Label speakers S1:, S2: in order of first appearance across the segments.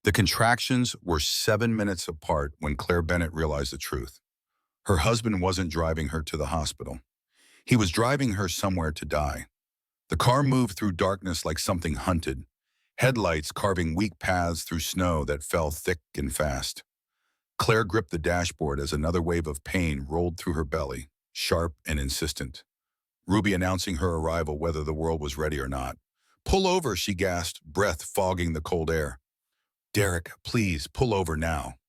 S1: The contractions were 7 minutes apart when Claire Bennett realized the truth. Her husband wasn't driving her to the hospital. He was driving her somewhere to die. The car moved through darkness like something hunted, headlights carving weak paths through snow that fell thick and fast. Claire gripped the dashboard as another wave of pain rolled through her belly, sharp and insistent. Ruby announcing her arrival whether the world was ready or not. "Pull over," she gasped, breath fogging the cold air. "Derek, please, pull over now."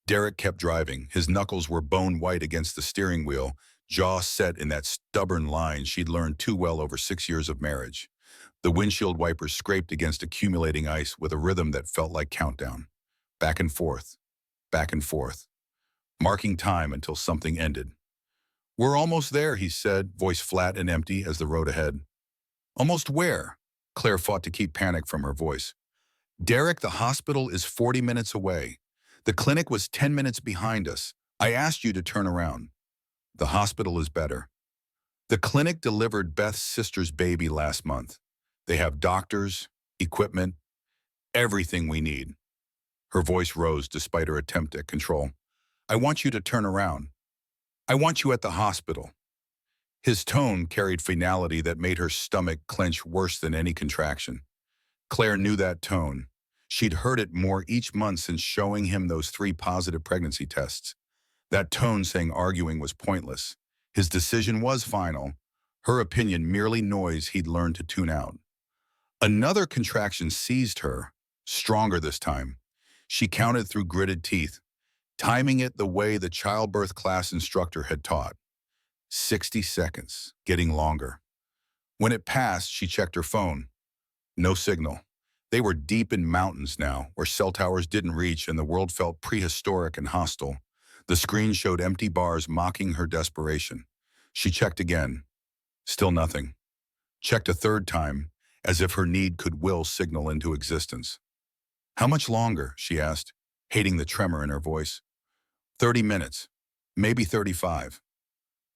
S1: Derek kept driving. His knuckles were bone white against the steering wheel, jaw set in that stubborn line she'd learned too well over 6 years of marriage. The windshield wipers scraped against accumulating ice with a rhythm that felt like countdown. Back and forth, marking time until something ended. "We're almost there," he said, voice flat and empty as the road ahead. "Almost where?" Claire fought to keep panic from her voice. "Derek, the hospital is 40 minutes away. The clinic was 10 minutes behind us. I asked you to turn around." "The hospital is better. The clinic delivered Beth's sister's baby last month. They have doctors, equipment, everything we need." Her voice rose despite her attempt at control. "I want you to turn around. I want you at the hospital." His tone carried finality that made her stomach clench worse than any contraction. Claire knew that tone. She'd heard it more each month since showing him those 3 positive pregnancy tests. That tone saying arguing was pointless. His decision was final, her opinion merely noise he'd learned to tune out. Another contraction seized her, stronger this time. She counted through gritted teeth, timing it the way the childbirth class instructor had taught. 60 seconds, getting longer. When it passed, she checked her phone. No signal. They were deep in mountains now, where cell towers didn't reach and the world felt prehistoric and hostile. The screen showed empty bars mocking her desperation. She checked again. Still nothing. Checked a third time, as if her need could will signal into existence. "How much longer?" she asked, hating the tremor in her voice. 30 minutes, maybe 35.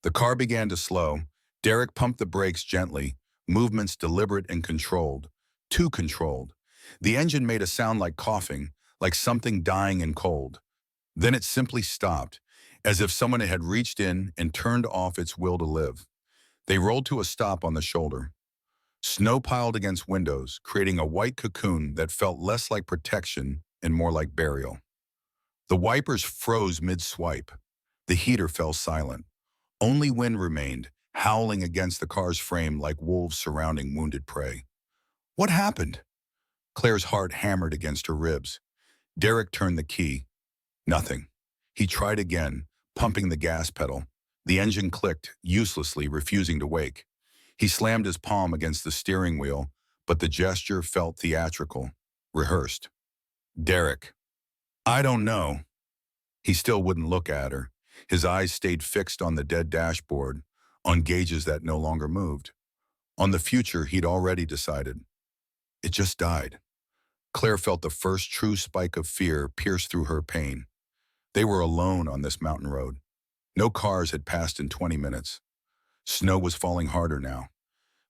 S1: The car began to slow. Derek pumped the brakes gently, movements deliberate and controlled. Too controlled. The engine made a sound like coughing, like something dying and cold. Then it simply stopped, as if someone had reached in and turned off its will to live. They rolled to a stop on the shoulder. Snow piled against windows, creating a white cocoon that felt less like protection and more like burial. The wipers froze mid-swipe. The heater fell silent. Only wind remained, howling against the car's frame like wolves surrounding wounded prey. "What happened?" Claire's heart hammered against her ribs. Derek turned the key. Nothing. He tried again, pumping the gas pedal. The engine clicked, uselessly refusing to wake. He slammed his palm against the steering wheel, but the gesture felt theatrical, rehearsed. "Derek." "I don't know." He still wouldn't look at her. His eyes stayed fixed on the dead dashboard, on gauges that no longer moved. On the future he'd already decided. It just died. Claire felt the first true spike of fear pierce through her pain. They were alone on this mountain road. No cars had passed in 20 minutes. Snow was falling harder now.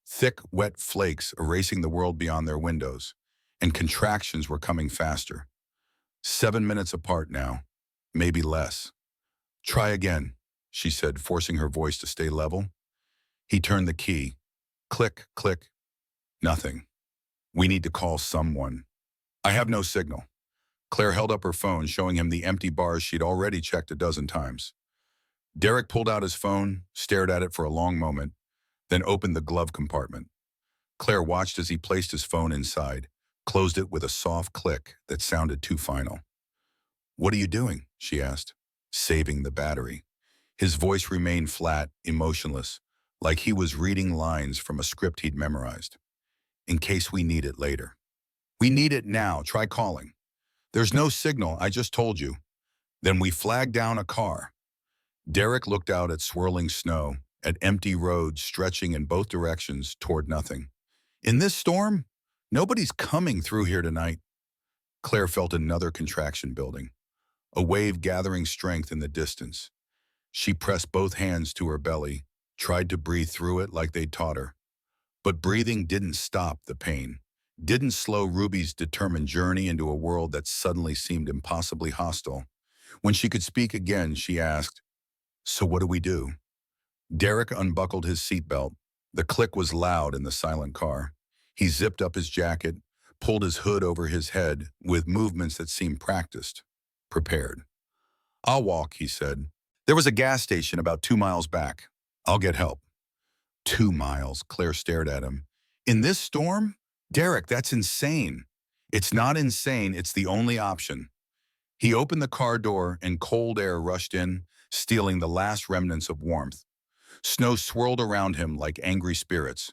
S1: Thick, wet flakes erasing the world beyond their windows, and contractions were coming faster. 7 minutes apart now, maybe less. "Try again," she said, forcing her voice to stay level. He turned the key. Click, click. Nothing. "We need to call someone." "I have no signal." Claire held up her phone, showing him the empty bars she'd already checked a dozen times. Derek pulled out his phone, stared at it for a long moment, then opened the glove compartment. Claire watched as he placed his phone inside, closed it with a soft click that sounded too final. "What are you doing?" she asked. "Saving the battery." His voice remained flat, emotionless, like he was reading lines from a script he'd memorized. "In case we need it later." "We need it now. Try calling." "There's no signal, I just told you." "Then we flag down a car." Derek looked out at swirling snow, at empty roads stretching in both directions toward nothing. "In this storm? Nobody's coming through here tonight." Claire felt another contraction building, a wave gathering strength in the distance. She pressed both hands to her belly, tried to breathe through it like they'd taught her. But breathing didn't stop the pain. didn't slow Ruby's determined journey into a world that suddenly seemed impossibly hostile. When she could speak again, she asked, "So what do we do?" Derek unbuckled his seatbelt. The click was loud in the silent car. He zipped up his jacket, pulled his hood over his head with movements that seemed practiced, prepared. "I'll walk," he said. "There was a gas station about 2 miles back. I'll get help." 2 miles, Claire stared at him. "In this storm? Derek, that's insane." "It's not insane, it's the only option." He opened the car door and cold air rushed in, stealing the last remnants of warmth. Snow swirled around him like angry spirits.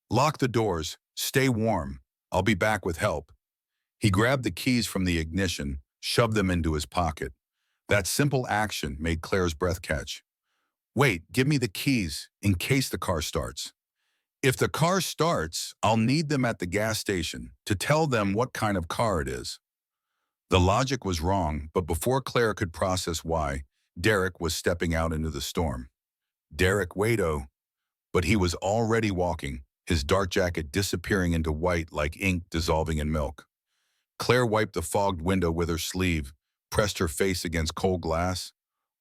S1: "Lock the doors. Stay warm. I'll be back with help." He grabbed the keys from the ignition, shoved them into his pocket. That simple action made Claire's breath catch. "Wait, give me the keys, in case the car starts." "If the car starts, I'll need them at the gas station to tell them what kind of car it is." The logic was wrong, but before Claire could process why, Derek was stepping out into the storm. Derek Wado, but he was already walking, his dark jacket disappearing into white like ink dissolving in milk. Claire wiped the fogged window with her sleeve, pressed her face against cold glass,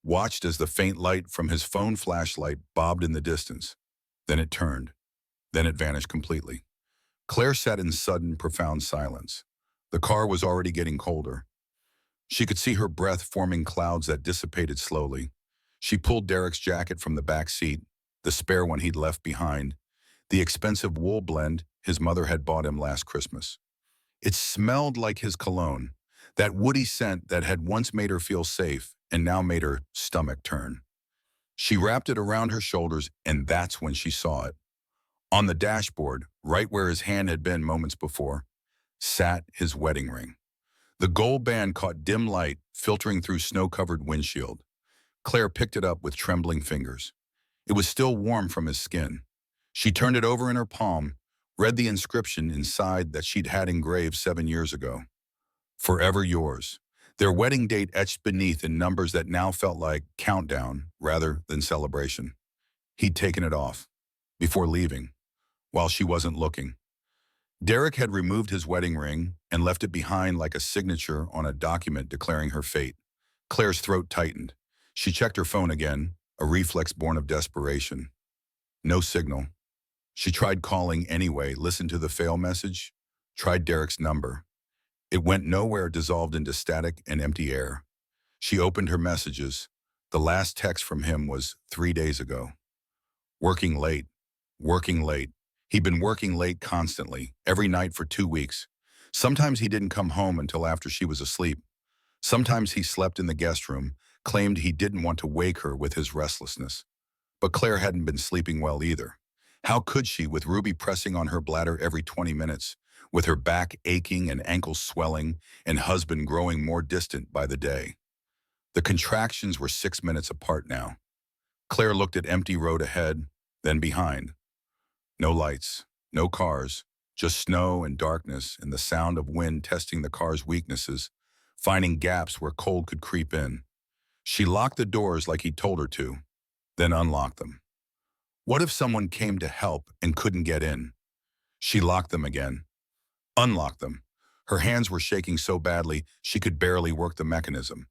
S1: watched as the faint light from his phone flashlight bobbed in the distance. Then it turned. Then it vanished completely. Claire sat in sudden, profound silence. The car was already getting colder. She could see her breath forming clouds that dissipated slowly. She pulled Derek's jacket from the back seat, the spare one he'd left behind, the expensive wool blend his mother had bought him last Christmas. It smelled like his cologne, that woody scent that had once made her feel safe and now made her stomach turn. She wrapped it around her shoulders, and that's when she saw it. On the dashboard, right where his hand had been moments before, sat his wedding ring. The gold band caught dim light filtering through snow-covered windshield. Claire picked it up with trembling fingers. It was still warm from his skin. She turned it over in her palm, read the inscription inside that she'd had engraved 7 years ago. "Forever yours." Their wedding date etched beneath in numbers that now felt like countdown rather than celebration. He'd taken it off, before leaving, while she wasn't looking. Derek had removed his wedding ring and left it behind like a signature on a document declaring her fate. Claire's throat tightened. She checked her phone again, a reflex born of desperation. No signal. She tried calling anyway, listened to the fail message, tried Derek's number. It went nowhere, dissolved into static and empty air. She opened her messages. The last text from him was 3 days ago. Working late. Working late. He'd been working late constantly, every night for 2 weeks. Sometimes he didn't come home until after she was asleep. Sometimes he slept in the guest room, claimed he didn't want to wake her with his restlessness. But Claire hadn't been sleeping well either. How could she, with Ruby pressing on her bladder every 20 minutes, with her back aching and ankles swelling, and husband growing more distant by the day? The contractions were 6 minutes apart now. Claire looked at empty road ahead, then behind. No lights, no cars, just snow and darkness and the sound of wind testing the car's weaknesses, finding gaps where cold could creep in. She locked the doors like he told her to, then unlocked them. What if someone came to help and couldn't get in? She locked them again, unlocked them. Her hands were shaking so badly she could barely work the mechanism.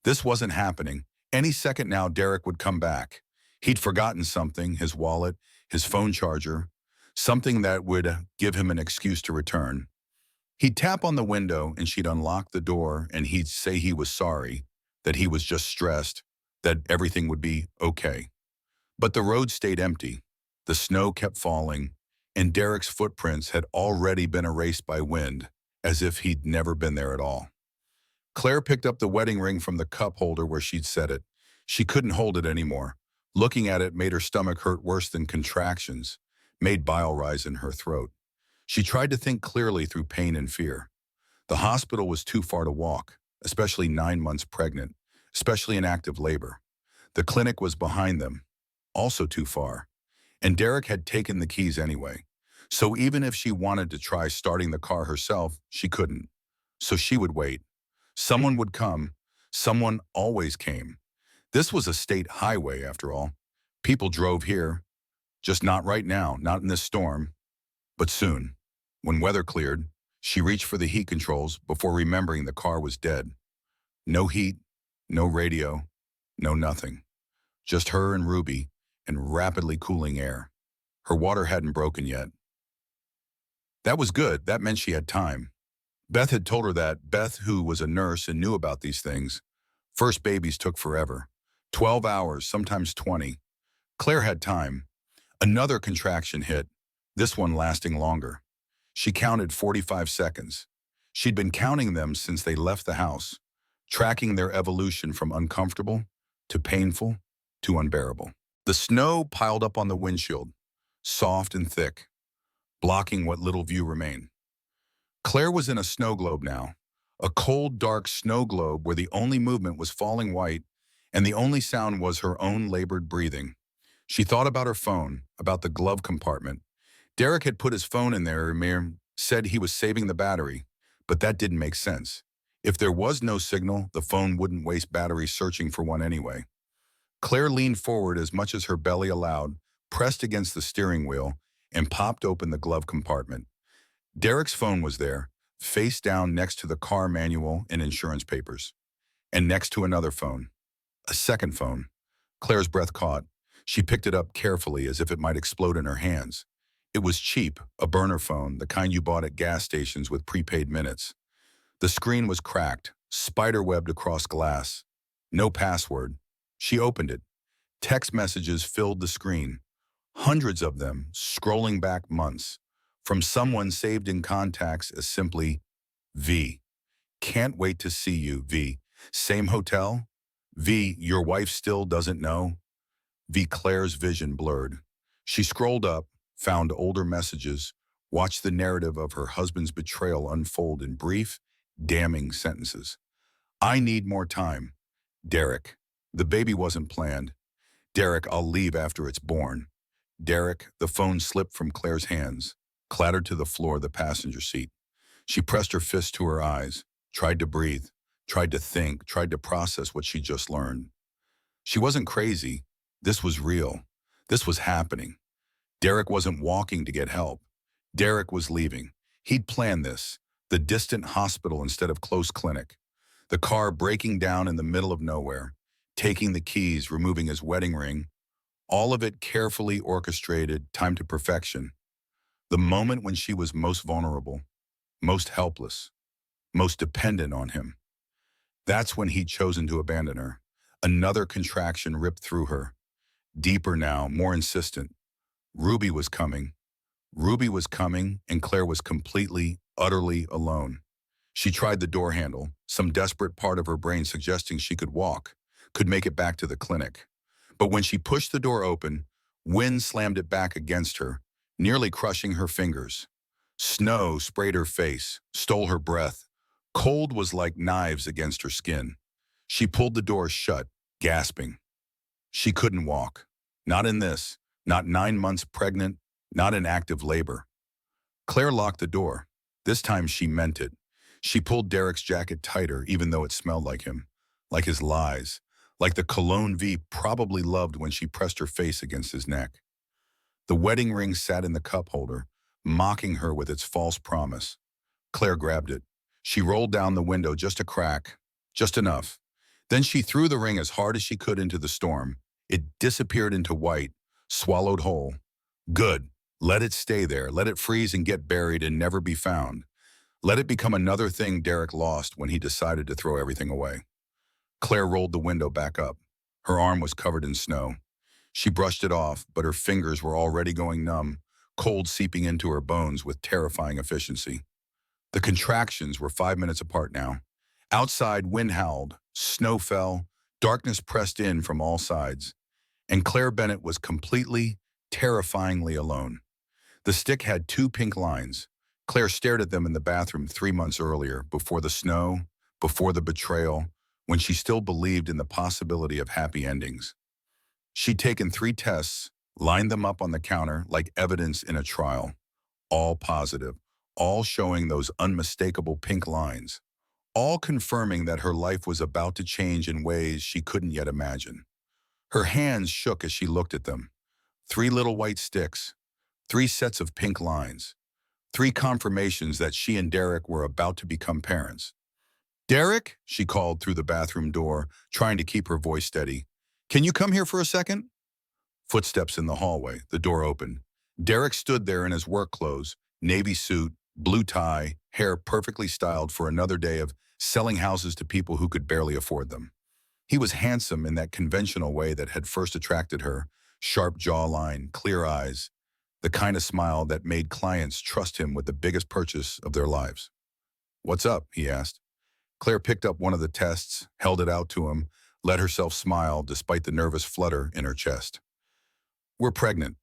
S1: This wasn't happening. Any second now Derek would come back. He'd forgotten something, his wallet, his phone charger, something that would give him an excuse to return. He'd tap on the window and she'd unlock the door and he'd say he was sorry, that he was just stressed, that everything would be okay. But the road stayed empty. The snow kept falling, and Derek's footprints had already been erased by wind, as if he'd never been there at all. Claire picked up the wedding ring from the cup holder where she'd set it. She couldn't hold it anymore. Looking at it made her stomach hurt worse than contractions, made bile rise in her throat. She tried to think clearly through pain and fear. The hospital was too far to walk, especially 9 months pregnant, especially in active labor. The clinic was behind them, also too far. And Derek had taken the keys anyway. So even if she wanted to try starting the car herself, she couldn't. So she would wait. Someone would come. Someone always came. This was a state highway, after all. People drove here. Just not right now, not in this storm. But soon. When weather cleared, she reached for the heat controls before remembering the car was dead. No heat, no radio, no nothing. Just her and Ruby and rapidly cooling air. Her water hadn't broken yet. That was good. That meant she had time. Beth had told her that. Beth, who was a nurse and knew about these things. First babies took forever. 12 hours, sometimes 20. Claire had time. Another contraction hit, this one lasting longer. She counted 45 seconds. She'd been counting them since they left the house, tracking their evolution from uncomfortable to painful to unbearable. The snow piled up on the windshield, soft and thick, blocking what little view remained. Claire was in a snow globe now, a cold, dark snow globe where the only movement was falling white and the only sound was her own labored breathing. She thought about her phone, about the glove compartment. Derek had put his phone in there and said he was saving the battery, but that didn't make sense. If there was no signal, the phone wouldn't waste battery searching for one anyway. Claire leaned forward as much as her belly allowed, pressed against the steering wheel, and popped open the glove compartment. Derek's phone was there, face down next to the car manual and insurance papers. And next to another phone. A second phone. Claire's breath caught. She picked it up carefully as if it might explode in her hands. It was cheap, a burner phone, the kind you bought at gas stations with prepaid minutes. The screen was cracked, spider-webbed across glass. No password. She opened it. Text messages filled the screen. Hundreds of them, scrolling back months. From someone saved in contacts as simply, V. Can't wait to see you, V. Same hotel? V. Your wife still doesn't know? V. Claire's vision blurred. She scrolled up, found older messages, watched the narrative of her husband's betrayal unfold in brief, damning sentences. I need more time. Derek. The baby wasn't planned. Derek, I'll leave after it's born. Derek, the phone slipped from Claire's hands, clattered to the floor of the passenger seat. She pressed her fist to her eyes, tried to breathe, tried to think, tried to process what she just learned. She wasn't crazy. This was real. This was happening. Derek wasn't walking to get help. Derek was leaving. He'd planned this. The distant hospital instead of close clinic. The car breaking down in the middle of nowhere. Taking the keys, removing his wedding ring. All of it carefully orchestrated, timed to perfection. The moment when she was most vulnerable, most helpless, most dependent on him. That's when he'd chosen to abandon her. Another contraction ripped through her. Deeper now, more insistent. Ruby was coming. Ruby was coming, and Claire was completely, utterly alone. She tried the door handle, some desperate part of her brain suggesting she could walk, could make it back to the clinic. But when she pushed the door open, wind slammed it back against her, nearly crushing her fingers. Snow sprayed her face, stole her breath. Cold was like knives against her skin. She pulled the door shut, gasping. She couldn't walk. Not in this, not 9 months pregnant, not in active labor. Claire locked the door. This time she meant it. She pulled Derek's jacket tighter, even though it smelled like him, like his lies, like the cologne V probably loved when she pressed her face against his neck. The wedding ring sat in the cup holder, mocking her with its false promise. Claire grabbed it. She rolled down the window just a crack, just enough. Then she threw the ring as hard as she could into the storm. It disappeared into white, swallowed whole. Good. Let it stay there. Let it freeze and get buried and never be found. Let it become another thing Derek lost when he decided to throw everything away. Claire rolled the window back up. Her arm was covered in snow. She brushed it off, but her fingers were already going numb, cold seeping into her bones with terrifying efficiency. The contractions were 5 minutes apart now. Outside, wind howled, snow fell, darkness pressed in from all sides. And Claire Bennett was completely, terrifyingly alone. The stick had 2 pink lines. Claire stared at them in the bathroom 3 months earlier, before the snow, before the betrayal, when she still believed in the possibility of happy endings. She'd taken 3 tests, lined them up on the counter like evidence in a trial. All positive, all showing those unmistakable pink lines, all confirming that her life was about to change in ways she couldn't yet imagine. Her hands shook as she looked at them. 3 little white sticks, 3 sets of pink lines, 3 confirmations that she and Derek were about to become parents. "Derek," she called through the bathroom door, trying to keep her voice steady. "Can you come here for a second?" Footsteps in the hallway. The door opened. Derek stood there in his work clothes, navy suit, blue tie, hair perfectly styled for another day of selling houses to people who could barely afford them. He was handsome in that conventional way that had first attracted her, sharp jawline, clear eyes, the kind of smile that made clients trust him with the biggest purchase of their lives. "What's up?" he asked. Claire picked up one of the tests, held it out to him, let herself smile despite the nervous flutter in her chest. "We're pregnant."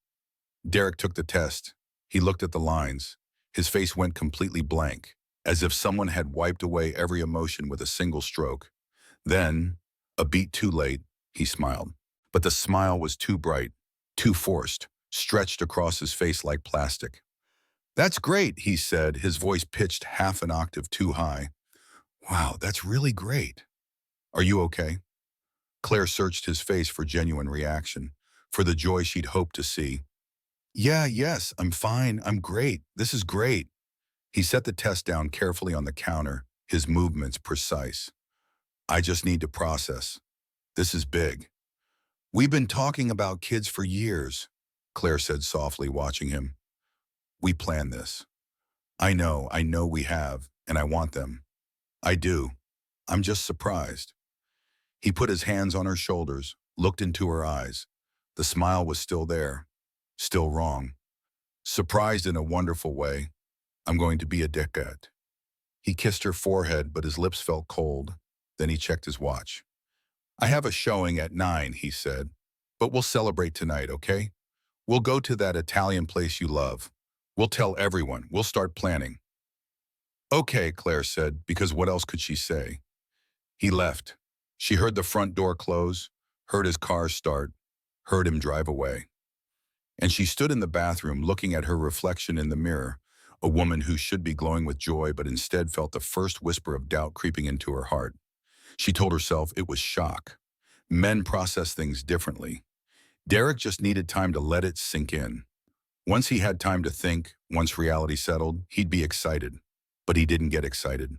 S1: Derek took the test. He looked at the lines. His face went completely blank, as if someone had wiped away every emotion with a single stroke. Then, a beat too late, he smiled. But the smile was too bright, too forced, stretched across his face like plastic. "That's great," he said, his voice pitched half an octave too high. "Wow, that's really great. Are you okay?" Claire searched his face for genuine reaction, for the joy she'd hoped to see. "Yeah, yes, I'm fine, I'm great, this is great." He set the test down carefully on the counter, his movements precise. "I just need to process. This is big." "We've been talking about kids for years," Claire said softly, watching him. "We planned this. I know we have, and I want them. I do. I'm just surprised." He put his hands on her shoulders, looked into her eyes. The smile was still there, still wrong. "Surprised in a wonderful way. I'm going to be a dickhead." He kissed her forehead, but his lips felt cold. Then he checked his watch. "I have a showing at 9, he said. "But we'll celebrate tonight, okay? We'll go to that Italian place you love. We'll tell everyone. We'll start planning." "Okay," Claire said, because what else could she say? He left. She heard the front door close, heard his car start, heard him drive away. And she stood in the bathroom looking at her reflection in the mirror, a woman who should be glowing with joy but instead felt the first whisper of doubt creeping into her heart. She told herself it was shock. Men process things differently. Derek just needed time to let it sink in. Once he had time to think, once reality settled, he'd be excited. But he didn't get excited.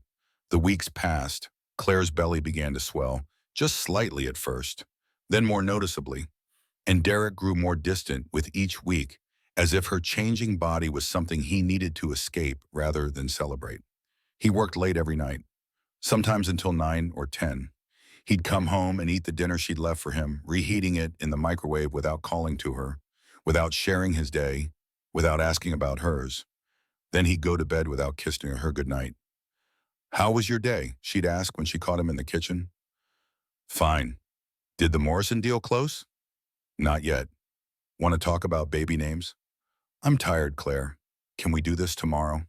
S1: The weeks passed. Claire's belly began to swell, just slightly at first, then more noticeably. And Derek grew more distant with each week, as if her changing body was something he needed to escape rather than celebrate. He worked late every night, sometimes until 9 or 10. He'd come home and eat the dinner she'd left for him, reheating it in the microwave without calling to her, without sharing his day, without asking about hers. Then he'd go to bed without kissing her goodnight. "How was your day?" she'd ask when she caught him in the kitchen. "Fine. Did the Morrison deal close?" "Not yet. Want to talk about baby names?" "I'm tired, Claire. Can we do this tomorrow?"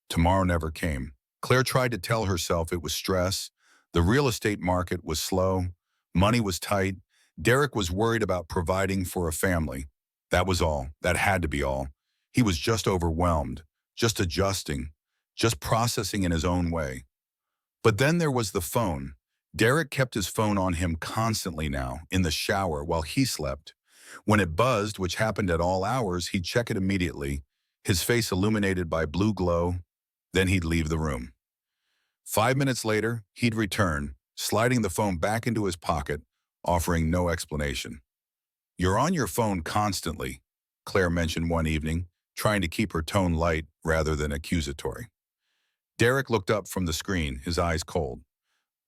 S1: Tomorrow never came. Claire tried to tell herself it was stress. The real estate market was slow. Money was tight. Derek was worried about providing for a family. That was all. That had to be all. He was just overwhelmed, just adjusting, just processing in his own way. But then there was the phone. Derek kept his phone on him constantly now, in the shower while he slept. When it buzzed, which happened at all hours, he'd check it immediately, his face illuminated by blue glow. Then he'd leave the room. 5 minutes later, he'd return, sliding the phone back into his pocket, offering no explanation. "You're on your phone constantly," Claire mentioned one evening, trying to keep her tone light rather than accusatory. Derek looked up from the screen, his eyes cold.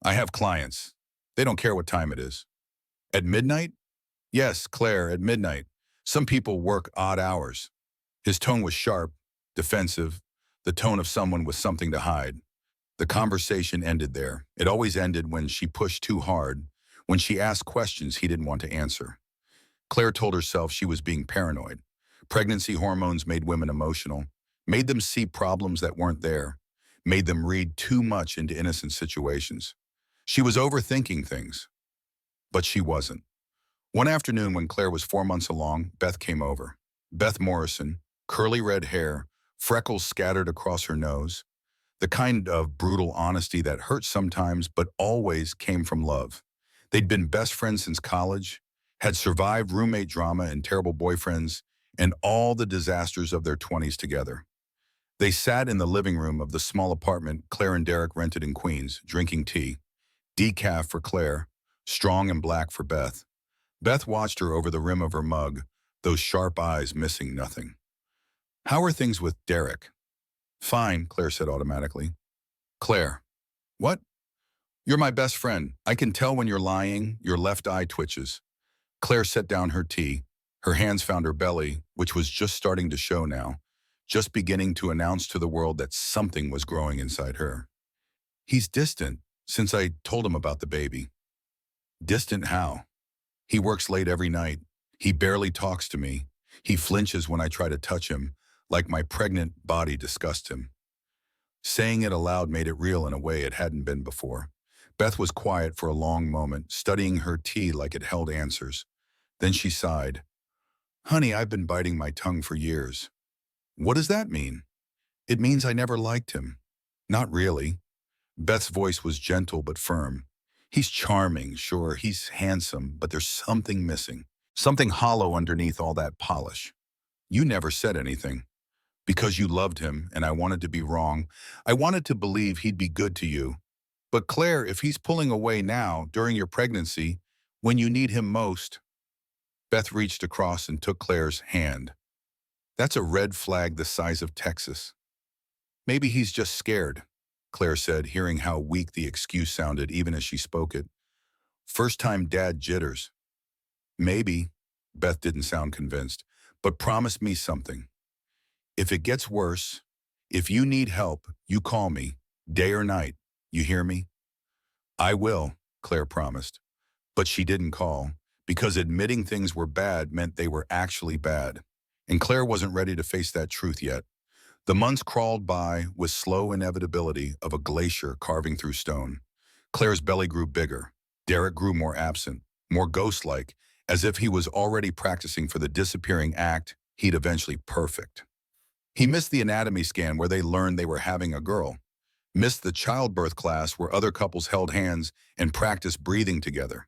S1: "I have clients. They don't care what time it is." "At midnight?" "Yes, Claire, at midnight. Some people work odd hours." His tone was sharp, defensive, the tone of someone with something to hide. The conversation ended there. It always ended when she pushed too hard, when she asked questions he didn't want to answer. Claire told herself she was being paranoid. Pregnancy hormones made women emotional, made them see problems that weren't there, made them read too much into innocent situations. She was overthinking things, but she wasn't. One afternoon when Claire was 4 months along, Beth came over. Beth Morrison, curly red hair, freckles scattered across her nose, the kind of brutal honesty that hurt sometimes but always came from love. They'd been best friends since college, had survived roommate drama and terrible boyfriends, and all the disasters of their 20s together. They sat in the living room of the small apartment Claire and Derek rented in Queens, drinking tea. Decaf for Claire, strong and black for Beth. Beth watched her over the rim of her mug, those sharp eyes missing nothing. "How are things with Derek?" "Fine," Claire said automatically. "Claire." "What?" "You're my best friend. I can tell when you're lying, your left eye twitches." Claire set down her tea. Her hands found her belly, which was just starting to show now, just beginning to announce to the world that something was growing inside her. "He's distant, since I told him about the baby." "Distant how?" "He works late every night. He barely talks to me. He flinches when I try to touch him, like my pregnant body disgusts him." Saying it aloud made it real in a way it hadn't been before. Beth was quiet for a long moment, studying her tea like it held answers. Then she sighed. "Honey, I've been biting my tongue for years." "What does that mean?" "It means I never liked him." "Not really." Beth's voice was gentle but firm. "He's charming, sure, he's handsome, but there's something missing. Something hollow underneath all that polish." "You never said anything." "Because you loved him, and I wanted to be wrong. I wanted to believe he'd be good to you. But Claire, if he's pulling away now, during your pregnancy, when you need him most—" Beth reached across and took Claire's hand. "That's a red flag the size of Texas." "Maybe he's just scared," Claire said, hearing how weak the excuse sounded even as she spoke it. "First time dad jitters." "Maybe." Beth didn't sound convinced. "But promise me something. If it gets worse, if you need help, you call me, day or night. You hear me?" "I will," Claire promised. But she didn't call, because admitting things were bad meant they were actually bad. And Claire wasn't ready to face that truth yet. The months crawled by with slow inevitability of a glacier carving through stone. Claire's belly grew bigger. Derek grew more absent, more ghost-like, as if he was already practicing for the disappearing act he'd eventually perfect. He missed the anatomy scan where they learned they were having a girl. Missed the childbirth class where other couples held hands and practiced breathing together.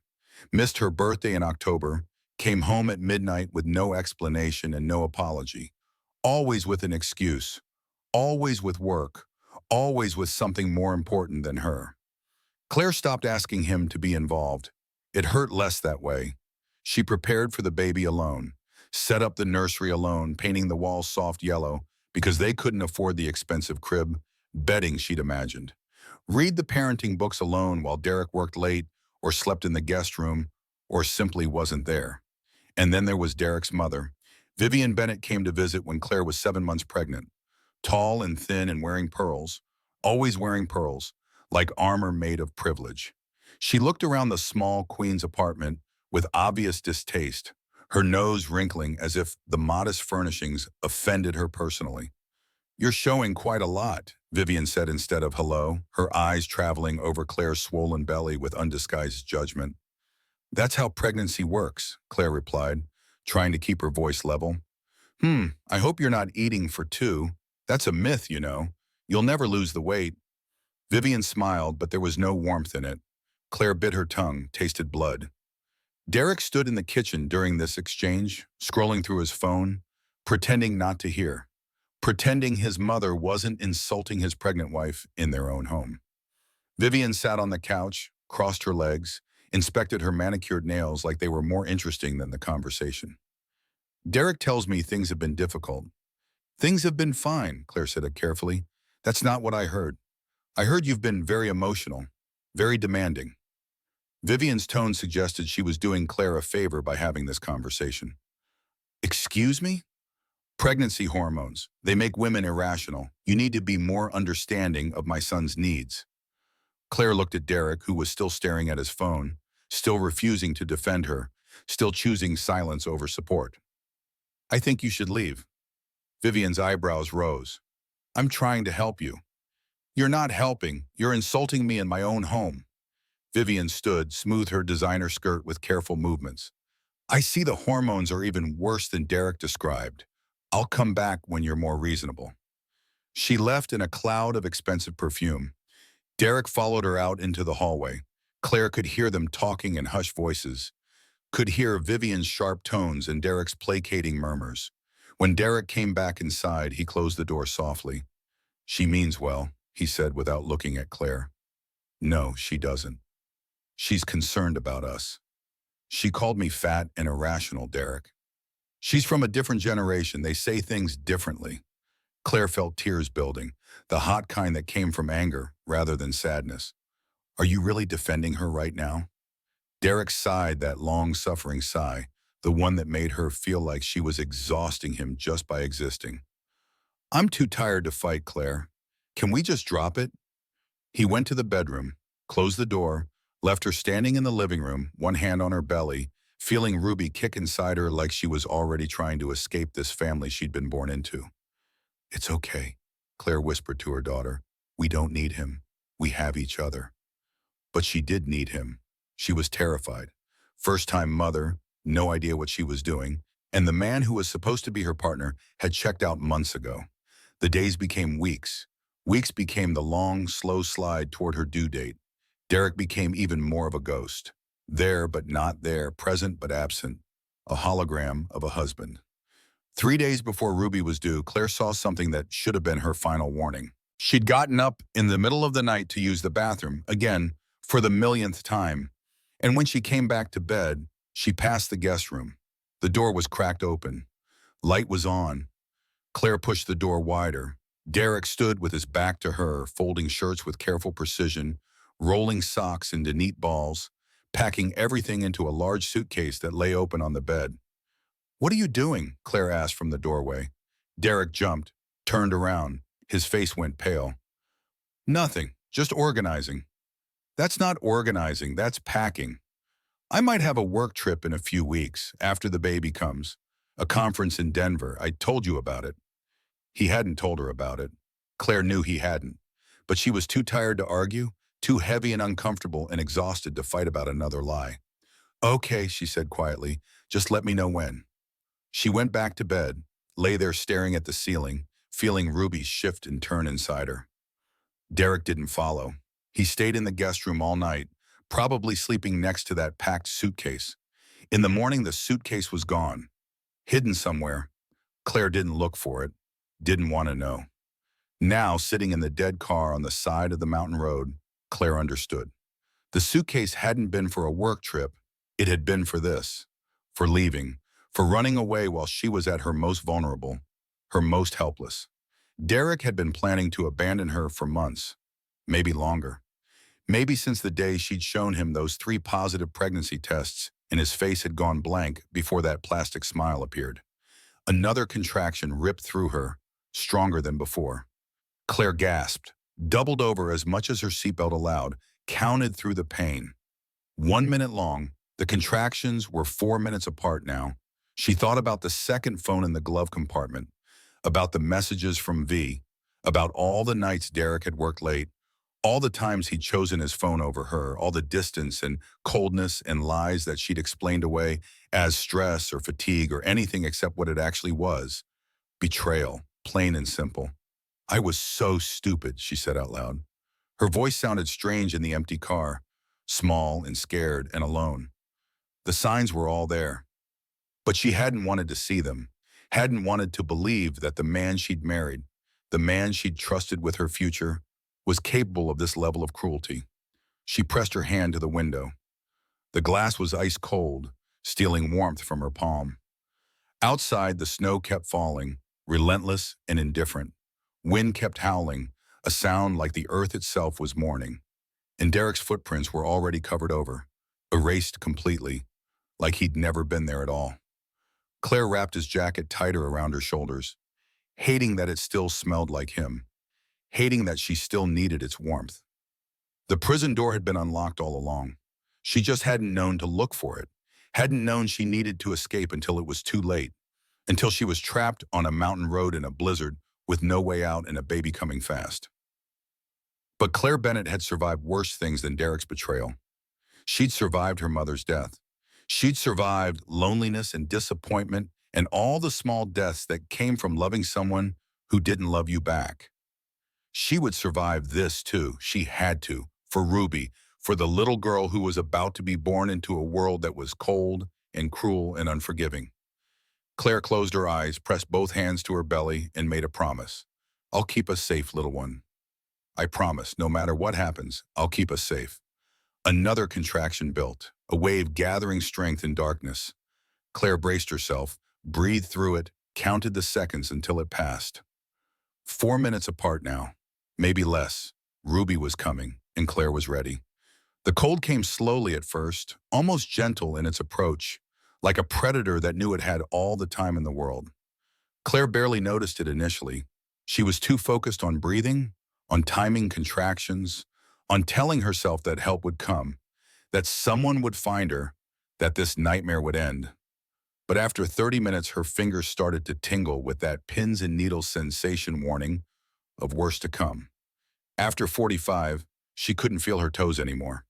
S1: Missed her birthday in October, came home at midnight with no explanation and no apology. Always with an excuse. Always with work. Always with something more important than her. Claire stopped asking him to be involved. It hurt less that way. She prepared for the baby alone. Set up the nursery alone, painting the walls soft yellow, because they couldn't afford the expensive crib, bedding she'd imagined. Read the parenting books alone while Derek worked late, or slept in the guest room, or simply wasn't there. And then there was Derek's mother. Vivian Bennett came to visit when Claire was 7 months pregnant. Tall and thin and wearing pearls. Always wearing pearls, like armor made of privilege. She looked around the small Queen's apartment with obvious distaste, her nose wrinkling as if the modest furnishings offended her personally. "You're showing quite a lot," Vivian said instead of hello, her eyes traveling over Claire's swollen belly with undisguised judgment. "That's how pregnancy works," Claire replied, trying to keep her voice level. I hope you're not eating for two. That's a myth, you know. You'll never lose the weight." Vivian smiled, but there was no warmth in it. Claire bit her tongue, tasted blood. Derek stood in the kitchen during this exchange, scrolling through his phone, pretending not to hear, pretending his mother wasn't insulting his pregnant wife in their own home. Vivian sat on the couch, crossed her legs, inspected her manicured nails like they were more interesting than the conversation. "Derek tells me things have been difficult." "Things have been fine," Claire said it carefully. "That's not what I heard. I heard you've been very emotional, very demanding." Vivian's tone suggested she was doing Claire a favor by having this conversation. "Excuse me?" "Pregnancy hormones. They make women irrational. You need to be more understanding of my son's needs." Claire looked at Derek, who was still staring at his phone, still refusing to defend her, still choosing silence over support. "I think you should leave." Vivian's eyebrows rose. "I'm trying to help you." "You're not helping. You're insulting me in my own home." Vivian stood, smoothed her designer skirt with careful movements. "I see the hormones are even worse than Derek described. I'll come back when you're more reasonable." She left in a cloud of expensive perfume. Derek followed her out into the hallway. Claire could hear them talking in hushed voices, could hear Vivian's sharp tones and Derek's placating murmurs. When Derek came back inside, he closed the door softly. She means well, he said without looking at Claire. No, she doesn't. She's concerned about us. She called me fat and irrational, Derek. She's from a different generation. They say things differently. Claire felt tears building, the hot kind that came from anger rather than sadness. Are you really defending her right now? Derek sighed that long-suffering sigh, the one that made her feel like she was exhausting him just by existing. I'm too tired to fight, Claire. Can we just drop it? He went to the bedroom, closed the door, left her standing in the living room, one hand on her belly, feeling Ruby kick inside her like she was already trying to escape this family she'd been born into. It's okay, Claire whispered to her daughter. We don't need him. We have each other. But she did need him. She was terrified. First-time mother, no idea what she was doing, and the man who was supposed to be her partner had checked out months ago. The days became weeks. Weeks became the long, slow slide toward her due date. Derek became even more of a ghost. There but not there, present but absent. A hologram of a husband. 3 days before Ruby was due, Claire saw something that should have been her final warning. She'd gotten up in the middle of the night to use the bathroom, again, for the millionth time. And when she came back to bed, she passed the guest room. The door was cracked open. Light was on. Claire pushed the door wider. Derek stood with his back to her, folding shirts with careful precision, rolling socks into neat balls, packing everything into a large suitcase that lay open on the bed. What are you doing? Claire asked from the doorway. Derek jumped, turned around. His face went pale. Nothing, just organizing. That's not organizing, that's packing. I might have a work trip in a few weeks, after the baby comes. A conference in Denver, I told you about it. He hadn't told her about it. Claire knew he hadn't. But she was too tired to argue, too heavy and uncomfortable and exhausted to fight about another lie. Okay, she said quietly, just let me know when. She went back to bed, lay there staring at the ceiling, feeling Ruby shift and turn inside her. Derek didn't follow. He stayed in the guest room all night, probably sleeping next to that packed suitcase. In the morning, the suitcase was gone, hidden somewhere. Claire didn't look for it, didn't want to know. Now, sitting in the dead car on the side of the mountain road, Claire understood. The suitcase hadn't been for a work trip. It had been for this, for leaving, for running away while she was at her most vulnerable, her most helpless. Derek had been planning to abandon her for months, maybe longer. Maybe since the day she'd shown him those 3 positive pregnancy tests and his face had gone blank before that plastic smile appeared. Another contraction ripped through her, stronger than before. Claire gasped, doubled over as much as her seatbelt allowed, counted through the pain. 1 minute long, the contractions were 4 minutes apart now. She thought about the second phone in the glove compartment, about the messages from V, about all the nights Derek had worked late, all the times he'd chosen his phone over her, all the distance and coldness and lies that she'd explained away as stress or fatigue or anything except what it actually was. Betrayal, plain and simple. I was so stupid, she said out loud. Her voice sounded strange in the empty car, small and scared and alone. The signs were all there. But she hadn't wanted to see them, hadn't wanted to believe that the man she'd married, the man she'd trusted with her future, was capable of this level of cruelty. She pressed her hand to the window. The glass was ice cold, stealing warmth from her palm. Outside, the snow kept falling, relentless and indifferent. Wind kept howling, a sound like the earth itself was mourning. And Derek's footprints were already covered over, erased completely, like he'd never been there at all. Claire wrapped his jacket tighter around her shoulders, hating that it still smelled like him, hating that she still needed its warmth. The prison door had been unlocked all along. She just hadn't known to look for it, hadn't known she needed to escape until it was too late, until she was trapped on a mountain road in a blizzard with no way out and a baby coming fast. But Claire Bennett had survived worse things than Derek's betrayal. She'd survived her mother's death. She'd survived loneliness and disappointment and all the small deaths that came from loving someone who didn't love you back. She would survive this too. She had to, for Ruby, for the little girl who was about to be born into a world that was cold and cruel and unforgiving. Claire closed her eyes, pressed both hands to her belly, and made a promise. I'll keep us safe, little one. I promise, no matter what happens, I'll keep us safe. Another contraction built, a wave gathering strength in darkness. Claire braced herself, breathed through it, counted the seconds until it passed. 4 minutes apart now, maybe less. Ruby was coming, and Claire was ready. The cold came slowly at first, almost gentle in its approach, like a predator that knew it had all the time in the world. Claire barely noticed it initially. She was too focused on breathing, on timing contractions, on telling herself that help would come, that someone would find her, that this nightmare would end. But after 30 minutes, her fingers started to tingle with that pins and needles sensation warning of worse to come. After 45, she couldn't feel her toes anymore.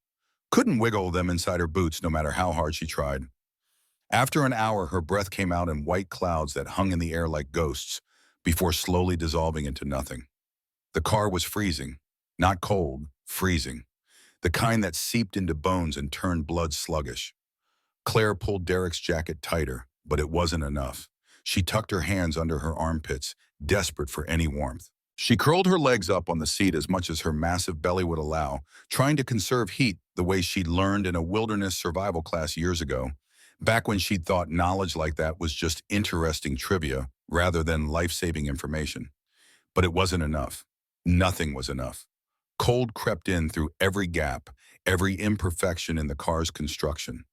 S1: Couldn't wiggle them inside her boots no matter how hard she tried. After an hour, her breath came out in white clouds that hung in the air like ghosts before slowly dissolving into nothing. The car was freezing, not cold, freezing, the kind that seeped into bones and turned blood sluggish. Claire pulled Derek's jacket tighter, but it wasn't enough. She tucked her hands under her armpits, desperate for any warmth. She curled her legs up on the seat as much as her massive belly would allow, trying to conserve heat the way she'd learned in a wilderness survival class years ago, back when she'd thought knowledge like that was just interesting trivia rather than life-saving information. But it wasn't enough. Nothing was enough. Cold crept in through every gap, every imperfection in the car's construction,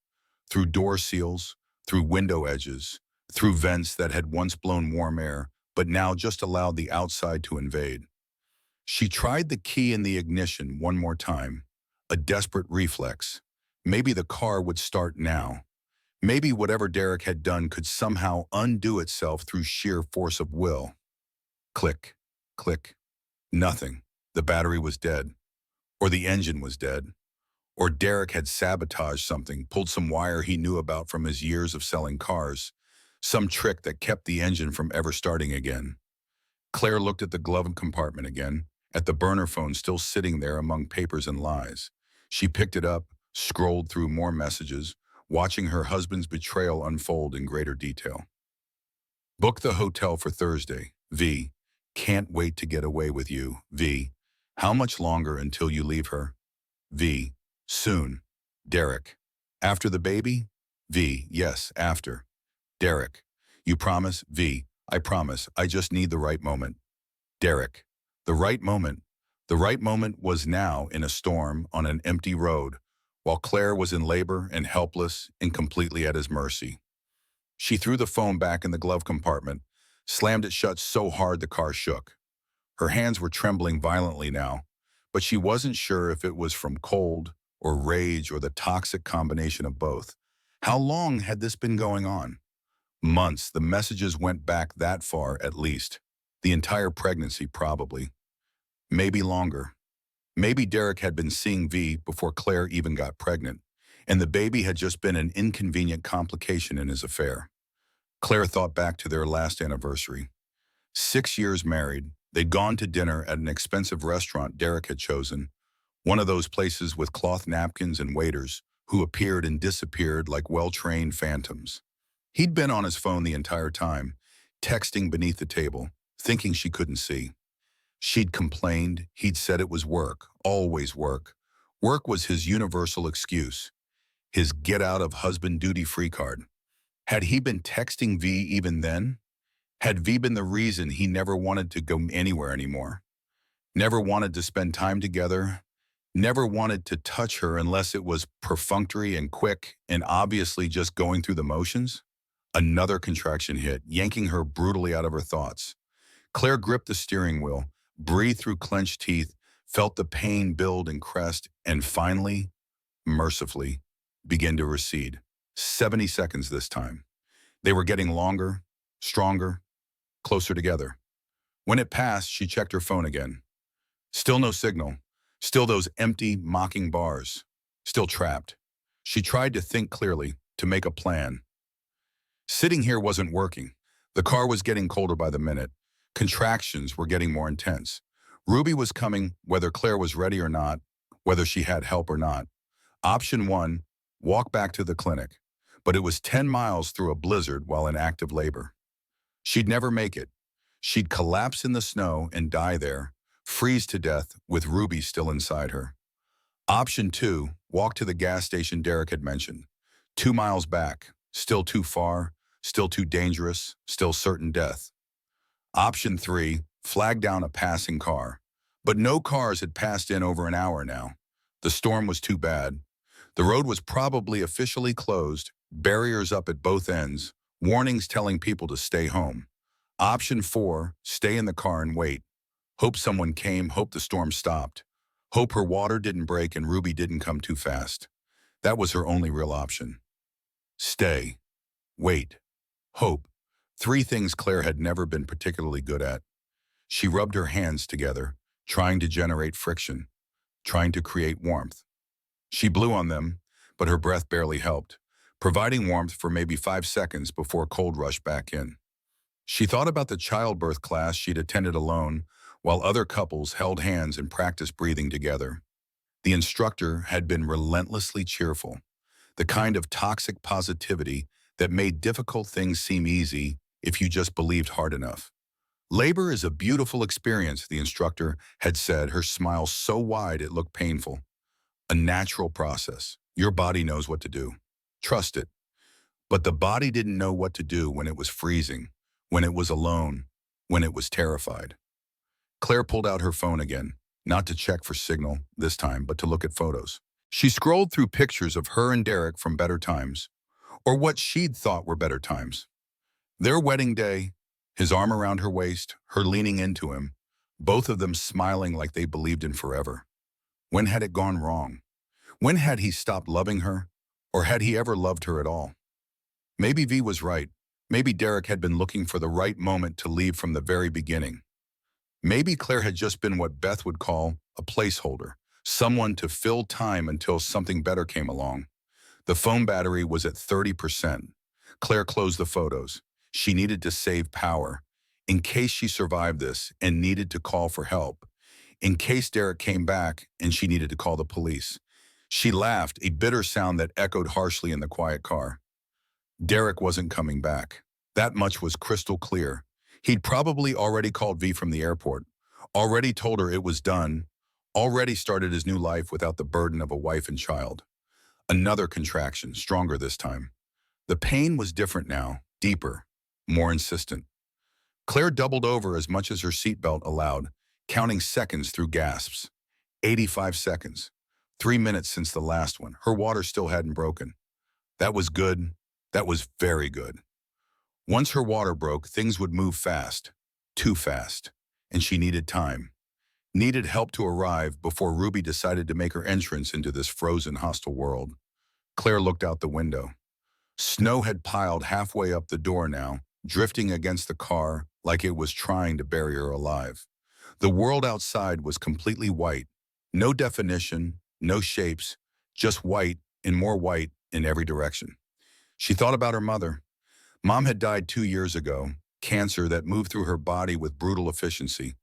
S1: through door seals, through window edges, through vents that had once blown warm air, but now just allowed the outside to invade. She tried the key in the ignition one more time, a desperate reflex. Maybe the car would start now. Maybe whatever Derek had done could somehow undo itself through sheer force of will. Click, click, nothing. The battery was dead, or the engine was dead, or Derek had sabotaged something, pulled some wire he knew about from his years of selling cars, some trick that kept the engine from ever starting again. Claire looked at the glove compartment again, at the burner phone still sitting there among papers and lies. She picked it up, scrolled through more messages, watching her husband's betrayal unfold in greater detail. Book the hotel for Thursday. V. Can't wait to get away with you. V. How much longer until you leave her? V. Soon. Derek. After the baby? V. Yes, after. Derek. You promise? V. I promise. I just need the right moment. Derek. The right moment. The right moment was now in a storm on an empty road, while Claire was in labor and helpless and completely at his mercy. She threw the phone back in the glove compartment, slammed it shut so hard the car shook. Her hands were trembling violently now, but she wasn't sure if it was from cold or rage or the toxic combination of both. How long had this been going on? Months. The messages went back that far at least. The entire pregnancy probably. Maybe longer. Maybe Derek had been seeing V before Claire even got pregnant, and the baby had just been an inconvenient complication in his affair. Claire thought back to their last anniversary. 6 years married, they'd gone to dinner at an expensive restaurant Derek had chosen, one of those places with cloth napkins and waiters who appeared and disappeared like well-trained phantoms. He'd been on his phone the entire time, texting beneath the table, thinking she couldn't see. She'd complained, he'd said it was work, always work. Work was his universal excuse, his get-out-of-husband duty-free card. Had he been texting V even then? Had V been the reason he never wanted to go anywhere anymore? Never wanted to spend time together? Never wanted to touch her unless it was perfunctory and quick and obviously just going through the motions? Another contraction hit, yanking her brutally out of her thoughts. Claire gripped the steering wheel, breathed through clenched teeth, felt the pain build and crest, and finally, mercifully, began to recede. 70 seconds this time. They were getting longer, stronger, closer together. When it passed, she checked her phone again. Still no signal. Still those empty, mocking bars. Still trapped. She tried to think clearly, to make a plan. Sitting here wasn't working. The car was getting colder by the minute. Contractions were getting more intense. Ruby was coming, whether Claire was ready or not, whether she had help or not. Option 1, walk back to the clinic. But it was 10 miles through a blizzard while in active labor. She'd never make it. She'd collapse in the snow and die there, freeze to death with Ruby still inside her. Option 2, walk to the gas station Derek had mentioned. 2 miles back, still too far, still too dangerous, still certain death. Option 3, flag down a passing car. But no cars had passed in over an hour now. The storm was too bad. The road was probably officially closed, barriers up at both ends, warnings telling people to stay home. Option 4, stay in the car and wait. Hope someone came, hope the storm stopped. Hope her water didn't break and Ruby didn't come too fast. That was her only real option. Stay, wait, hope. Three things Claire had never been particularly good at. She rubbed her hands together, trying to generate friction, trying to create warmth. She blew on them, but her breath barely helped, providing warmth for maybe 5 seconds before cold rushed back in. She thought about the childbirth class she'd attended alone, while other couples held hands and practiced breathing together. The instructor had been relentlessly cheerful, the kind of toxic positivity that made difficult things seem easy if you just believed hard enough. Labor is a beautiful experience, the instructor had said, her smile so wide it looked painful. A natural process. Your body knows what to do. Trust it. But the body didn't know what to do when it was freezing, when it was alone, when it was terrified. Claire pulled out her phone again, not to check for signal this time, but to look at photos. She scrolled through pictures of her and Derek from better times, or what she'd thought were better times. Their wedding day, his arm around her waist, her leaning into him, both of them smiling like they believed in forever. When had it gone wrong? When had he stopped loving her? Or had he ever loved her at all? Maybe V was right. Maybe Derek had been looking for the right moment to leave from the very beginning. Maybe Claire had just been what Beth would call a placeholder, someone to fill time until something better came along. The phone battery was at 30%. Claire closed the photos. She needed to save power, in case she survived this and needed to call for help, in case Derek came back and she needed to call the police. She laughed, a bitter sound that echoed harshly in the quiet car. Derek wasn't coming back. That much was crystal clear. He'd probably already called V from the airport, already told her it was done, already started his new life without the burden of a wife and child. Another contraction, stronger this time. The pain was different now, deeper, more insistent. Claire doubled over as much as her seatbelt allowed, counting seconds through gasps. 85 seconds. 3 minutes since the last one. Her water still hadn't broken. That was good. That was very good. Once her water broke, things would move fast. Too fast. And she needed time. Needed help to arrive before Ruby decided to make her entrance into this frozen, hostile world. Claire looked out the window. Snow had piled halfway up the door now, drifting against the car like it was trying to bury her alive. The world outside was completely white. No definition, no shapes, just white and more white in every direction. She thought about her mother. Mom had died 2 years ago, cancer that moved through her body with brutal efficiency.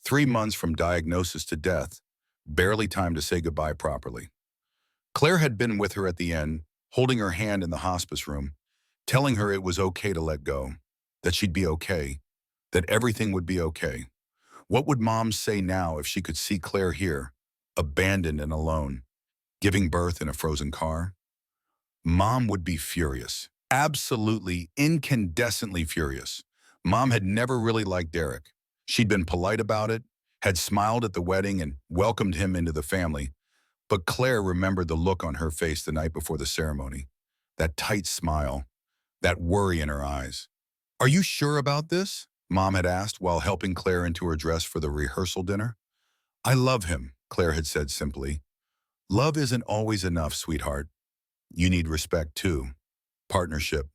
S1: 3 months from diagnosis to death, barely time to say goodbye properly. Claire had been with her at the end, holding her hand in the hospice room, telling her it was okay to let go, that she'd be okay, that everything would be okay. What would Mom say now if she could see Claire here, abandoned and alone, giving birth in a frozen car? Mom would be furious, absolutely incandescently furious. Mom had never really liked Derek. She'd been polite about it, had smiled at the wedding and welcomed him into the family. But Claire remembered the look on her face the night before the ceremony, that tight smile, that worry in her eyes. "Are you sure about this?" Mom had asked while helping Claire into her dress for the rehearsal dinner. "I love him," Claire had said simply. "Love isn't always enough, sweetheart. You need respect too. Partnership.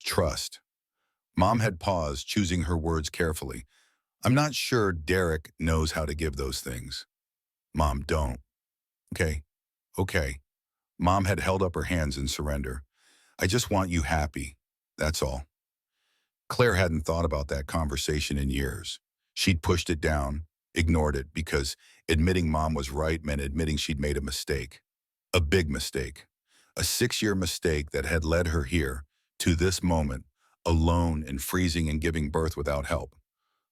S1: Trust." Mom had paused, choosing her words carefully. "I'm not sure Derek knows how to give those things." "Mom, don't." "Okay, okay." Mom had held up her hands in surrender. "I just want you happy. That's all." Claire hadn't thought about that conversation in years. She'd pushed it down, ignored it, because admitting Mom was right meant admitting she'd made a mistake. A big mistake. A 6-year mistake that had led her here, to this moment, alone and freezing and giving birth without help.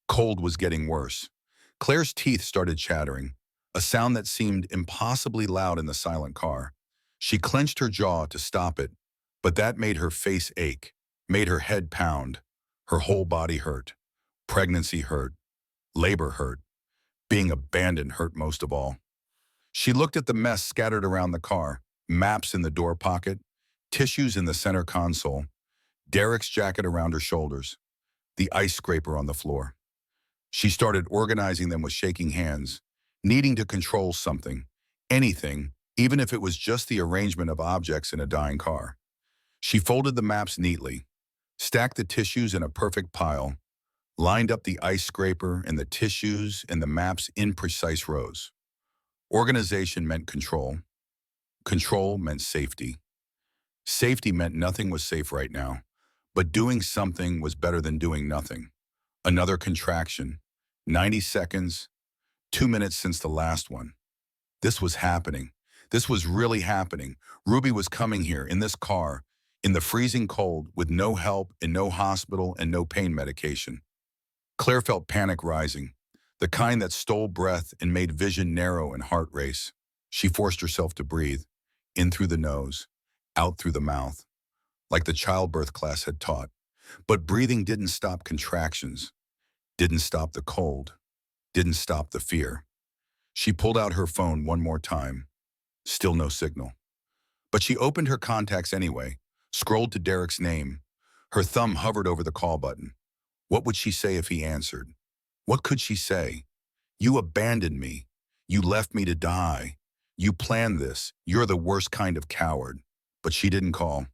S1: Cold was getting worse. Claire's teeth started chattering, a sound that seemed impossibly loud in the silent car. She clenched her jaw to stop it, but that made her face ache, made her head pound. Her whole body hurt. Pregnancy hurt. Labor hurt. Being abandoned hurt most of all. She looked at the mess scattered around the car, maps in the door pocket, tissues in the center console, Derek's jacket around her shoulders, the ice scraper on the floor. She started organizing them with shaking hands, needing to control something, anything, even if it was just the arrangement of objects in a dying car. She folded the maps neatly, stacked the tissues in a perfect pile, lined up the ice scraper and the tissues and the maps in precise rows. Organization meant control. Control meant safety. Safety meant nothing was safe right now, but doing something was better than doing nothing. Another contraction. 90 seconds, 2 minutes since the last one. This was happening. This was really happening. Ruby was coming here in this car, in the freezing cold, with no help and no hospital and no pain medication. Claire felt panic rising, the kind that stole breath and made vision narrow and heart race. She forced herself to breathe, in through the nose, out through the mouth, like the childbirth class had taught. But breathing didn't stop contractions, didn't stop the cold, didn't stop the fear. She pulled out her phone one more time. Still no signal. But she opened her contacts anyway, scrolled to Derek's name. Her thumb hovered over the call button. What would she say if he answered? What could she say? You abandoned me. You left me to die. You planned this. You're the worst kind of coward. But she didn't call,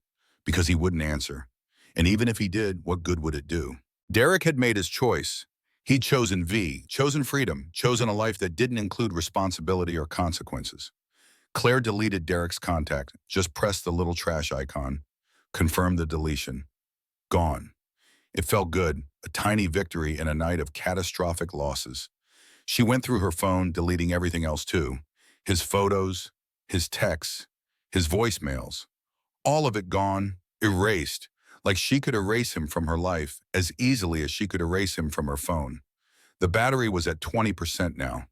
S1: because he wouldn't answer. And even if he did, what good would it do? Derek had made his choice. He'd chosen V, chosen freedom, chosen a life that didn't include responsibility or consequences. Claire deleted Derek's contact, just pressed the little trash icon, confirmed the deletion. Gone. It felt good, a tiny victory in a night of catastrophic losses. She went through her phone, deleting everything else too. His photos, his texts, his voicemails. All of it gone, erased, like she could erase him from her life as easily as she could erase him from her phone. The battery was at 20% now.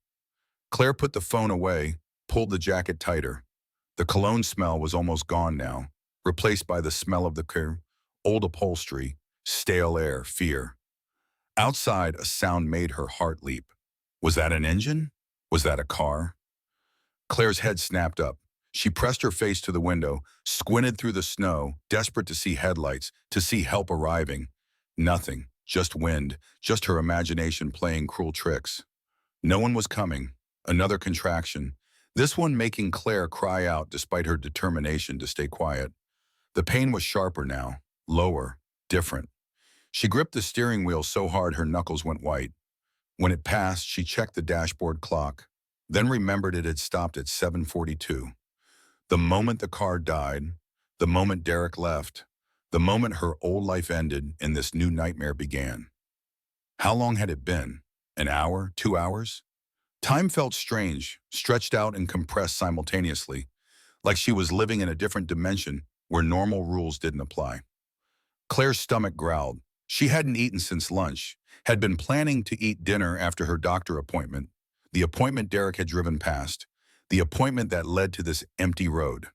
S1: Claire put the phone away, pulled the jacket tighter. The cologne smell was almost gone now, replaced by the smell of the car, old upholstery, stale air, fear. Outside, a sound made her heart leap. Was that an engine? Was that a car? Claire's head snapped up. She pressed her face to the window, squinted through the snow, desperate to see headlights, to see help arriving. Nothing, just wind, just her imagination playing cruel tricks. No one was coming. Another contraction. This one making Claire cry out despite her determination to stay quiet. The pain was sharper now, lower, different. She gripped the steering wheel so hard her knuckles went white. When it passed, she checked the dashboard clock, then remembered it had stopped at 7:42. The moment the car died, the moment Derek left, the moment her old life ended and this new nightmare began. How long had it been? An hour? 2 hours? Time felt strange, stretched out and compressed simultaneously, like she was living in a different dimension where normal rules didn't apply. Claire's stomach growled. She hadn't eaten since lunch, had been planning to eat dinner after her doctor appointment, the appointment Derek had driven past, the appointment that led to this empty road.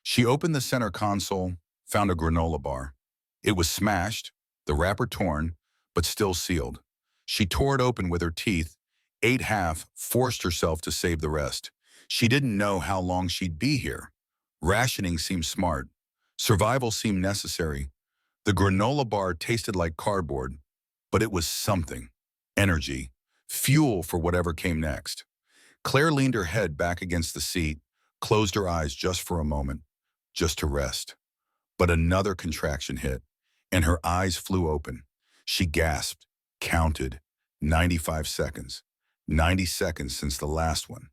S1: She opened the center console, found a granola bar. It was smashed, the wrapper torn, but still sealed. She tore it open with her teeth, ate half, forced herself to save the rest. She didn't know how long she'd be here. Rationing seemed smart. Survival seemed necessary. The granola bar tasted like cardboard, but it was something. Energy. Fuel for whatever came next. Claire leaned her head back against the seat, closed her eyes just for a moment, just to rest. But another contraction hit, and her eyes flew open. She gasped, counted, 95 seconds. 90 seconds since the last one.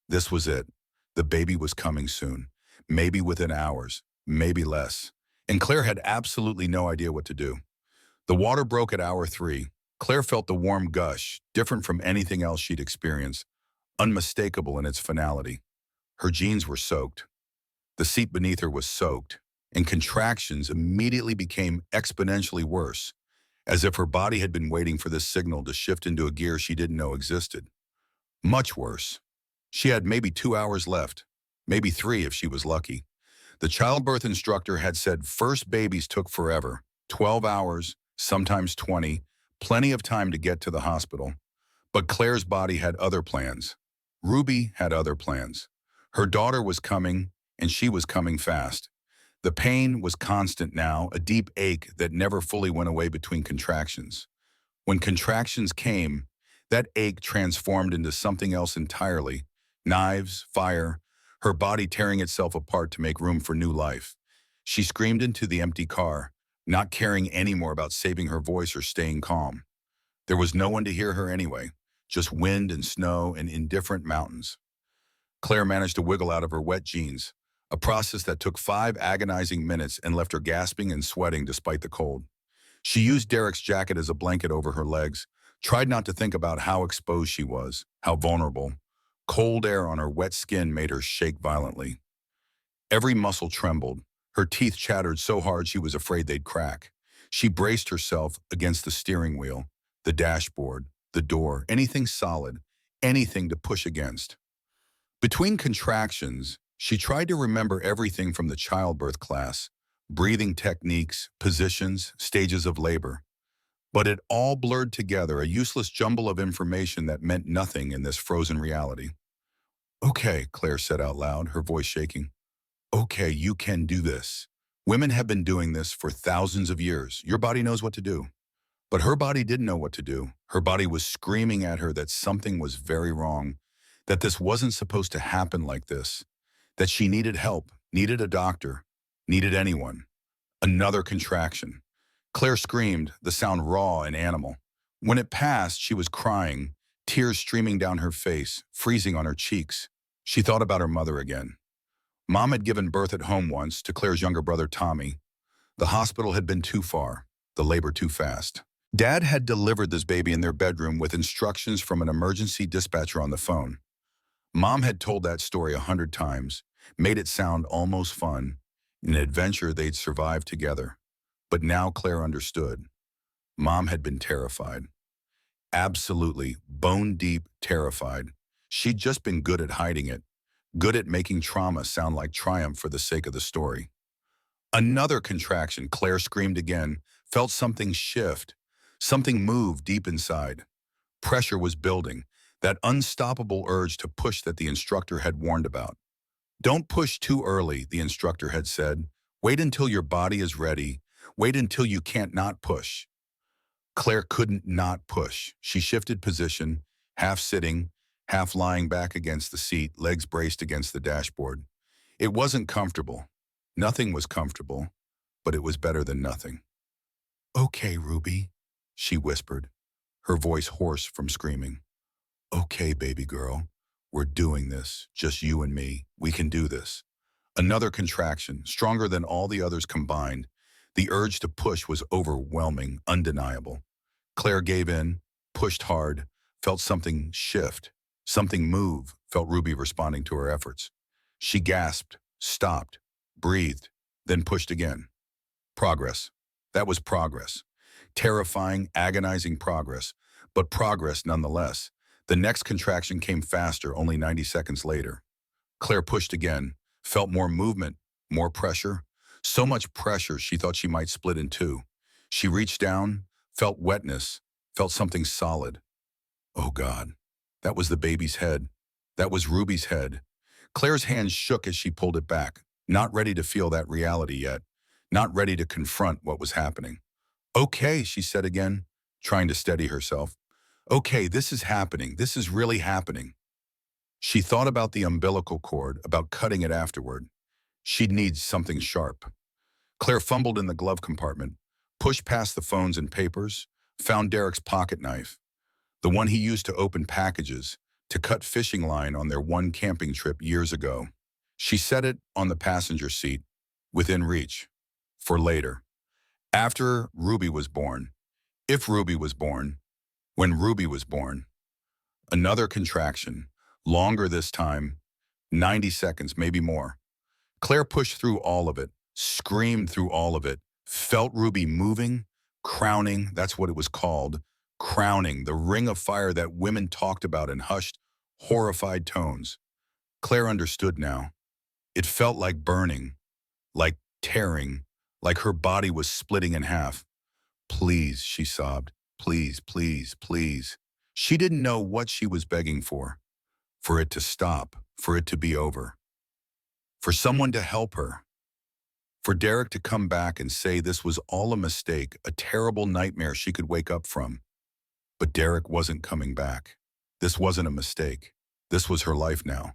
S1: This was it. The baby was coming soon. Maybe within hours, maybe less. And Claire had absolutely no idea what to do. The water broke at hour 3. Claire felt the warm gush, different from anything else she'd experienced, unmistakable in its finality. Her jeans were soaked. The seat beneath her was soaked, and contractions immediately became exponentially worse. as if her body had been waiting for this signal to shift into a gear she didn't know existed. Much worse. She had maybe 2 hours left, maybe 3 if she was lucky. The childbirth instructor had said first babies took forever, 12 hours, sometimes 20, plenty of time to get to the hospital. But Claire's body had other plans. Ruby had other plans. Her daughter was coming, and she was coming fast. The pain was constant now, a deep ache that never fully went away between contractions. When contractions came, that ache transformed into something else entirely. Knives, fire, her body tearing itself apart to make room for new life. She screamed into the empty car, not caring any more about saving her voice or staying calm. There was no one to hear her anyway, just wind and snow and indifferent mountains. Claire managed to wiggle out of her wet jeans, a process that took 5 agonizing minutes and left her gasping and sweating despite the cold. She used Derek's jacket as a blanket over her legs, tried not to think about how exposed she was, how vulnerable. Cold air on her wet skin made her shake violently. Every muscle trembled. Her teeth chattered so hard she was afraid they'd crack. She braced herself against the steering wheel, the dashboard, the door, anything solid, anything to push against. Between contractions, she tried to remember everything from the childbirth class, breathing techniques, positions, stages of labor. But it all blurred together, a useless jumble of information that meant nothing in this frozen reality. "Okay," Claire said out loud, her voice shaking. "Okay, you can do this. Women have been doing this for thousands of years. Your body knows what to do." But her body didn't know what to do. Her body was screaming at her that something was very wrong, that this wasn't supposed to happen like this, that she needed help, needed a doctor, needed anyone. Another contraction. Claire screamed, the sound raw and animal. When it passed, she was crying, tears streaming down her face, freezing on her cheeks. She thought about her mother again. Mom had given birth at home once to Claire's younger brother, Tommy. The hospital had been too far, the labor too fast. Dad had delivered this baby in their bedroom with instructions from an emergency dispatcher on the phone. Mom had told that story 100 times, made it sound almost fun, an adventure they'd survived together. But now Claire understood. Mom had been terrified. Absolutely, bone-deep terrified. She'd just been good at hiding it, good at making trauma sound like triumph for the sake of the story. Another contraction, Claire screamed again, felt something shift, something move deep inside. Pressure was building, that unstoppable urge to push that the instructor had warned about. "Don't push too early," the instructor had said. "Wait until your body is ready. Wait until you can't not push." Claire couldn't not push. She shifted position, half sitting, half lying back against the seat, legs braced against the dashboard. It wasn't comfortable. Nothing was comfortable, but it was better than nothing. "Okay, Ruby," she whispered, her voice hoarse from screaming. "Okay, baby girl, we're doing this, just you and me. We can do this." Another contraction, stronger than all the others combined. The urge to push was overwhelming, undeniable. Claire gave in, pushed hard, felt something shift, something move, felt Ruby responding to her efforts. She gasped, stopped, breathed, then pushed again. Progress. That was progress. Terrifying, agonizing progress, but progress nonetheless. The next contraction came faster, only 90 seconds later. Claire pushed again, felt more movement, more pressure. So much pressure she thought she might split in two. She reached down, felt wetness, felt something solid. Oh God, that was the baby's head. That was Ruby's head. Claire's hand shook as she pulled it back, not ready to feel that reality yet, not ready to confront what was happening. "Okay," she said again, trying to steady herself. "Okay, this is happening. This is really happening." She thought about the umbilical cord, about cutting it afterward. She'd need something sharp. Claire fumbled in the glove compartment, pushed past the phones and papers, found Derek's pocket knife, the one he used to open packages, to cut fishing line on their one camping trip years ago. She set it on the passenger seat, within reach, for later. After Ruby was born, if Ruby was born, when Ruby was born. Another contraction, longer this time, 90 seconds, maybe more. Claire pushed through all of it, screamed through all of it, felt Ruby moving, Crowning, that's what it was called. Crowning, the ring of fire that women talked about in hushed, horrified tones. Claire understood now. It felt like burning, like tearing, like her body was splitting in half. Please, she sobbed. Please, please, please. She didn't know what she was begging for it to stop, for it to be over, for someone to help her, for Derek to come back and say this was all a mistake, a terrible nightmare she could wake up from. But Derek wasn't coming back. This wasn't a mistake. This was her life now.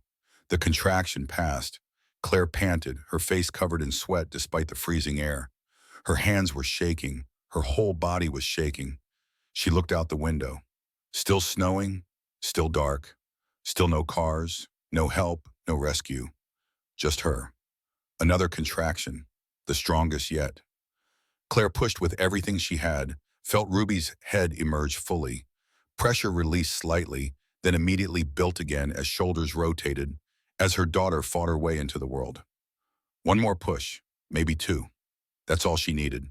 S1: The contraction passed. Claire panted, her face covered in sweat despite the freezing air. Her hands were shaking. Her whole body was shaking. She looked out the window. Still snowing, still dark, still no cars, no help, no rescue. Just her. Another contraction, the strongest yet. Claire pushed with everything she had, felt Ruby's head emerge fully. Pressure released slightly, then immediately built again as shoulders rotated, as her daughter fought her way into the world. One more push, maybe two. That's all she needed.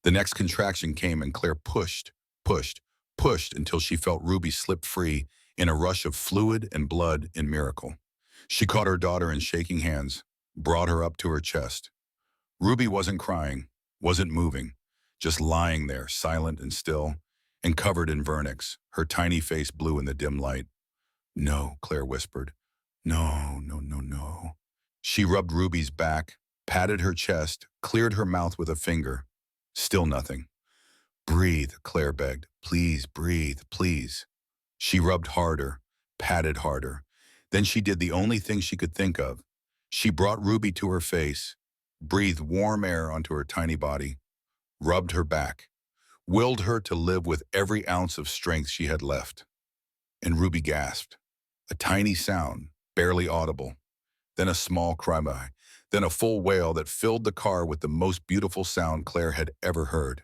S1: The next contraction came and Claire pushed, pushed, pushed until she felt Ruby slip free in a rush of fluid and blood in miracle. She caught her daughter in shaking hands, brought her up to her chest. Ruby wasn't crying, wasn't moving, just lying there, silent and still, and covered in vernix, her tiny face blue in the dim light. No, Claire whispered. No, no, no, no. She rubbed Ruby's back, patted her chest, cleared her mouth with a finger. Still nothing. Breathe, Claire begged. Please breathe, please. She rubbed harder, patted harder. Then she did the only thing she could think of. She brought Ruby to her face, breathed warm air onto her tiny body, rubbed her back, willed her to live with every ounce of strength she had left. And Ruby gasped. A tiny sound, barely audible. Then a small cry, then a full wail that filled the car with the most beautiful sound Claire had ever heard.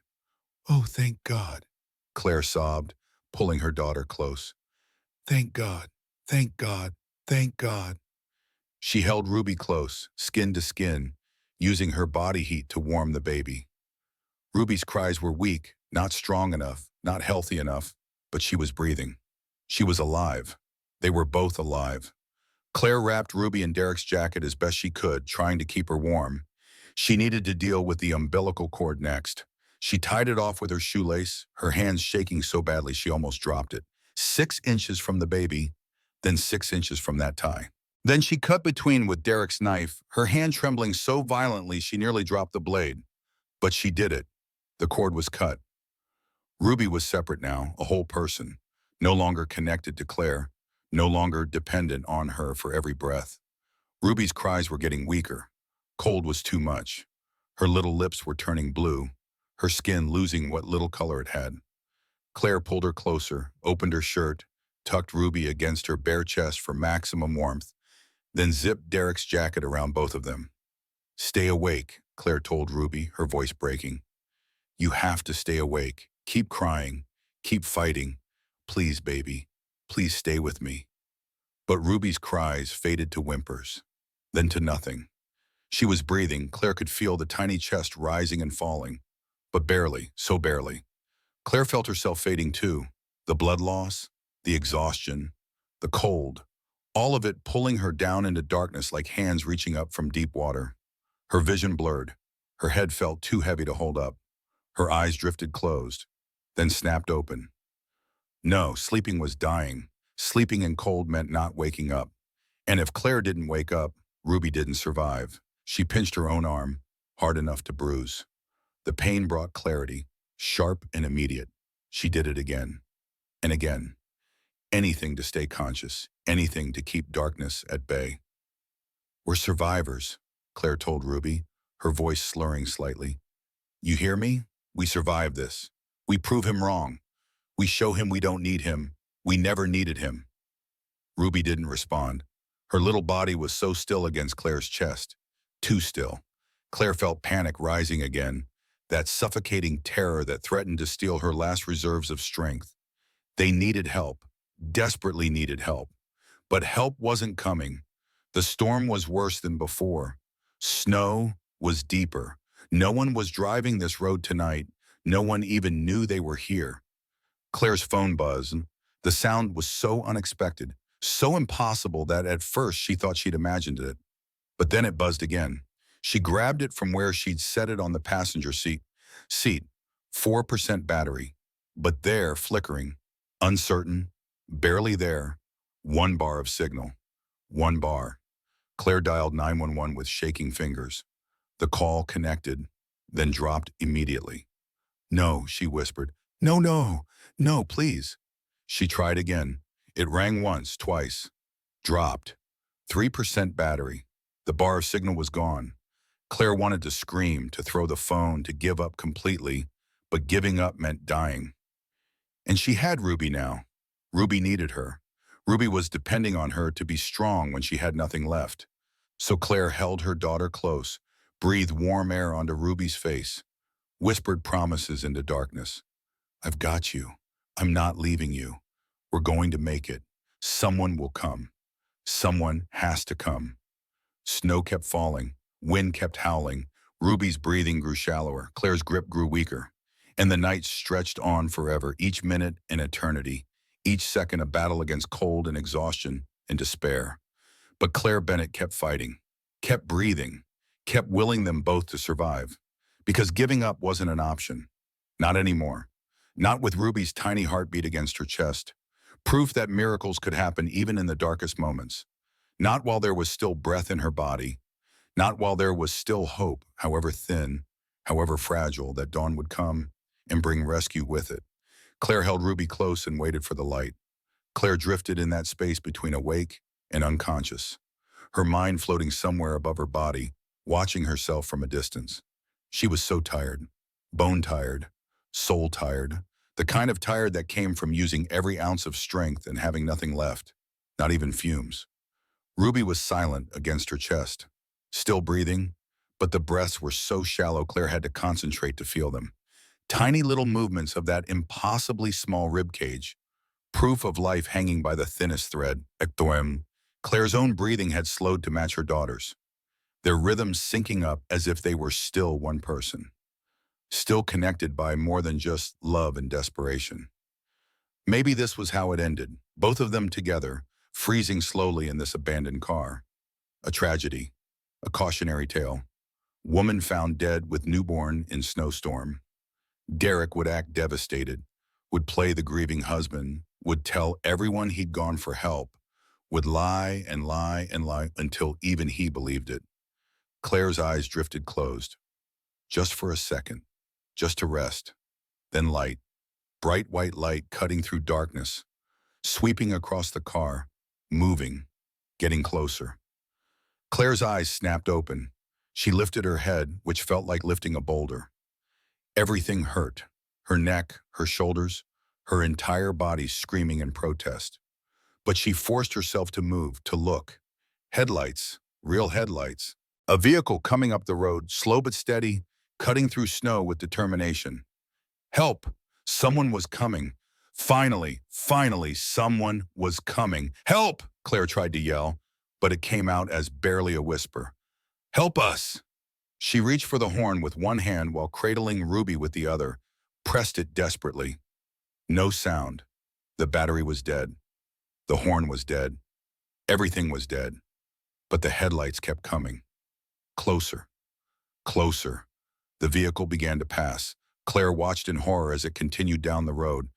S1: Oh, thank God, Claire sobbed, pulling her daughter close. Thank God, thank God, thank God. She held Ruby close, skin to skin, using her body heat to warm the baby. Ruby's cries were weak, not strong enough, not healthy enough, but she was breathing. She was alive. They were both alive. Claire wrapped Ruby in Derek's jacket as best she could, trying to keep her warm. She needed to deal with the umbilical cord next. She tied it off with her shoelace, her hands shaking so badly she almost dropped it. 6 inches from the baby, then 6 inches from that tie. Then she cut between with Derek's knife, her hand trembling so violently she nearly dropped the blade. But she did it. The cord was cut. Ruby was separate now, a whole person, no longer connected to Claire, no longer dependent on her for every breath. Ruby's cries were getting weaker. Cold was too much. Her little lips were turning blue, her skin losing what little color it had. Claire pulled her closer, opened her shirt, tucked Ruby against her bare chest for maximum warmth, then zipped Derek's jacket around both of them. Stay awake, Claire told Ruby, her voice breaking. You have to stay awake. Keep crying. Keep fighting. Please, baby. Please stay with me. But Ruby's cries faded to whimpers, then to nothing. She was breathing. Claire could feel the tiny chest rising and falling, but barely, so barely. Claire felt herself fading too. The blood loss, the exhaustion, the cold, all of it pulling her down into darkness like hands reaching up from deep water. Her vision blurred. Her head felt too heavy to hold up. Her eyes drifted closed, then snapped open. No, sleeping was dying. Sleeping in cold meant not waking up. And if Claire didn't wake up, Ruby didn't survive. She pinched her own arm, hard enough to bruise. The pain brought clarity, sharp and immediate. She did it again and again. Anything to stay conscious, anything to keep darkness at bay. We're survivors, Claire told Ruby, her voice slurring slightly. You hear me? We survived this. We prove him wrong. We show him we don't need him. We never needed him. Ruby didn't respond. Her little body was so still against Claire's chest. Too still. Claire felt panic rising again, that suffocating terror that threatened to steal her last reserves of strength. They needed help, desperately needed help. But help wasn't coming. The storm was worse than before. Snow was deeper. No one was driving this road tonight. No one even knew they were here. Claire's phone buzzed. The sound was so unexpected, so impossible that at first she thought she'd imagined it. But then it buzzed again. She grabbed it from where she'd set it on the passenger seat, 4% battery. But there, flickering, uncertain, barely there, 1 bar of signal. 1 bar. Claire dialed 911 with shaking fingers. The call connected, then dropped immediately. No, she whispered. No, no, no, please. She tried again. It rang once, twice. Dropped. 3% battery. The bar of signal was gone. Claire wanted to scream, to throw the phone, to give up completely, but giving up meant dying. And she had Ruby now. Ruby needed her. Ruby was depending on her to be strong when she had nothing left. So Claire held her daughter close, breathed warm air onto Ruby's face, whispered promises into darkness. I've got you. I'm not leaving you. We're going to make it. Someone will come. Someone has to come. Snow kept falling. Wind kept howling. Ruby's breathing grew shallower. Claire's grip grew weaker. And the night stretched on forever, each minute an eternity, each second a battle against cold and exhaustion and despair. But Claire Bennett kept fighting, kept breathing, kept willing them both to survive. Because giving up wasn't an option. Not anymore. Not with Ruby's tiny heartbeat against her chest. Proof that miracles could happen even in the darkest moments. Not while there was still breath in her body. Not while there was still hope, however thin, however fragile, that dawn would come and bring rescue with it. Claire held Ruby close and waited for the light. Claire drifted in that space between awake and unconscious, her mind floating somewhere above her body, watching herself from a distance. She was so tired, bone tired, soul tired, the kind of tired that came from using every ounce of strength and having nothing left, not even fumes. Ruby was silent against her chest, still breathing, but the breaths were so shallow Claire had to concentrate to feel them. Tiny little movements of that impossibly small rib cage, proof of life hanging by the thinnest thread. Ectoem. Claire's own breathing had slowed to match her daughter's, their rhythms syncing up as if they were still one person, still connected by more than just love and desperation. Maybe this was how it ended, both of them together, freezing slowly in this abandoned car. A tragedy, a cautionary tale. Woman found dead with newborn in snowstorm. Derek would act devastated, would play the grieving husband, would tell everyone he'd gone for help, would lie and lie and lie until even he believed it. Claire's eyes drifted closed, just for a second, just to rest. Then light, bright white light cutting through darkness, sweeping across the car, moving, getting closer. Claire's eyes snapped open. She lifted her head, which felt like lifting a boulder. Everything hurt, her neck, her shoulders, her entire body screaming in protest. But she forced herself to move, to look. Headlights, real headlights. A vehicle coming up the road, slow but steady, cutting through snow with determination. Help! Someone was coming. Finally, someone was coming. Help! Claire tried to yell, but it came out as barely a whisper. Help us! She reached for the horn with one hand while cradling Ruby with the other, pressed it desperately. No sound. The battery was dead. The horn was dead. Everything was dead. But the headlights kept coming. Closer. Closer. The vehicle began to pass. Claire watched in horror as it continued down the road,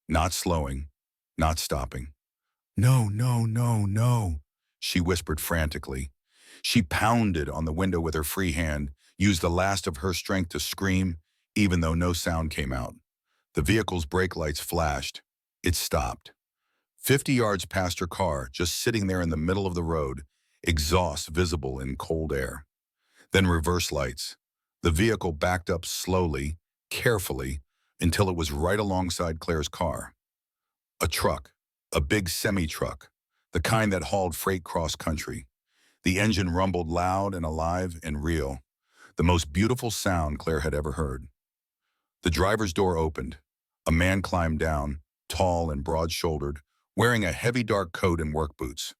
S1: not slowing, not stopping. No, no, no, no, she whispered frantically. She pounded on the window with her free hand, used the last of her strength to scream, even though no sound came out. The vehicle's brake lights flashed. It stopped. 50 yards past her car, just sitting there in the middle of the road, exhaust visible in cold air. Then reverse lights. The vehicle backed up slowly, carefully, until it was right alongside Claire's car. A truck, a big semi-truck, the kind that hauled freight cross-country. The engine rumbled loud and alive and real, the most beautiful sound Claire had ever heard. The driver's door opened. A man climbed down, tall and broad-shouldered, wearing a heavy dark coat and work boots.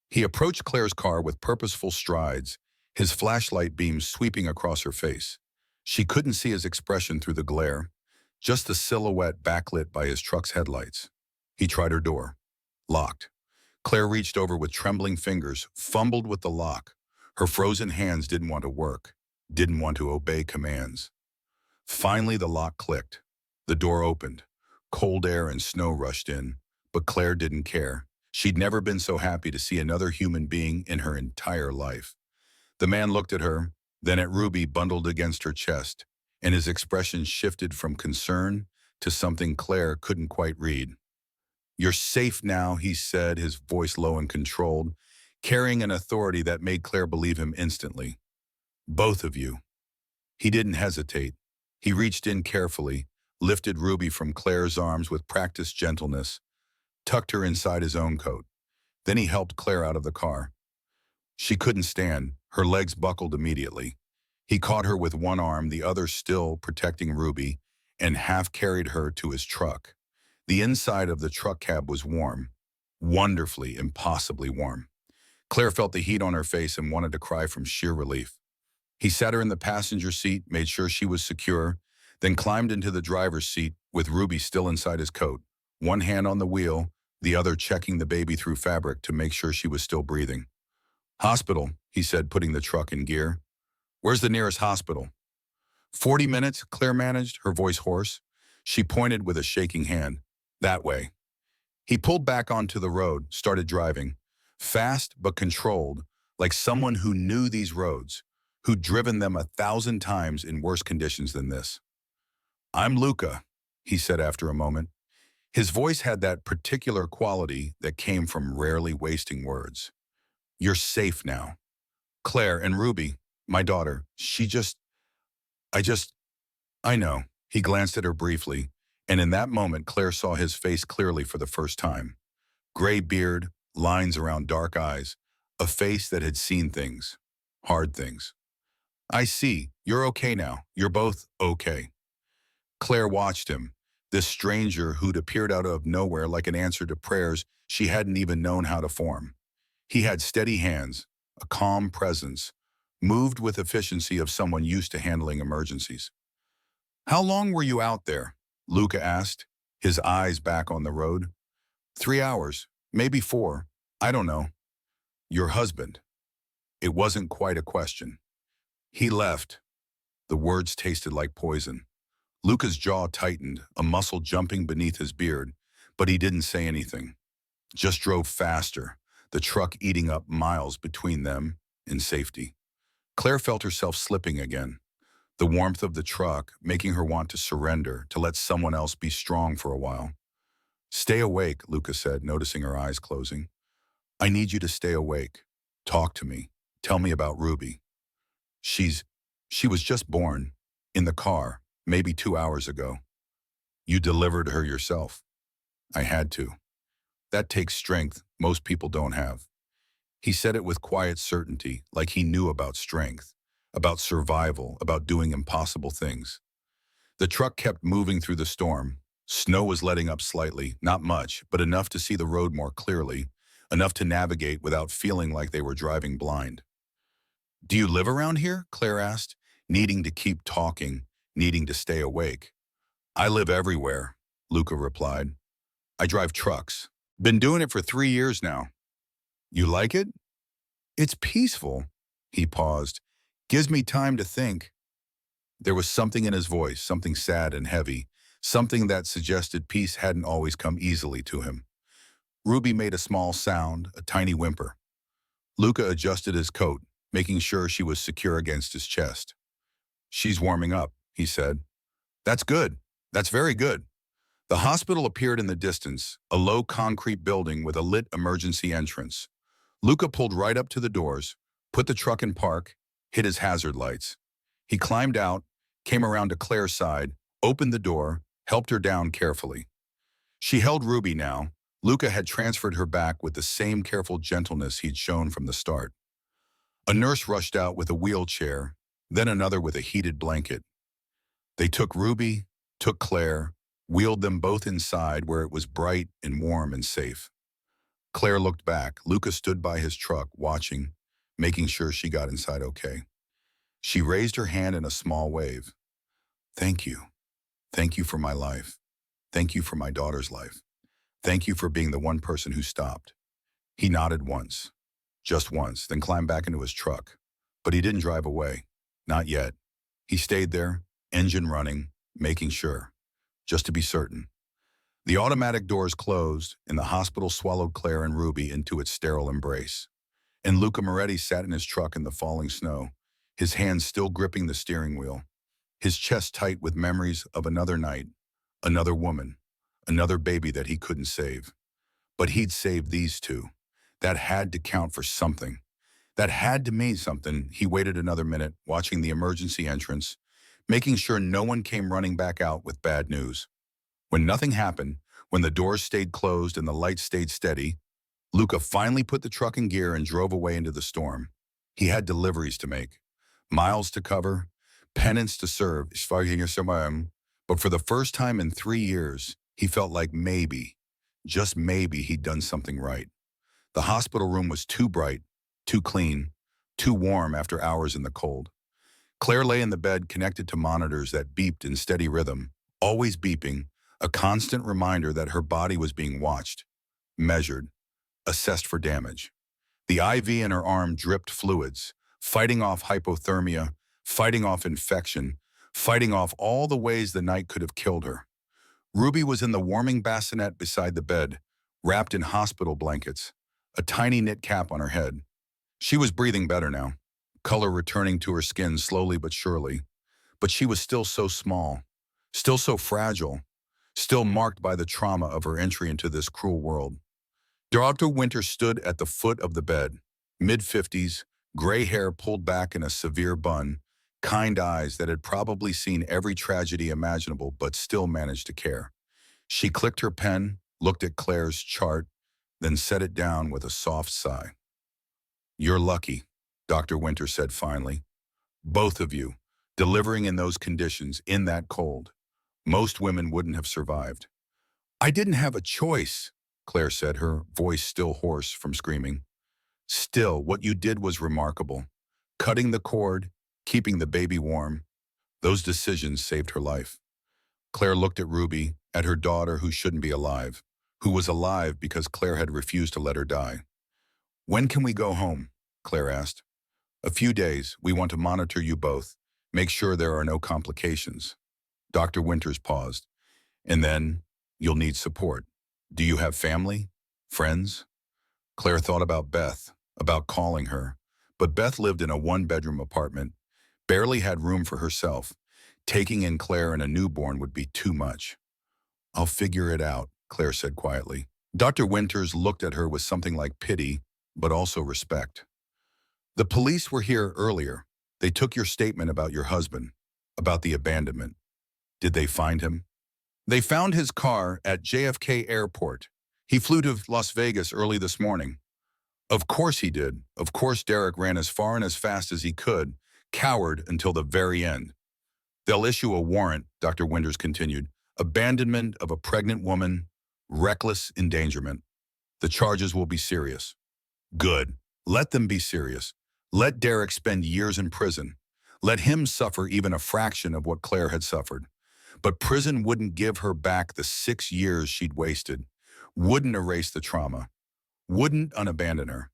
S1: He approached Claire's car with purposeful strides, his flashlight beams sweeping across her face. She couldn't see his expression through the glare. just a silhouette backlit by his truck's headlights. He tried her door. Locked. Claire reached over with trembling fingers, fumbled with the lock. Her frozen hands didn't want to work, didn't want to obey commands. Finally, the lock clicked. The door opened. Cold air and snow rushed in, but Claire didn't care. She'd never been so happy to see another human being in her entire life. The man looked at her, then at Ruby bundled against her chest, and his expression shifted from concern to something Claire couldn't quite read. "You're safe now," he said, his voice low and controlled, carrying an authority that made Claire believe him instantly. "Both of you." He didn't hesitate. He reached in carefully, lifted Ruby from Claire's arms with practiced gentleness, tucked her inside his own coat. Then he helped Claire out of the car. She couldn't stand. Her legs buckled immediately. He caught her with one arm, the other still protecting Ruby, and half carried her to his truck. The inside of the truck cab was warm. Wonderfully, impossibly warm. Claire felt the heat on her face and wanted to cry from sheer relief. He sat her in the passenger seat, made sure she was secure, then climbed into the driver's seat with Ruby still inside his coat, one hand on the wheel, the other checking the baby through fabric to make sure she was still breathing. "Hospital," he said, putting the truck in gear. "Where's the nearest hospital?" 40 minutes, Claire managed, her voice hoarse. She pointed with a shaking hand. "That way." He pulled back onto the road, started driving. Fast but controlled, like someone who knew these roads, who'd driven them 1,000 times in worse conditions than this. "I'm Luca," he said after a moment. His voice had that particular quality that came from rarely wasting words. "You're safe now. Claire and Ruby, my daughter, I know." He glanced at her briefly, and in that moment Claire saw his face clearly for the first time. Gray beard, lines around dark eyes, a face that had seen things, hard things. "I see. You're okay now. You're both okay." Claire watched him, this stranger who'd appeared out of nowhere like an answer to prayers she hadn't even known how to form. He had steady hands, a calm presence, moved with efficiency of someone used to handling emergencies. "How long were you out there?" Luca asked, his eyes back on the road. 3 hours, maybe 4. I don't know." "Your husband?" It wasn't quite a question. "He left." The words tasted like poison. Luca's jaw tightened, a muscle jumping beneath his beard, but he didn't say anything. Just drove faster, the truck eating up miles between them in safety. Claire felt herself slipping again, the warmth of the truck making her want to surrender, to let someone else be strong for a while. "Stay awake," Luca said, noticing her eyes closing. "I need you to stay awake. Talk to me. Tell me about Ruby." She was just born, in the car, maybe 2 hours ago." "You delivered her yourself." "I had to. That takes strength most people don't have." He said it with quiet certainty, like he knew about strength, about survival, about doing impossible things. The truck kept moving through the storm. Snow was letting up slightly, not much, but enough to see the road more clearly, enough to navigate without feeling like they were driving blind. "Do you live around here?" Claire asked, needing to keep talking, needing to stay awake. "I live everywhere," Luca replied. "I drive trucks. Been doing it for 3 years now." "You like it?" "It's peaceful." He paused. "Gives me time to think." There was something in his voice, something sad and heavy, something that suggested peace hadn't always come easily to him. Ruby made a small sound, a tiny whimper. Luca adjusted his coat, making sure she was secure against his chest. "She's warming up," he said. "That's good. That's very good." The hospital appeared in the distance, a low concrete building with a lit emergency entrance. Luca pulled right up to the doors, put the truck in park, hit his hazard lights. He climbed out, came around to Claire's side, opened the door, helped her down carefully. She held Ruby now. Luca had transferred her back with the same careful gentleness he'd shown from the start. A nurse rushed out with a wheelchair, then another with a heated blanket. They took Ruby, took Claire, wheeled them both inside where it was bright and warm and safe. Claire looked back. Luca stood by his truck, watching, making sure she got inside okay. She raised her hand in a small wave. "Thank you." Thank you for my life. Thank you for my daughter's life. Thank you for being the one person who stopped. He nodded once, just once, then climbed back into his truck. But he didn't drive away. Not yet. He stayed there, engine running, making sure, just to be certain. The automatic doors closed, and the hospital swallowed Claire and Ruby into its sterile embrace. And Luca Moretti sat in his truck in the falling snow, his hands still gripping the steering wheel, his chest tight with memories of another night, another woman, another baby that he couldn't save. But he'd saved these two. That had to count for something. That had to mean something. He waited another minute, watching the emergency entrance, making sure no one came running back out with bad news. When nothing happened, when the doors stayed closed and the lights stayed steady, Luca finally put the truck in gear and drove away into the storm. He had deliveries to make, miles to cover, penance to serve, but for the first time in 3 years, he felt like maybe, just maybe, he'd done something right. The hospital room was too bright, too clean, too warm after hours in the cold. Claire lay in the bed connected to monitors that beeped in steady rhythm, always beeping, a constant reminder that her body was being watched, measured, assessed for damage. The IV in her arm dripped fluids, fighting off hypothermia, fighting off infection, fighting off all the ways the night could have killed her. Ruby was in the warming bassinet beside the bed, wrapped in hospital blankets, a tiny knit cap on her head. She was breathing better now, color returning to her skin slowly but surely. But she was still so small, still so fragile, still marked by the trauma of her entry into this cruel world. Dr. Winter stood at the foot of the bed, mid-50s, gray hair pulled back in a severe bun, kind eyes that had probably seen every tragedy imaginable but still managed to care. She clicked her pen, looked at Claire's chart, then set it down with a soft sigh. "You're lucky," Dr. Winter said finally. "Both of you, delivering in those conditions, in that cold. Most women wouldn't have survived." "I didn't have a choice," Claire said, her voice still hoarse from screaming. "Still, what you did was remarkable. Cutting the cord, keeping the baby warm. Those decisions saved her life." Claire looked at Ruby, at her daughter who shouldn't be alive, who was alive because Claire had refused to let her die. "When can we go home?" Claire asked. "A few days. We want to monitor you both, make sure there are no complications." Dr. Winters paused. "And then, you'll need support. Do you have family? Friends?" Claire thought about Beth, about calling her. But Beth lived in a one-bedroom apartment, barely had room for herself. Taking in Claire and a newborn would be too much. "I'll figure it out," Claire said quietly. Dr. Winters looked at her with something like pity, but also respect. "The police were here earlier. They took your statement about your husband, about the abandonment. Did they find him?" "They found his car at JFK Airport. He flew to Las Vegas early this morning." "Of course he did. Of course Derek ran as far and as fast as he could, cowered until the very end. They'll issue a warrant," Dr. Winters continued. "Abandonment of a pregnant woman, reckless endangerment. The charges will be serious." "Good. Let them be serious. Let Derek spend years in prison. Let him suffer even a fraction of what Claire had suffered. But prison wouldn't give her back the 6 years she'd wasted, wouldn't erase the trauma, wouldn't unabandon her."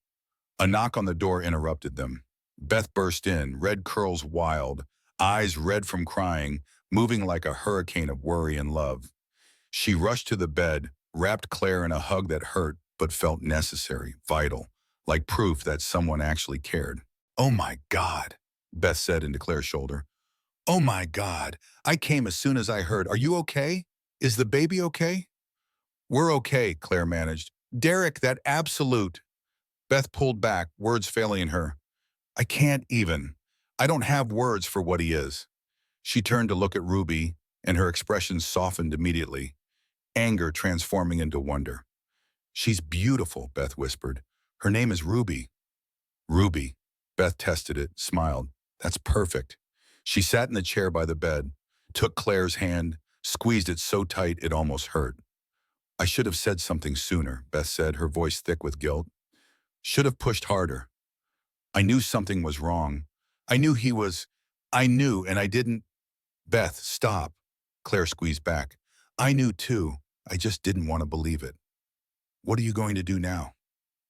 S1: A knock on the door interrupted them. Beth burst in, red curls wild, eyes red from crying, moving like a hurricane of worry and love. She rushed to the bed, wrapped Claire in a hug that hurt but felt necessary, vital, like proof that someone actually cared. "Oh my God," Beth said into Claire's shoulder. "Oh my God, I came as soon as I heard. Are you okay? Is the baby okay?" "We're okay," Claire managed. "Derek, that absolute—" Beth pulled back, words failing her. "I can't even. I don't have words for what he is." She turned to look at Ruby, and her expression softened immediately, anger transforming into wonder. "She's beautiful," Beth whispered. "Her name is Ruby." "Ruby." Beth tested it, smiled. "That's perfect." She sat in the chair by the bed, took Claire's hand, squeezed it so tight it almost hurt. "I should have said something sooner," Beth said, her voice thick with guilt. "Should have pushed harder. I knew something was wrong. I knew he was. I knew, and I didn't—" "Beth, stop." Claire squeezed back. I knew too. I just didn't want to believe it. What are you going to do now?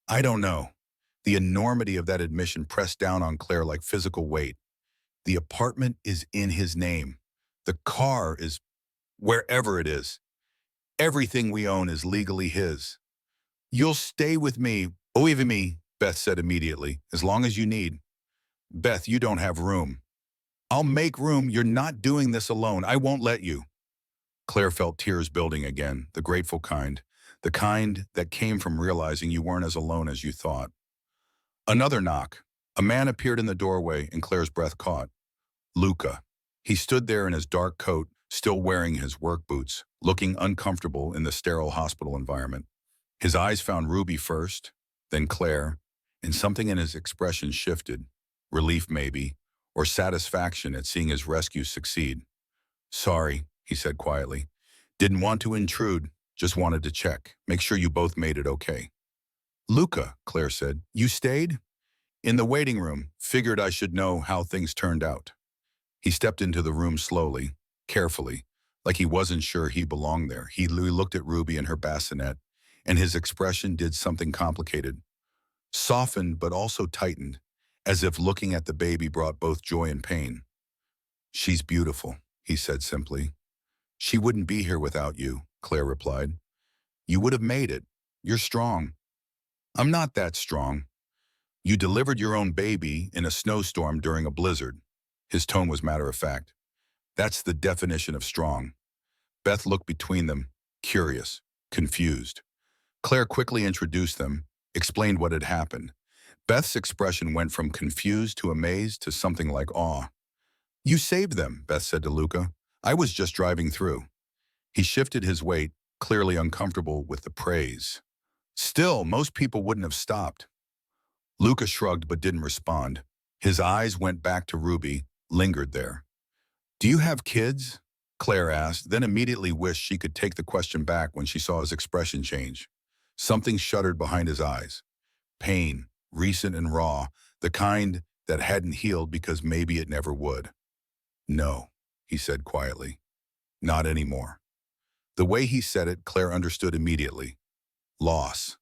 S1: I don't know. The enormity of that admission pressed down on Claire like physical weight. The apartment is in his name. The car is wherever it is. Everything we own is legally his. You'll stay with me, oh even me, Beth said immediately, as long as you need. Beth, you don't have room. I'll make room. You're not doing this alone. I won't let you. Claire felt tears building again, the grateful kind, the kind that came from realizing you weren't as alone as you thought. Another knock. A man appeared in the doorway and Claire's breath caught. Luca. He stood there in his dark coat, still wearing his work boots, looking uncomfortable in the sterile hospital environment. His eyes found Ruby first, then Claire, and something in his expression shifted. Relief maybe, or satisfaction at seeing his rescue succeed. Sorry, he said quietly. Didn't want to intrude, just wanted to check. Make sure you both made it okay. Luca, Claire said, you stayed? In the waiting room, figured I should know how things turned out. He stepped into the room slowly, carefully, like he wasn't sure he belonged there. He looked at Ruby and her bassinet, and his expression did something complicated. Softened but also tightened, as if looking at the baby brought both joy and pain. She's beautiful, he said simply. She wouldn't be here without you, Claire replied. You would have made it. You're strong. I'm not that strong. You delivered your own baby in a snowstorm during a blizzard. His tone was matter of fact. That's the definition of strong. Beth looked between them, curious, confused. Claire quickly introduced them, explained what had happened. Beth's expression went from confused to amazed to something like awe. You saved them, Beth said to Luca. I was just driving through. He shifted his weight, clearly uncomfortable with the praise. Still, most people wouldn't have stopped. Luca shrugged but didn't respond. His eyes went back to Ruby, lingered there. Do you have kids? Claire asked, then immediately wished she could take the question back when she saw his expression change. Something shuddered behind his eyes. Pain, recent and raw, the kind that hadn't healed because maybe it never would. No, he said quietly. Not anymore. The way he said it, Claire understood immediately. Loss.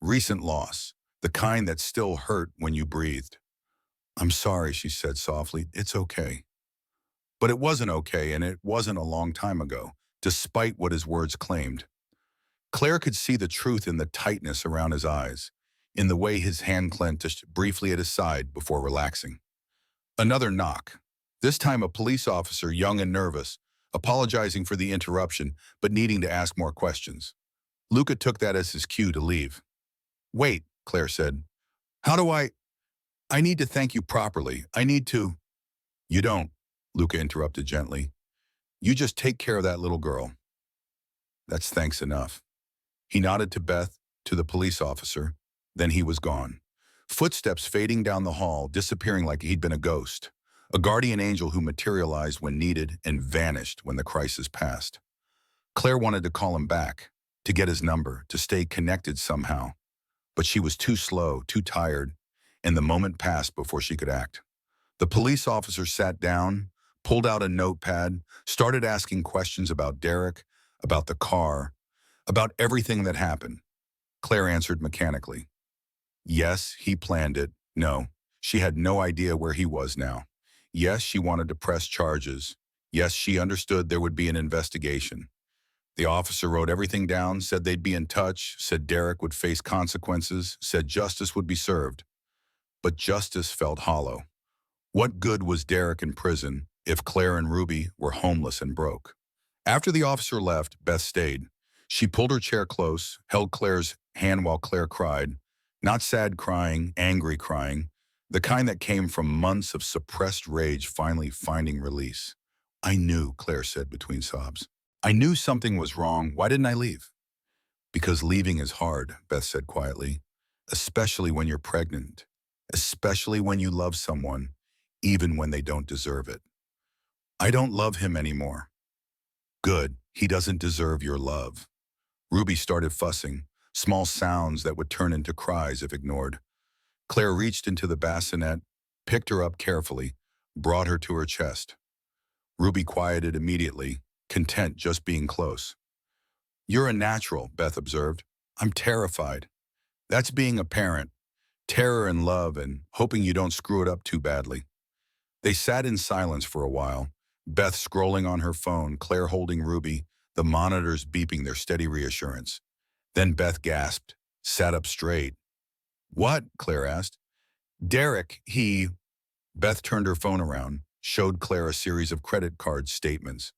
S1: Recent loss. The kind that still hurt when you breathed. I'm sorry, she said softly. It's okay. But it wasn't okay, and it wasn't a long time ago, despite what his words claimed. Claire could see the truth in the tightness around his eyes, in the way his hand clenched briefly at his side before relaxing. Another knock. This time a police officer, young and nervous, apologizing for the interruption, but needing to ask more questions. Luca took that as his cue to leave. Wait, Claire said. How do I need to thank you properly. I need to. You don't, Luca interrupted gently. You just take care of that little girl. That's thanks enough. He nodded to Beth, to the police officer. Then he was gone. Footsteps fading down the hall, disappearing like he'd been a ghost. A guardian angel who materialized when needed and vanished when the crisis passed. Claire wanted to call him back, to get his number, to stay connected somehow. But she was too slow, too tired, and the moment passed before she could act. The police officer sat down, pulled out a notepad, started asking questions about Derek, about the car, about everything that happened. Claire answered mechanically. Yes, he planned it. No, she had no idea where he was now. Yes, she wanted to press charges. Yes, she understood there would be an investigation. The officer wrote everything down, said they'd be in touch, said Derek would face consequences, said justice would be served. But justice felt hollow. What good was Derek in prison if Claire and Ruby were homeless and broke? After the officer left, Beth stayed. She pulled her chair close, held Claire's hand while Claire cried. Not sad crying, angry crying, the kind that came from months of suppressed rage finally finding release. I knew, Claire said between sobs. I knew something was wrong. Why didn't I leave? Because leaving is hard, Beth said quietly, especially when you're pregnant, especially when you love someone, even when they don't deserve it. I don't love him anymore. Good, he doesn't deserve your love. Ruby started fussing, small sounds that would turn into cries if ignored. Claire reached into the bassinet, picked her up carefully, brought her to her chest. Ruby quieted immediately, content just being close. You're a natural, Beth observed. I'm terrified. That's being a parent. Terror and love and hoping you don't screw it up too badly. They sat in silence for a while, Beth scrolling on her phone, Claire holding Ruby, the monitors beeping their steady reassurance. Then Beth gasped, sat up straight. What? Claire asked. Derek, he... Beth turned her phone around, showed Claire a series of credit card statements.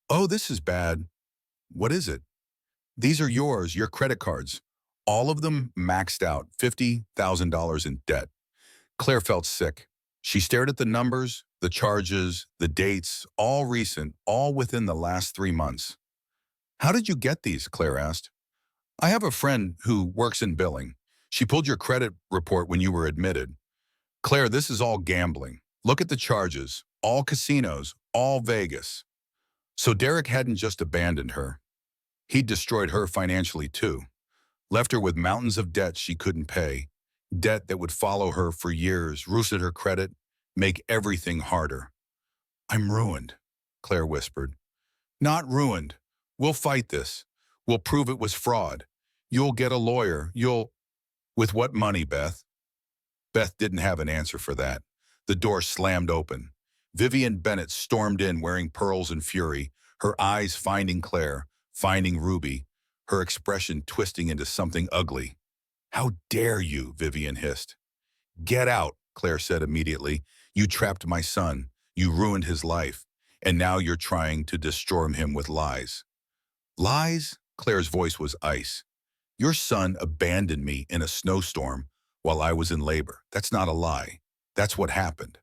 S1: Oh, this is bad. What is it? These are yours, your credit cards. All of them maxed out, $50,000 in debt. Claire felt sick. She stared at the numbers, the charges, the dates, all recent, all within the last 3 months. How did you get these? Claire asked. I have a friend who works in billing. She pulled your credit report when you were admitted. Claire, this is all gambling. Look at the charges. All casinos, all Vegas. So Derek hadn't just abandoned her. He'd destroyed her financially too. Left her with mountains of debt she couldn't pay. Debt that would follow her for years, roosted her credit, make everything harder. I'm ruined, Claire whispered. Not ruined. We'll fight this. We'll prove it was fraud. You'll get a lawyer. With what money, Beth? Beth didn't have an answer for that. The door slammed open. Vivian Bennett stormed in wearing pearls and fury, her eyes finding Claire, finding Ruby, her expression twisting into something ugly. How dare you, Vivian hissed. Get out, Claire said immediately. You trapped my son. You ruined his life. And now you're trying to destroy him with lies. Lies? Claire's voice was ice. Your son abandoned me in a snowstorm while I was in labor. That's not a lie. That's what happened.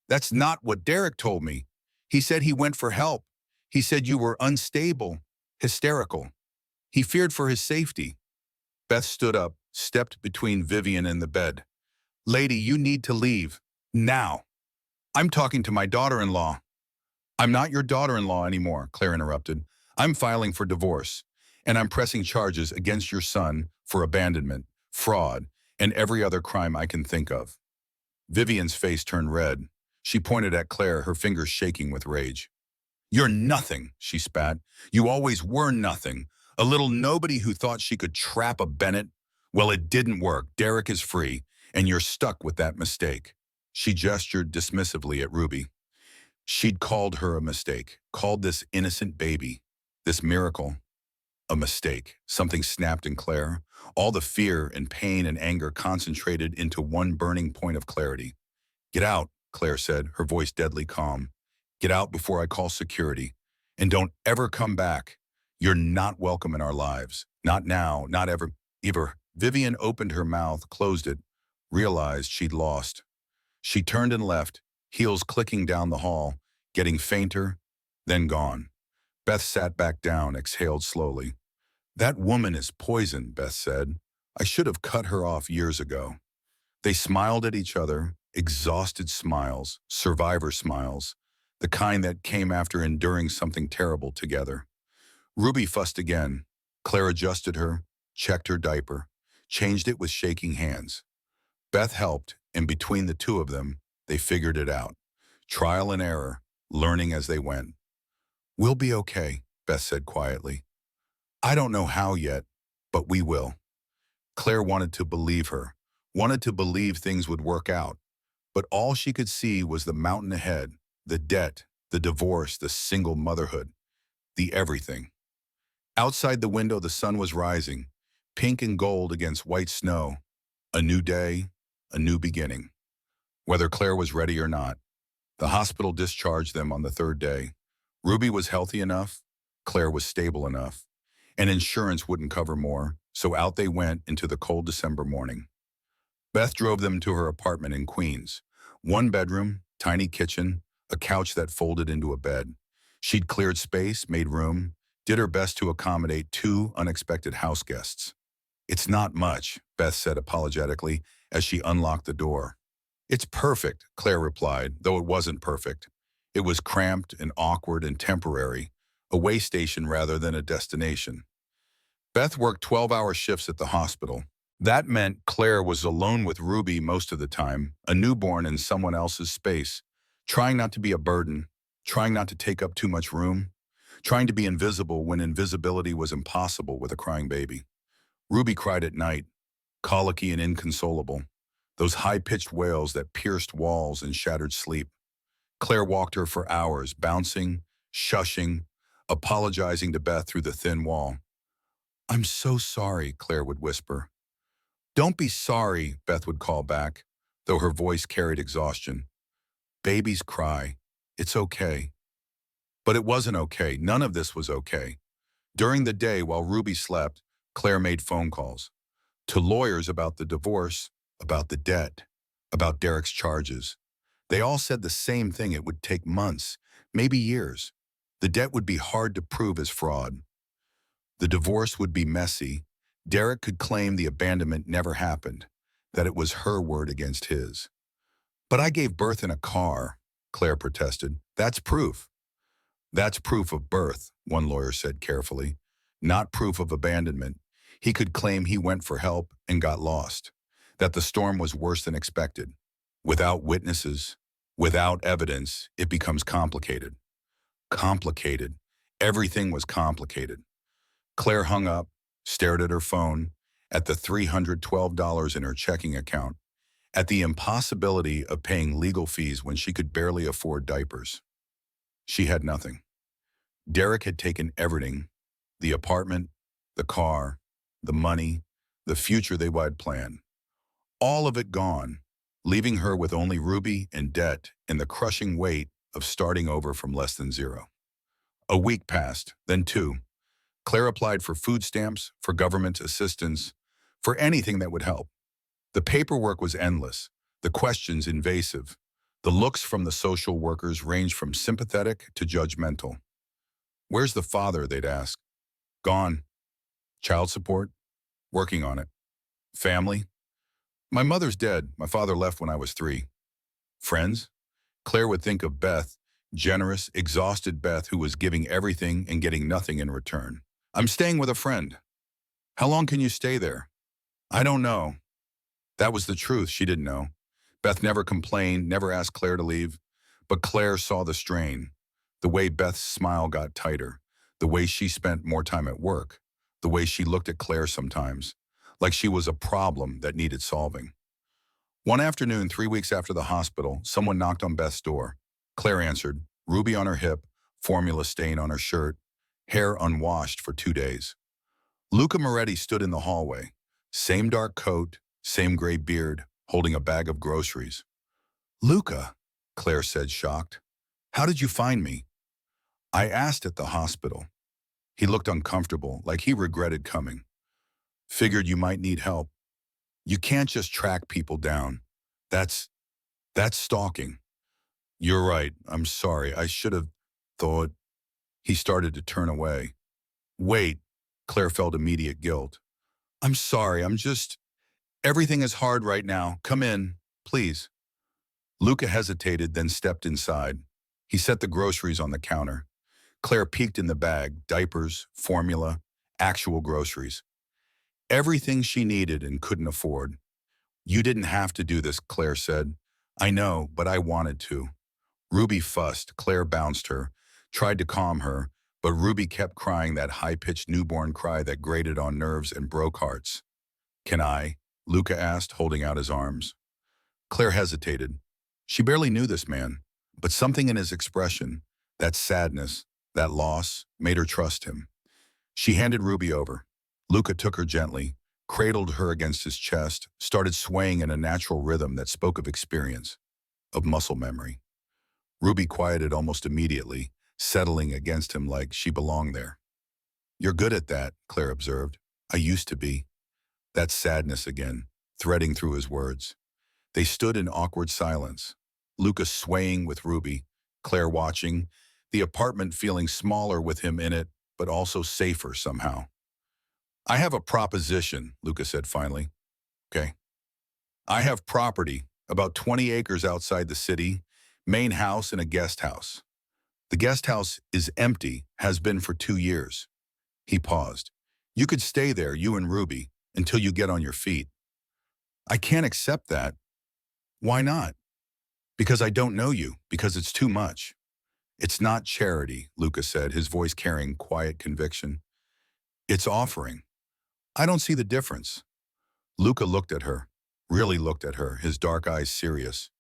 S1: That's not what Derek told me. He said he went for help. He said you were unstable, hysterical. He feared for his safety. Beth stood up, stepped between Vivian and the bed. Lady, you need to leave. Now. I'm talking to my daughter-in-law. I'm not your daughter-in-law anymore, Claire interrupted. I'm filing for divorce, and I'm pressing charges against your son for abandonment, fraud, and every other crime I can think of. Vivian's face turned red. She pointed at Claire, her fingers shaking with rage. You're nothing, she spat. You always were nothing. A little nobody who thought she could trap a Bennett. Well, it didn't work. Derek is free, and you're stuck with that mistake. She gestured dismissively at Ruby. She'd called her a mistake, called this innocent baby, this miracle, a mistake. Something snapped in Claire. All the fear and pain and anger concentrated into one burning point of clarity. Get out, Claire said, her voice deadly calm. Get out before I call security. And don't ever come back. You're not welcome in our lives. Not now, not ever. Vivian opened her mouth, closed it, realized she'd lost. She turned and left, heels clicking down the hall, getting fainter, then gone. Beth sat back down, exhaled slowly. That woman is poison, Beth said. I should have cut her off years ago. They smiled at each other, exhausted smiles, survivor smiles, the kind that came after enduring something terrible together. Ruby fussed again. Claire adjusted her, checked her diaper, changed it with shaking hands. Beth helped, and between the two of them, they figured it out. Trial and error, learning as they went. We'll be okay, Beth said quietly. I don't know how yet, but we will. Claire wanted to believe her, wanted to believe things would work out, but all she could see was the mountain ahead, the debt, the divorce, the single motherhood, the everything. Outside the window, the sun was rising, pink and gold against white snow. A new day, a new beginning. Whether Claire was ready or not, the hospital discharged them on the third day. Ruby was healthy enough, Claire was stable enough, and insurance wouldn't cover more, so out they went into the cold December morning. Beth drove them to her apartment in Queens. 1 bedroom, tiny kitchen, a couch that folded into a bed. She'd cleared space, made room, did her best to accommodate 2 unexpected house guests. It's not much, Beth said apologetically as she unlocked the door. It's perfect, Claire replied, though it wasn't perfect. It was cramped and awkward and temporary, a way station rather than a destination. Beth worked 12-hour shifts at the hospital. That meant Claire was alone with Ruby most of the time, a newborn in someone else's space, trying not to be a burden, trying not to take up too much room, trying to be invisible when invisibility was impossible with a crying baby. Ruby cried at night, colicky and inconsolable, those high-pitched wails that pierced walls and shattered sleep. Claire walked her for hours, bouncing, shushing, apologizing to Beth through the thin wall. "I'm so sorry," Claire would whisper. "Don't be sorry," Beth would call back, though her voice carried exhaustion. "Babies cry. It's okay." But it wasn't okay. None of this was okay. During the day, while Ruby slept, Claire made phone calls to lawyers about the divorce, about the debt, about Derek's charges. They all said the same thing: it would take months, maybe years. The debt would be hard to prove as fraud. The divorce would be messy. Derek could claim the abandonment never happened, that it was her word against his. "But I gave birth in a car," Claire protested. "That's proof." "That's proof of birth," one lawyer said carefully, "not proof of abandonment. He could claim he went for help and got lost, that the storm was worse than expected. Without witnesses, without evidence, it becomes complicated." Complicated. Everything was complicated. Claire hung up, stared at her phone, at the $312 in her checking account, at the impossibility of paying legal fees when she could barely afford diapers. She had nothing. Derek had taken everything: the apartment, the car, the money, the future they had planned. All of it gone, leaving her with only Ruby and debt and the crushing weight of starting over from less than zero. A week passed, then two. Claire applied for food stamps, for government assistance, for anything that would help. The paperwork was endless, the questions invasive. The looks from the social workers ranged from sympathetic to judgmental. "Where's the father?" they'd ask. "Gone." "Child support?" "Working on it." "Family?" "My mother's dead. My father left when I was 3. "Friends?" Claire would think of Beth, generous, exhausted Beth who was giving everything and getting nothing in return. "I'm staying with a friend." "How long can you stay there?" "I don't know." That was the truth. She didn't know. Beth never complained, never asked Claire to leave. But Claire saw the strain. The way Beth's smile got tighter. The way she spent more time at work. The way she looked at Claire sometimes, like she was a problem that needed solving. One afternoon, 3 weeks after the hospital, someone knocked on Beth's door. Claire answered, Ruby on her hip, formula stain on her shirt, hair unwashed for 2 days. Luca Moretti stood in the hallway. Same dark coat, same gray beard, holding a bag of groceries. "Luca," Claire said, shocked. "How did you find me?" "I asked at the hospital." He looked uncomfortable, like he regretted coming. "Figured you might need help. You can't just track people down. That's stalking." "You're right. I'm sorry. I should have thought." He started to turn away. "Wait." Claire felt immediate guilt. "I'm sorry. Everything is hard right now. Come in, please." Luca hesitated, then stepped inside. He set the groceries on the counter. Claire peeked in the bag: diapers, formula, actual groceries. Everything she needed and couldn't afford. "You didn't have to do this," Claire said. "I know, but I wanted to." Ruby fussed. Claire bounced her, tried to calm her, but Ruby kept crying that high-pitched newborn cry that grated on nerves and broke hearts. "Can I?" Luca asked, holding out his arms. Claire hesitated. She barely knew this man, but something in his expression, that sadness, that loss, made her trust him. She handed Ruby over. Luca took her gently, cradled her against his chest, started swaying in a natural rhythm that spoke of experience, of muscle memory. Ruby quieted almost immediately, settling against him like she belonged there. "You're good at that," Claire observed. "I used to be." That sadness again, threading through his words. They stood in awkward silence, Luca swaying with Ruby, Claire watching, the apartment feeling smaller with him in it, but also safer somehow. "I have a proposition," Luca said finally. "Okay." "I have property, about 20 acres outside the city, main house and a guest house. The guest house is empty, has been for 2 years. He paused. "You could stay there, you and Ruby, until you get on your feet." "I can't accept that." "Why not?" "Because I don't know you, because it's too much." It's not charity, Luca said, his voice carrying quiet conviction. It's offering. I don't see the difference. Luca looked at her, really looked at her, his dark eyes serious.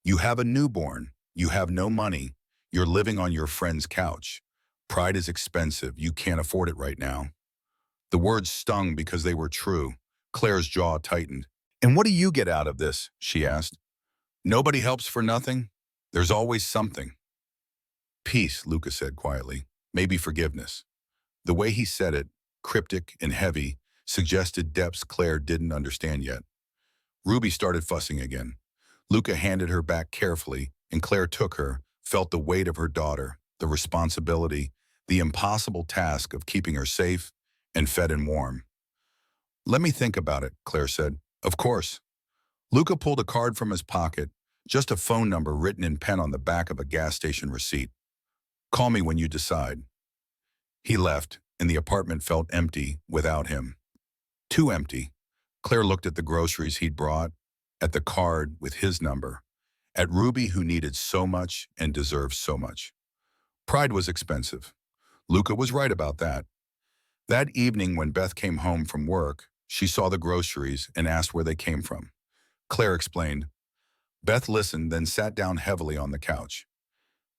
S1: You have a newborn. You have no money. You're living on your friend's couch. Pride is expensive. You can't afford it right now. The words stung because they were true. Claire's jaw tightened. And what do you get out of this? She asked. Nobody helps for nothing. There's always something. Peace, Luca said quietly. Maybe forgiveness. The way he said it, cryptic and heavy, suggested depths Claire didn't understand yet. Ruby started fussing again. Luca handed her back carefully, and Claire took her, felt the weight of her daughter, the responsibility, the impossible task of keeping her safe and fed and warm. Let me think about it, Claire said. Of course. Luca pulled a card from his pocket, just a phone number written in pen on the back of a gas station receipt. Call me when you decide. He left, and the apartment felt empty without him. Too empty. Claire looked at the groceries he'd brought, at the card with his number, at Ruby who needed so much and deserved so much. Pride was expensive. Luca was right about that. That evening when Beth came home from work, she saw the groceries and asked where they came from. Claire explained. Beth listened, then sat down heavily on the couch.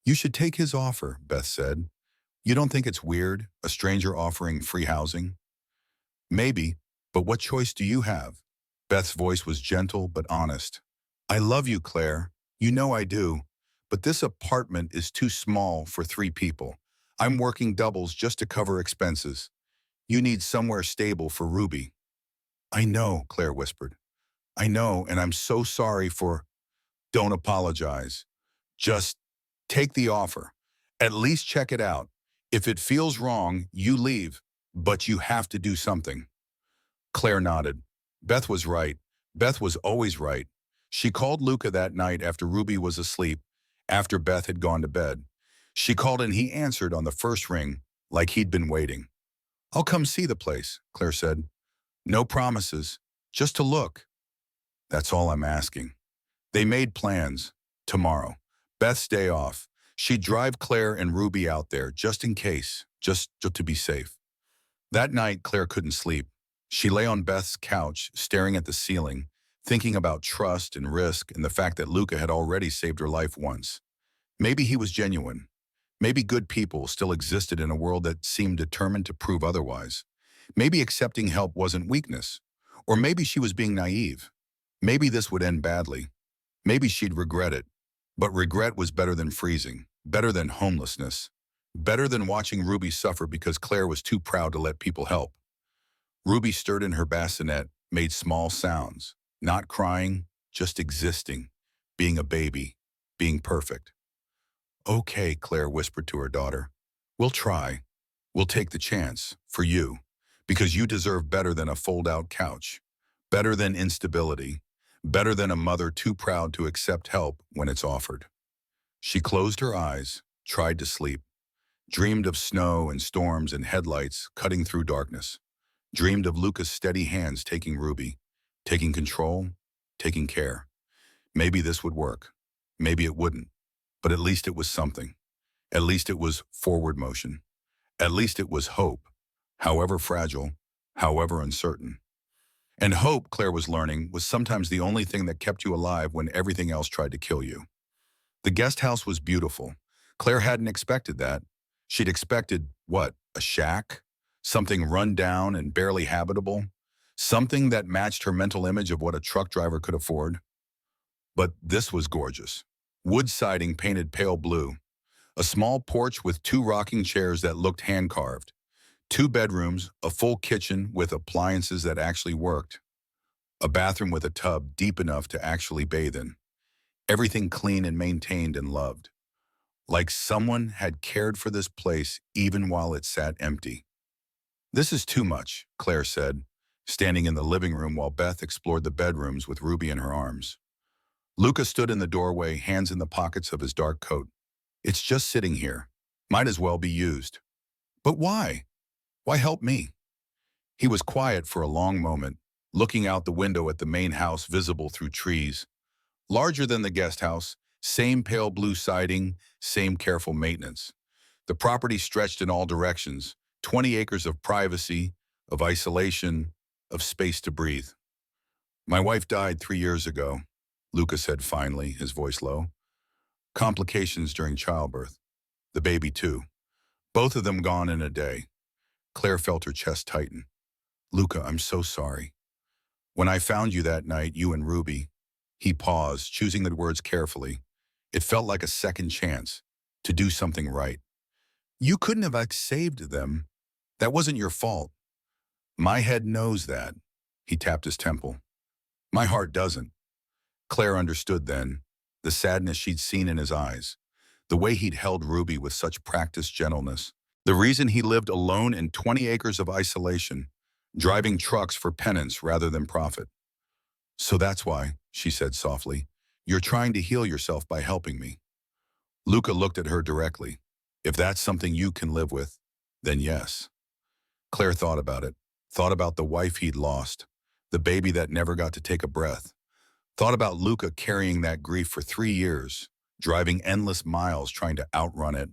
S1: You should take his offer, Beth said. You don't think it's weird, a stranger offering free housing? Maybe, but what choice do you have? Beth's voice was gentle but honest. I love you, Claire. You know I do. But this apartment is too small for 3 people. I'm working doubles just to cover expenses. You need somewhere stable for Ruby. I know, Claire whispered. I know, and I'm so sorry for... Don't apologize. Just take the offer. At least check it out. If it feels wrong, you leave. But you have to do something. Claire nodded. Beth was right. Beth was always right. She called Luca that night after Ruby was asleep, after Beth had gone to bed. She called and he answered on the first ring, like he'd been waiting. I'll come see the place, Claire said. No promises, just to look. That's all I'm asking. They made plans. Tomorrow. Beth's day off. She'd drive Claire and Ruby out there, just in case, just to be safe. That night, Claire couldn't sleep. She lay on Beth's couch, staring at the ceiling, thinking about trust and risk and the fact that Luca had already saved her life once. Maybe he was genuine. Maybe good people still existed in a world that seemed determined to prove otherwise. Maybe accepting help wasn't weakness. Or maybe she was being naive. Maybe this would end badly. Maybe she'd regret it. But regret was better than freezing, better than homelessness, better than watching Ruby suffer because Claire was too proud to let people help. Ruby stirred in her bassinet, made small sounds, not crying, just existing, being a baby, being perfect. Okay, Claire whispered to her daughter. We'll try. We'll take the chance, for you, because you deserve better than a fold-out couch, better than instability, better than a mother too proud to accept help when it's offered. She closed her eyes, tried to sleep, dreamed of snow and storms and headlights cutting through darkness, dreamed of Luca's steady hands taking Ruby, taking control, taking care. Maybe this would work. Maybe it wouldn't. But at least it was something. At least it was forward motion. At least it was hope, however fragile, however uncertain. And hope, Claire was learning, was sometimes the only thing that kept you alive when everything else tried to kill you. The guest house was beautiful. Claire hadn't expected that. She'd expected, what, a shack? Something run down and barely habitable? Something that matched her mental image of what a truck driver could afford? But this was gorgeous. Wood siding painted pale blue. A small porch with 2 rocking chairs that looked hand-carved. 2 bedrooms, a full kitchen with appliances that actually worked. A bathroom with a tub deep enough to actually bathe in. Everything clean and maintained and loved. Like someone had cared for this place even while it sat empty. This is too much, Claire said, standing in the living room while Beth explored the bedrooms with Ruby in her arms. Luca stood in the doorway, hands in the pockets of his dark coat. It's just sitting here. Might as well be used. But why? Why help me? He was quiet for a long moment, looking out the window at the main house visible through trees. Larger than the guest house, Same pale blue siding, same careful maintenance. The property stretched in all directions, 20 acres of privacy, of isolation, of space to breathe. My wife died 3 years ago, Luca said finally, his voice low. Complications during childbirth. The baby too. Both of them gone in a day. Claire felt her chest tighten. Luca, I'm so sorry. When I found you that night, you and Ruby, he paused, choosing the words carefully. It felt like a second chance to do something right. You couldn't have saved them. That wasn't your fault. My head knows that. He tapped his temple. My heart doesn't. Claire understood then, the sadness she'd seen in his eyes, the way he'd held Ruby with such practiced gentleness, the reason he lived alone in 20 acres of isolation, driving trucks for penance rather than profit. So that's why, she said softly, you're trying to heal yourself by helping me. Luca looked at her directly. If that's something you can live with, then yes. Claire thought about it, thought about the wife he'd lost, the baby that never got to take a breath, thought about Luca carrying that grief for 3 years, driving endless miles trying to outrun it,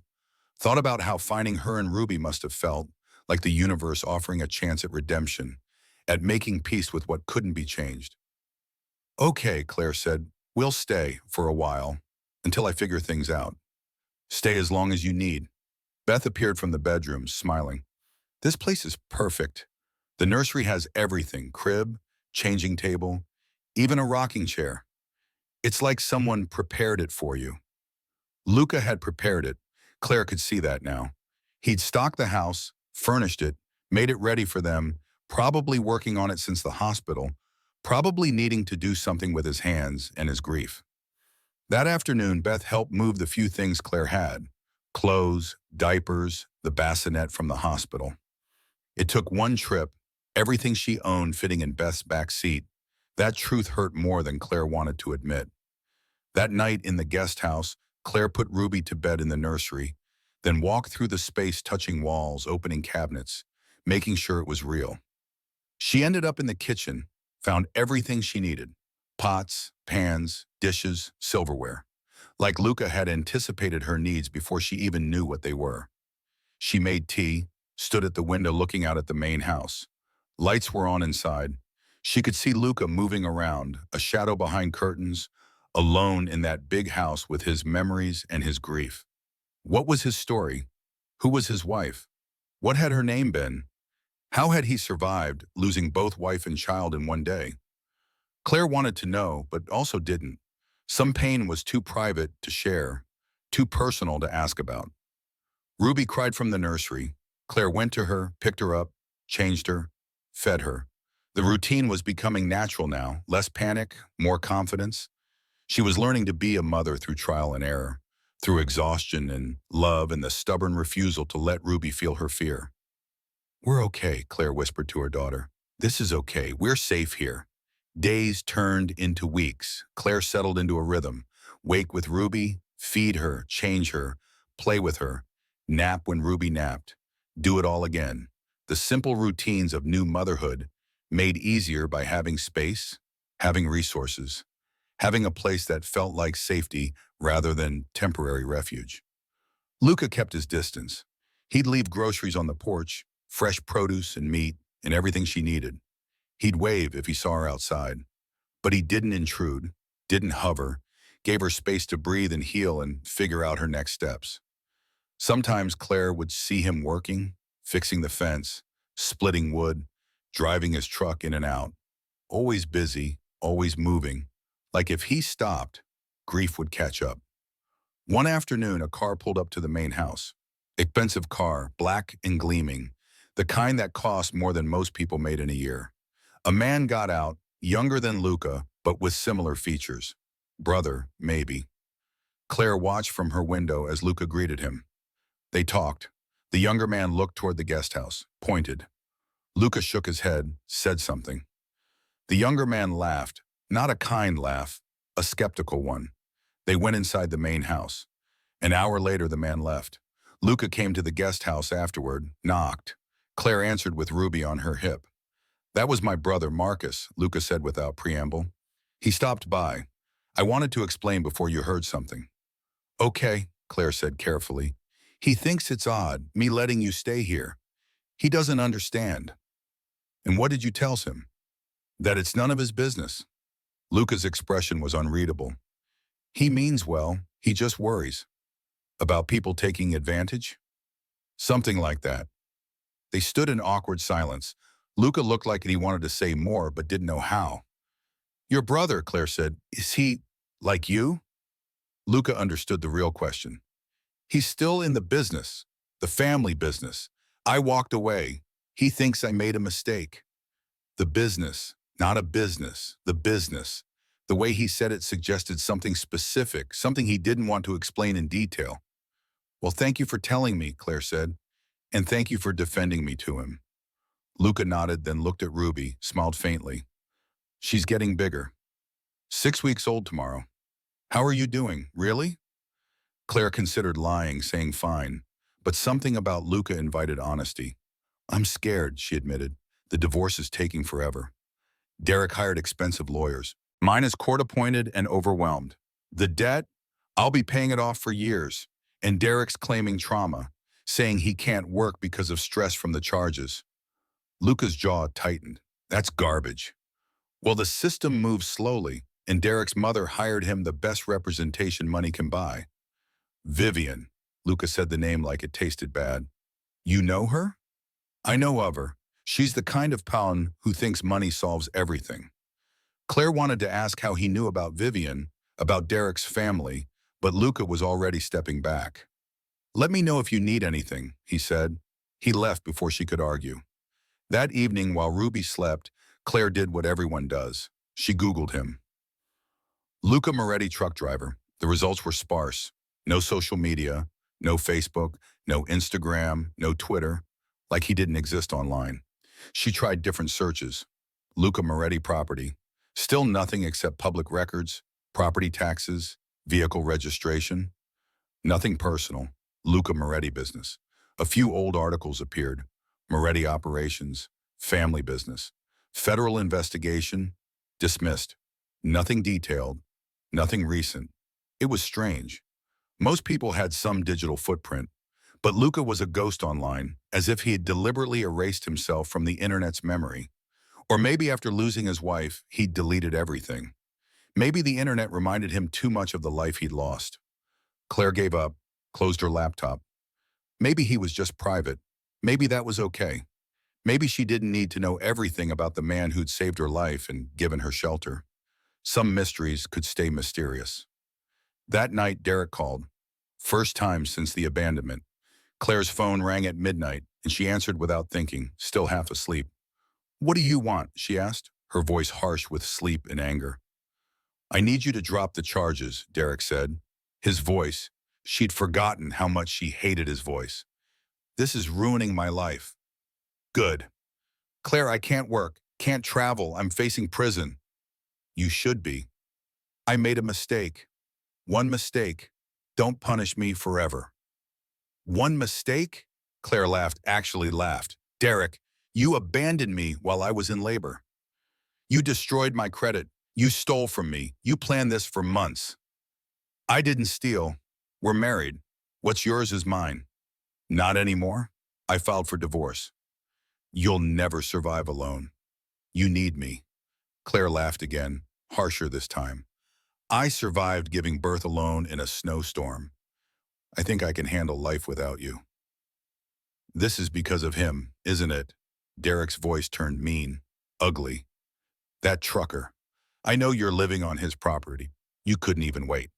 S1: thought about how finding her and Ruby must have felt, like the universe offering a chance at redemption, at making peace with what couldn't be changed. Okay, Claire said, we'll stay for a while, until I figure things out. Stay as long as you need. Beth appeared from the bedroom, smiling. This place is perfect. The nursery has everything, crib, changing table, even a rocking chair. It's like someone prepared it for you. Luca had prepared it. Claire could see that now. He'd stocked the house, furnished it, made it ready for them, probably working on it since the hospital, probably needing to do something with his hands and his grief. That afternoon, Beth helped move the few things Claire had. Clothes, diapers, the bassinet from the hospital. It took one trip, everything she owned fitting in Beth's back seat. That truth hurt more than Claire wanted to admit. That night in the guest house, Claire put Ruby to bed in the nursery, then walked through the space touching walls, opening cabinets, making sure it was real. She ended up in the kitchen, found everything she needed. Pots, pans, dishes, silverware. Like Luca had anticipated her needs before she even knew what they were. She made tea, stood at the window looking out at the main house. Lights were on inside. She could see Luca moving around, a shadow behind curtains, alone in that big house with his memories and his grief. What was his story? Who was his wife? What had her name been? How had he survived, losing both wife and child in one day? Claire wanted to know, but also didn't. Some pain was too private to share, too personal to ask about. Ruby cried from the nursery. Claire went to her, picked her up, changed her, fed her. The routine was becoming natural now, less panic, more confidence. She was learning to be a mother through trial and error, through exhaustion and love and the stubborn refusal to let Ruby feel her fear. We're okay, Claire whispered to her daughter. This is okay. We're safe here. Days turned into weeks. Claire settled into a rhythm. Wake with Ruby, feed her, change her, play with her, nap when Ruby napped, do it all again. The simple routines of new motherhood, made easier by having space, having resources, having a place that felt like safety rather than temporary refuge. Luca kept his distance. He'd leave groceries on the porch, fresh produce and meat, and everything she needed. He'd wave if he saw her outside. But he didn't intrude, didn't hover, gave her space to breathe and heal and figure out her next steps. Sometimes Claire would see him working, fixing the fence, splitting wood, driving his truck in and out. Always busy, always moving. Like if he stopped, grief would catch up. One afternoon, a car pulled up to the main house. Expensive car, black and gleaming, the kind that cost more than most people made in a year. A man got out, younger than Luca, but with similar features. Brother, maybe. Claire watched from her window as Luca greeted him. They talked. The younger man looked toward the guest house, pointed. Luca shook his head, said something. The younger man laughed, not a kind laugh, a skeptical one. They went inside the main house. An hour later, the man left. Luca came to the guest house afterward, knocked. Claire answered with Ruby on her hip. That was my brother, Marcus, Luca said without preamble. He stopped by. I wanted to explain before you heard something. Okay, Claire said carefully. He thinks it's odd, me letting you stay here. He doesn't understand. And what did you tell him? That it's none of his business. Luca's expression was unreadable. He means well, he just worries. About people taking advantage? Something like that. They stood in awkward silence. Luca looked like he wanted to say more but didn't know how. Your brother, Claire said, is he like you? Luca understood the real question. He's still in the business, the family business. I walked away. He thinks I made a mistake. The business, not a business, the business. The way he said it suggested something specific, something he didn't want to explain in detail. Well, thank you for telling me, Claire said, and thank you for defending me to him. Luca nodded, then looked at Ruby, smiled faintly. She's getting bigger. 6 weeks old tomorrow. How are you doing, really? Claire considered lying, saying fine, but something about Luca invited honesty. I'm scared, she admitted. The divorce is taking forever. Derek hired expensive lawyers. Mine is court-appointed and overwhelmed. The debt? I'll be paying it off for years. And Derek's claiming trauma, saying he can't work because of stress from the charges. Luca's jaw tightened. That's garbage. Well, the system moves slowly, and Derek's mother hired him the best representation money can buy. Vivian. Luca said the name like it tasted bad. You know her? I know of her. She's the kind of pawn who thinks money solves everything. Claire wanted to ask how he knew about Vivian, about Derek's family, but Luca was already stepping back. Let me know if you need anything, he said. He left before she could argue. That evening, while Ruby slept, Claire did what everyone does. She Googled him. Luca Moretti, truck driver. The results were sparse. No social media, no Facebook, no Instagram, no Twitter, like he didn't exist online. She tried different searches. Luca Moretti property. Still nothing except public records, property taxes, vehicle registration. Nothing personal. Luca Moretti business. A few old articles appeared. Moretti operations, family business. Federal investigation, dismissed. Nothing detailed, nothing recent. It was strange. Most people had some digital footprint, but Luca was a ghost online, as if he had deliberately erased himself from the internet's memory. Or maybe after losing his wife, he'd deleted everything. Maybe the internet reminded him too much of the life he'd lost. Claire gave up, closed her laptop. Maybe he was just private. Maybe that was okay. Maybe she didn't need to know everything about the man who'd saved her life and given her shelter. Some mysteries could stay mysterious. That night, Derek called. First time since the abandonment. Claire's phone rang at midnight, and she answered without thinking, still half asleep. What do you want? She asked, her voice harsh with sleep and anger. I need you to drop the charges, Derek said. His voice, she'd forgotten how much she hated his voice. This is ruining my life. Good. Claire, I can't work, can't travel, I'm facing prison. You should be. I made a mistake. One mistake. Don't punish me forever. One mistake? Claire laughed, actually laughed. Derek, you abandoned me while I was in labor. You destroyed my credit. You stole from me. You planned this for months. I didn't steal. We're married. What's yours is mine. Not anymore. I filed for divorce. You'll never survive alone. You need me. Claire laughed again, harsher this time. I survived giving birth alone in a snowstorm. I think I can handle life without you. This is because of him, isn't it? Derek's voice turned mean, ugly. That trucker. I know you're living on his property. You couldn't even wait.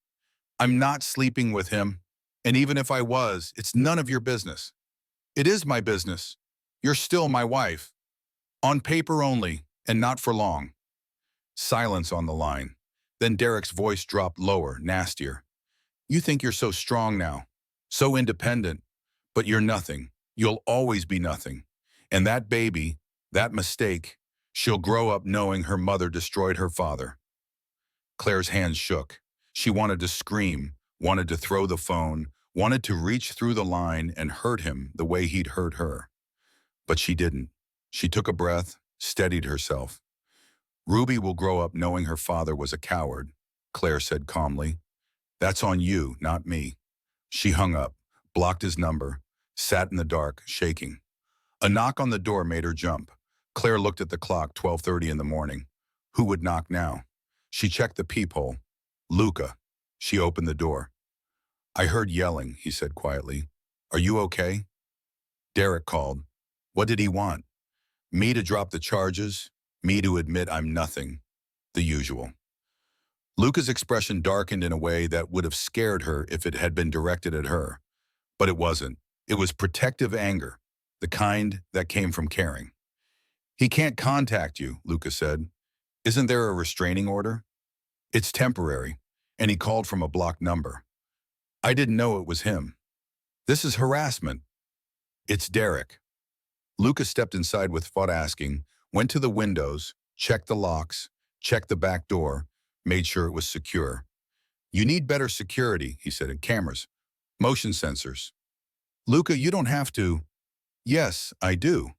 S1: I'm not sleeping with him, and even if I was, it's none of your business. It is my business. You're still my wife. On paper only, and not for long. Silence on the line. Then Derek's voice dropped lower, nastier. You think you're so strong now, so independent, but you're nothing. You'll always be nothing. And that baby, that mistake, she'll grow up knowing her mother destroyed her father. Claire's hands shook. She wanted to scream, wanted to throw the phone, wanted to reach through the line and hurt him the way he'd hurt her. But she didn't. She took a breath, steadied herself. Ruby will grow up knowing her father was a coward, Claire said calmly. That's on you, not me. She hung up, blocked his number, sat in the dark, shaking. A knock on the door made her jump. Claire looked at the clock, 12:30 in the morning. Who would knock now? She checked the peephole. Luca. She opened the door. I heard yelling, he said quietly. Are you okay? Derek called. What did he want? Me to drop the charges? Me to admit I'm nothing. The usual. Luca's expression darkened in a way that would have scared her if it had been directed at her. But it wasn't. It was protective anger, the kind that came from caring. He can't contact you, Luca said. Isn't there a restraining order? It's temporary, and he called from a blocked number. I didn't know it was him. This is harassment. It's Derek. Luca stepped inside without asking, went to the windows, checked the locks, checked the back door, made sure it was secure. You need better security, he said, and cameras, motion sensors. Luca, you don't have to. Yes, I do.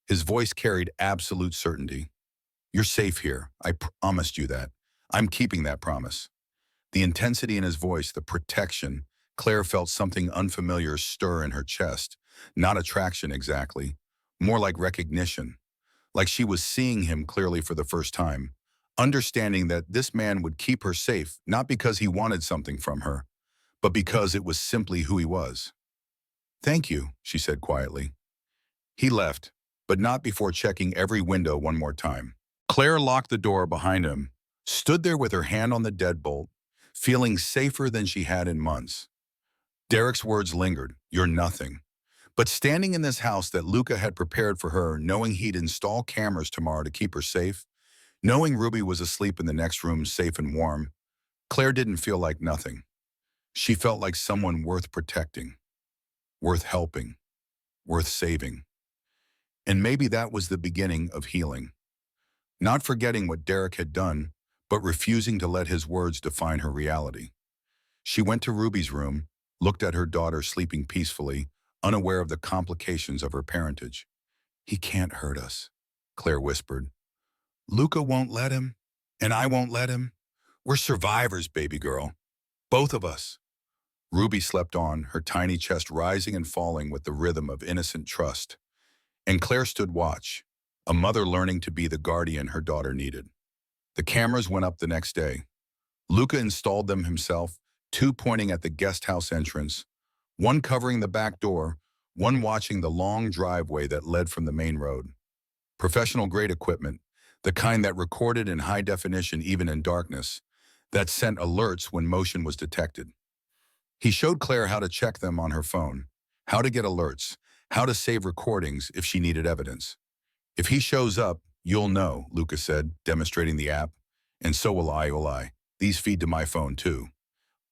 S1: His voice carried absolute certainty. You're safe here. I promised you that. I'm keeping that promise. The intensity in his voice, the protection, Claire felt something unfamiliar stir in her chest. Not attraction exactly, more like recognition. Like she was seeing him clearly for the first time, understanding that this man would keep her safe, not because he wanted something from her, but because it was simply who he was. Thank you, she said quietly. He left, but not before checking every window one more time. Claire locked the door behind him, stood there with her hand on the deadbolt, feeling safer than she had in months. Derek's words lingered, you're nothing. But standing in this house that Luca had prepared for her, knowing he'd install cameras tomorrow to keep her safe, knowing Ruby was asleep in the next room safe and warm, Claire didn't feel like nothing. She felt like someone worth protecting, worth helping, worth saving. And maybe that was the beginning of healing. Not forgetting what Derek had done, but refusing to let his words define her reality. She went to Ruby's room, looked at her daughter sleeping peacefully, unaware of the complications of her parentage. He can't hurt us, Claire whispered. Luca won't let him, and I won't let him. We're survivors, baby girl. Both of us. Ruby slept on, her tiny chest rising and falling with the rhythm of innocent trust. And Claire stood watch, a mother learning to be the guardian her daughter needed. The cameras went up the next day. Luca installed them himself, two pointing at the guest house entrance, one covering the back door, one watching the long driveway that led from the main road. Professional-grade equipment, the kind that recorded in high definition even in darkness, that sent alerts when motion was detected. He showed Claire how to check them on her phone, how to get alerts, how to save recordings if she needed evidence. If he shows up, you'll know, Luca said, demonstrating the app. And so will I. These feed to my phone too.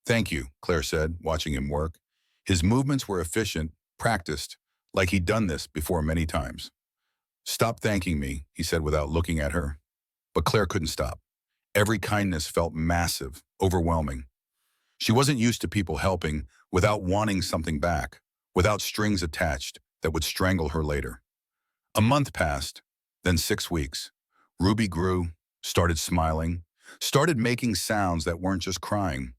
S1: Thank you, Claire said, watching him work. His movements were efficient, practiced, like he'd done this before many times. Stop thanking me, he said without looking at her. But Claire couldn't stop. Every kindness felt massive, overwhelming. She wasn't used to people helping without wanting something back, without strings attached that would strangle her later. A month passed, then 6 weeks. Ruby grew, started smiling, started making sounds that weren't just crying,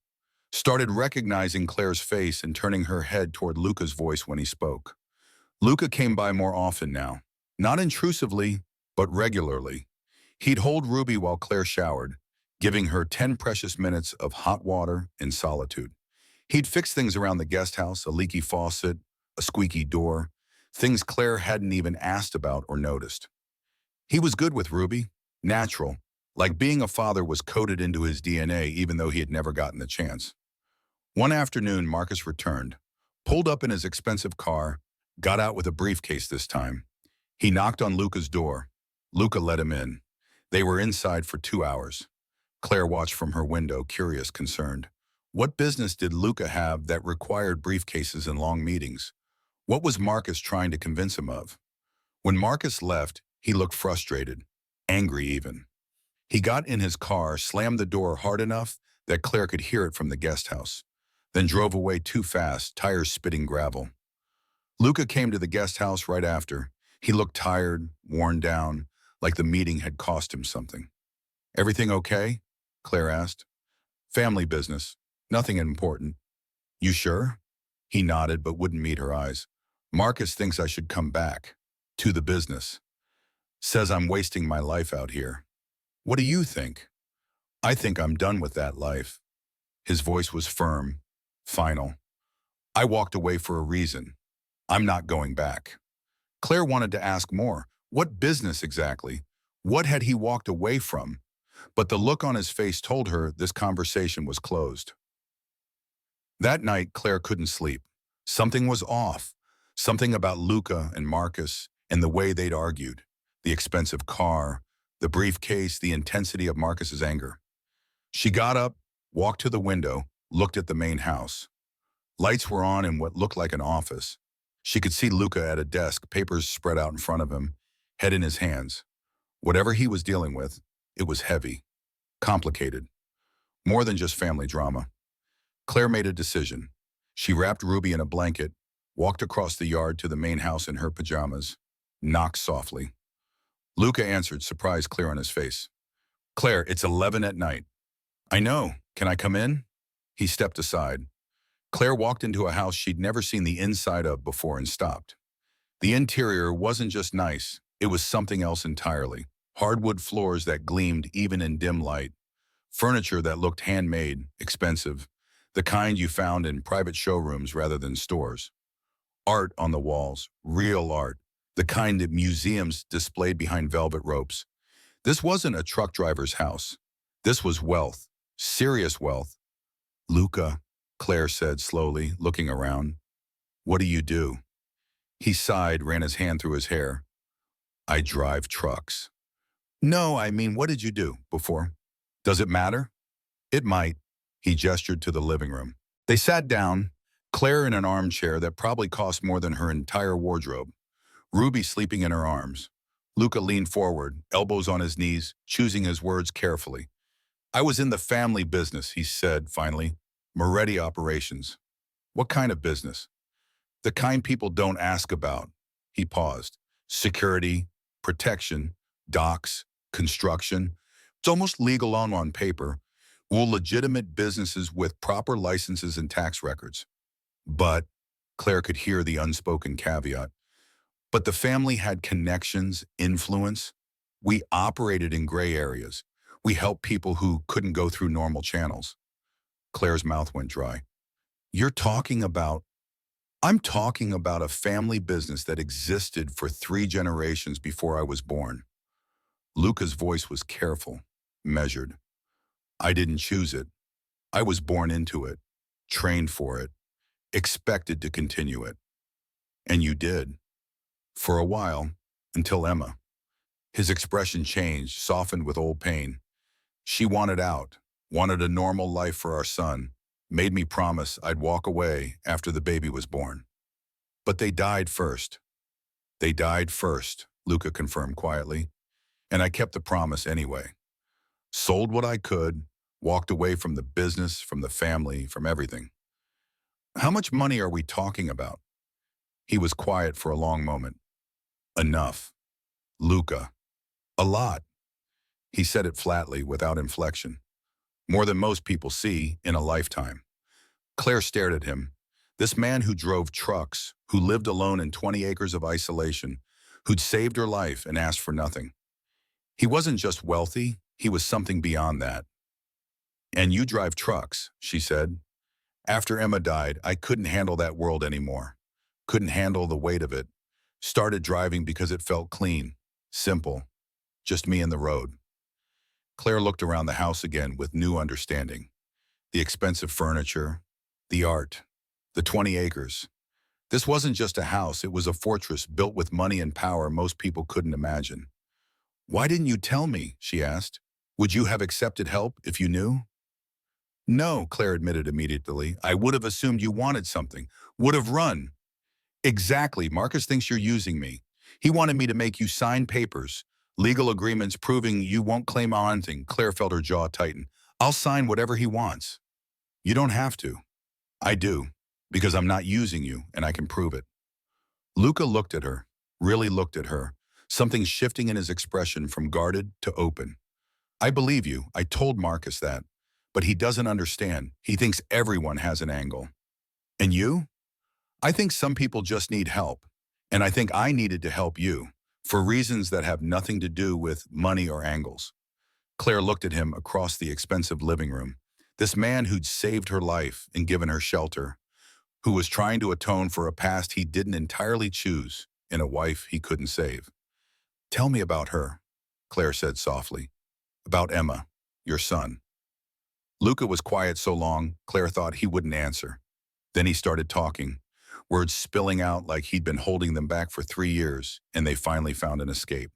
S1: started recognizing Claire's face and turning her head toward Luca's voice when he spoke. Luca came by more often now, not intrusively, but regularly. He'd hold Ruby while Claire showered, giving her 10 precious minutes of hot water in solitude. He'd fix things around the guest house, a leaky faucet, a squeaky door, things Claire hadn't even asked about or noticed. He was good with Ruby, natural, like being a father was coded into his DNA even though he had never gotten the chance. One afternoon, Marcus returned, pulled up in his expensive car, got out with a briefcase this time. He knocked on Luca's door. Luca let him in. They were inside for 2 hours. Claire watched from her window, curious, concerned. What business did Luca have that required briefcases and long meetings? What was Marcus trying to convince him of? When Marcus left, he looked frustrated, angry even. He got in his car, slammed the door hard enough that Claire could hear it from the guest house, then drove away too fast, tires spitting gravel. Luca came to the guest house right after. He looked tired, worn down, like the meeting had cost him something. Everything okay? Claire asked. Family business. Nothing important. You sure? He nodded but wouldn't meet her eyes. Marcus thinks I should come back. To the business. Says I'm wasting my life out here. What do you think? I think I'm done with that life. His voice was firm, final. I walked away for a reason. I'm not going back. Claire wanted to ask more. What business exactly? What had he walked away from? But the look on his face told her this conversation was closed. That night, Claire couldn't sleep. Something was off. Something about Luca and Marcus and the way they'd argued. The expensive car, the briefcase, the intensity of Marcus's anger. She got up, walked to the window, looked at the main house. Lights were on in what looked like an office. She could see Luca at a desk, papers spread out in front of him, head in his hands. Whatever he was dealing with, it was heavy, complicated, more than just family drama. Claire made a decision. She wrapped Ruby in a blanket, walked across the yard to the main house in her pajamas, knocked softly. Luca answered, surprise clear on his face. Claire, it's 11 at night. I know. Can I come in? He stepped aside. Claire walked into a house she'd never seen the inside of before and stopped. The interior wasn't just nice, it was something else entirely. Hardwood floors that gleamed even in dim light. Furniture that looked handmade, expensive, the kind you found in private showrooms rather than stores. Art on the walls, real art, the kind that museums displayed behind velvet ropes. This wasn't a truck driver's house. This was wealth, serious wealth. Luca, Claire said slowly, looking around. What do you do? He sighed, ran his hand through his hair. I drive trucks. No, I mean, what did you do before? Does it matter? It might. He gestured to the living room. They sat down, Claire in an armchair that probably cost more than her entire wardrobe. Ruby sleeping in her arms. Luca leaned forward, elbows on his knees, choosing his words carefully. I was in the family business, he said finally. Moretti operations. What kind of business? The kind people don't ask about. He paused. Security, protection, docks, construction. It's almost legal on paper. All legitimate businesses with proper licenses and tax records. But, Claire could hear the unspoken caveat, but the family had connections, influence. We operated in gray areas. We helped people who couldn't go through normal channels. Claire's mouth went dry. You're talking about... I'm talking about a family business that existed for 3 generations before I was born. Luca's voice was careful, measured. I didn't choose it. I was born into it, trained for it, expected to continue it. And you did. For a while, until Emma. His expression changed, softened with old pain. She wanted out, wanted a normal life for our son, made me promise I'd walk away after the baby was born. But they died first. They died first, Luca confirmed quietly. And I kept the promise anyway. Sold what I could, walked away from the business, from the family, from everything. How much money are we talking about? He was quiet for a long moment. Enough. Luca. A lot. He said it flatly, without inflection. More than most people see in a lifetime. Claire stared at him. This man who drove trucks, who lived alone in 20 acres of isolation, who'd saved her life and asked for nothing. He wasn't just wealthy, he was something beyond that. And you drive trucks, she said. After Emma died, I couldn't handle that world anymore. Couldn't handle the weight of it. Started driving because it felt clean, simple, just me and the road. Claire looked around the house again with new understanding. The expensive furniture, the art, the 20 acres. This wasn't just a house, it was a fortress built with money and power most people couldn't imagine. Why didn't you tell me? She asked. Would you have accepted help if you knew? No, Claire admitted immediately. I would have assumed you wanted something, would have run. Exactly, Marcus thinks you're using me. He wanted me to make you sign papers, legal agreements proving you won't claim anything. Claire felt her jaw tighten. I'll sign whatever he wants. You don't have to. I do, because I'm not using you, and I can prove it. Luca looked at her, really looked at her, something shifting in his expression from guarded to open. I believe you. I told Marcus that. But he doesn't understand. He thinks everyone has an angle. And you? I think some people just need help. And I think I needed to help you, for reasons that have nothing to do with money or angles. Claire looked at him across the expensive living room. This man who'd saved her life and given her shelter, who was trying to atone for a past he didn't entirely choose in a wife he couldn't save. Tell me about her, Claire said softly. About Emma, your son. Luca was quiet so long, Claire thought he wouldn't answer. Then he started talking, words spilling out like he'd been holding them back for 3 years, and they finally found an escape.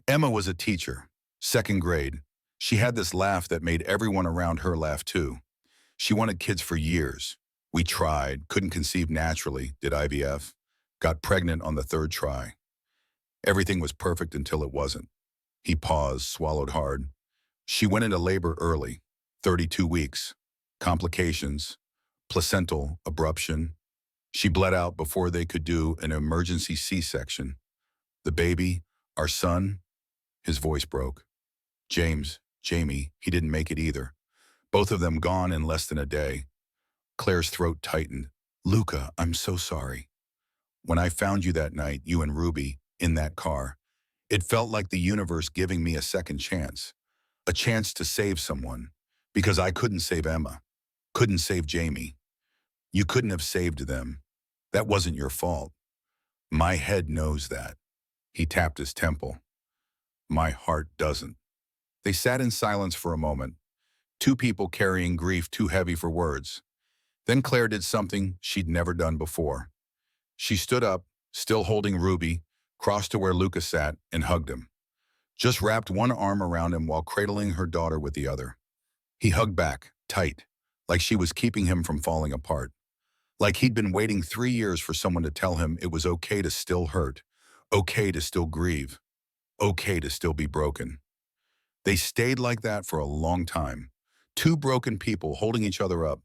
S1: Emma was a teacher, second grade. She had this laugh that made everyone around her laugh too. She wanted kids for years. We tried, couldn't conceive naturally, did IVF, got pregnant on the third try. Everything was perfect until it wasn't. He paused, swallowed hard. She went into labor early, 32 weeks. Complications, placental abruption. She bled out before they could do an emergency C-section. The baby, our son, his voice broke. Jamie, he didn't make it either. Both of them gone in less than a day. Claire's throat tightened. Luca, I'm so sorry. When I found you that night, you and Ruby, in that car, it felt like the universe giving me a second chance. A chance to save someone. Because I couldn't save Emma. Couldn't save Jamie. You couldn't have saved them. That wasn't your fault. My head knows that. He tapped his temple. My heart doesn't. They sat in silence for a moment, two people carrying grief too heavy for words. Then Claire did something she'd never done before. She stood up, still holding Ruby, crossed to where Luca sat, and hugged him. Just wrapped one arm around him while cradling her daughter with the other. He hugged back, tight, like she was keeping him from falling apart. Like he'd been waiting 3 years for someone to tell him it was okay to still hurt, okay to still grieve, okay to still be broken. They stayed like that for a long time. Two broken people holding each other up.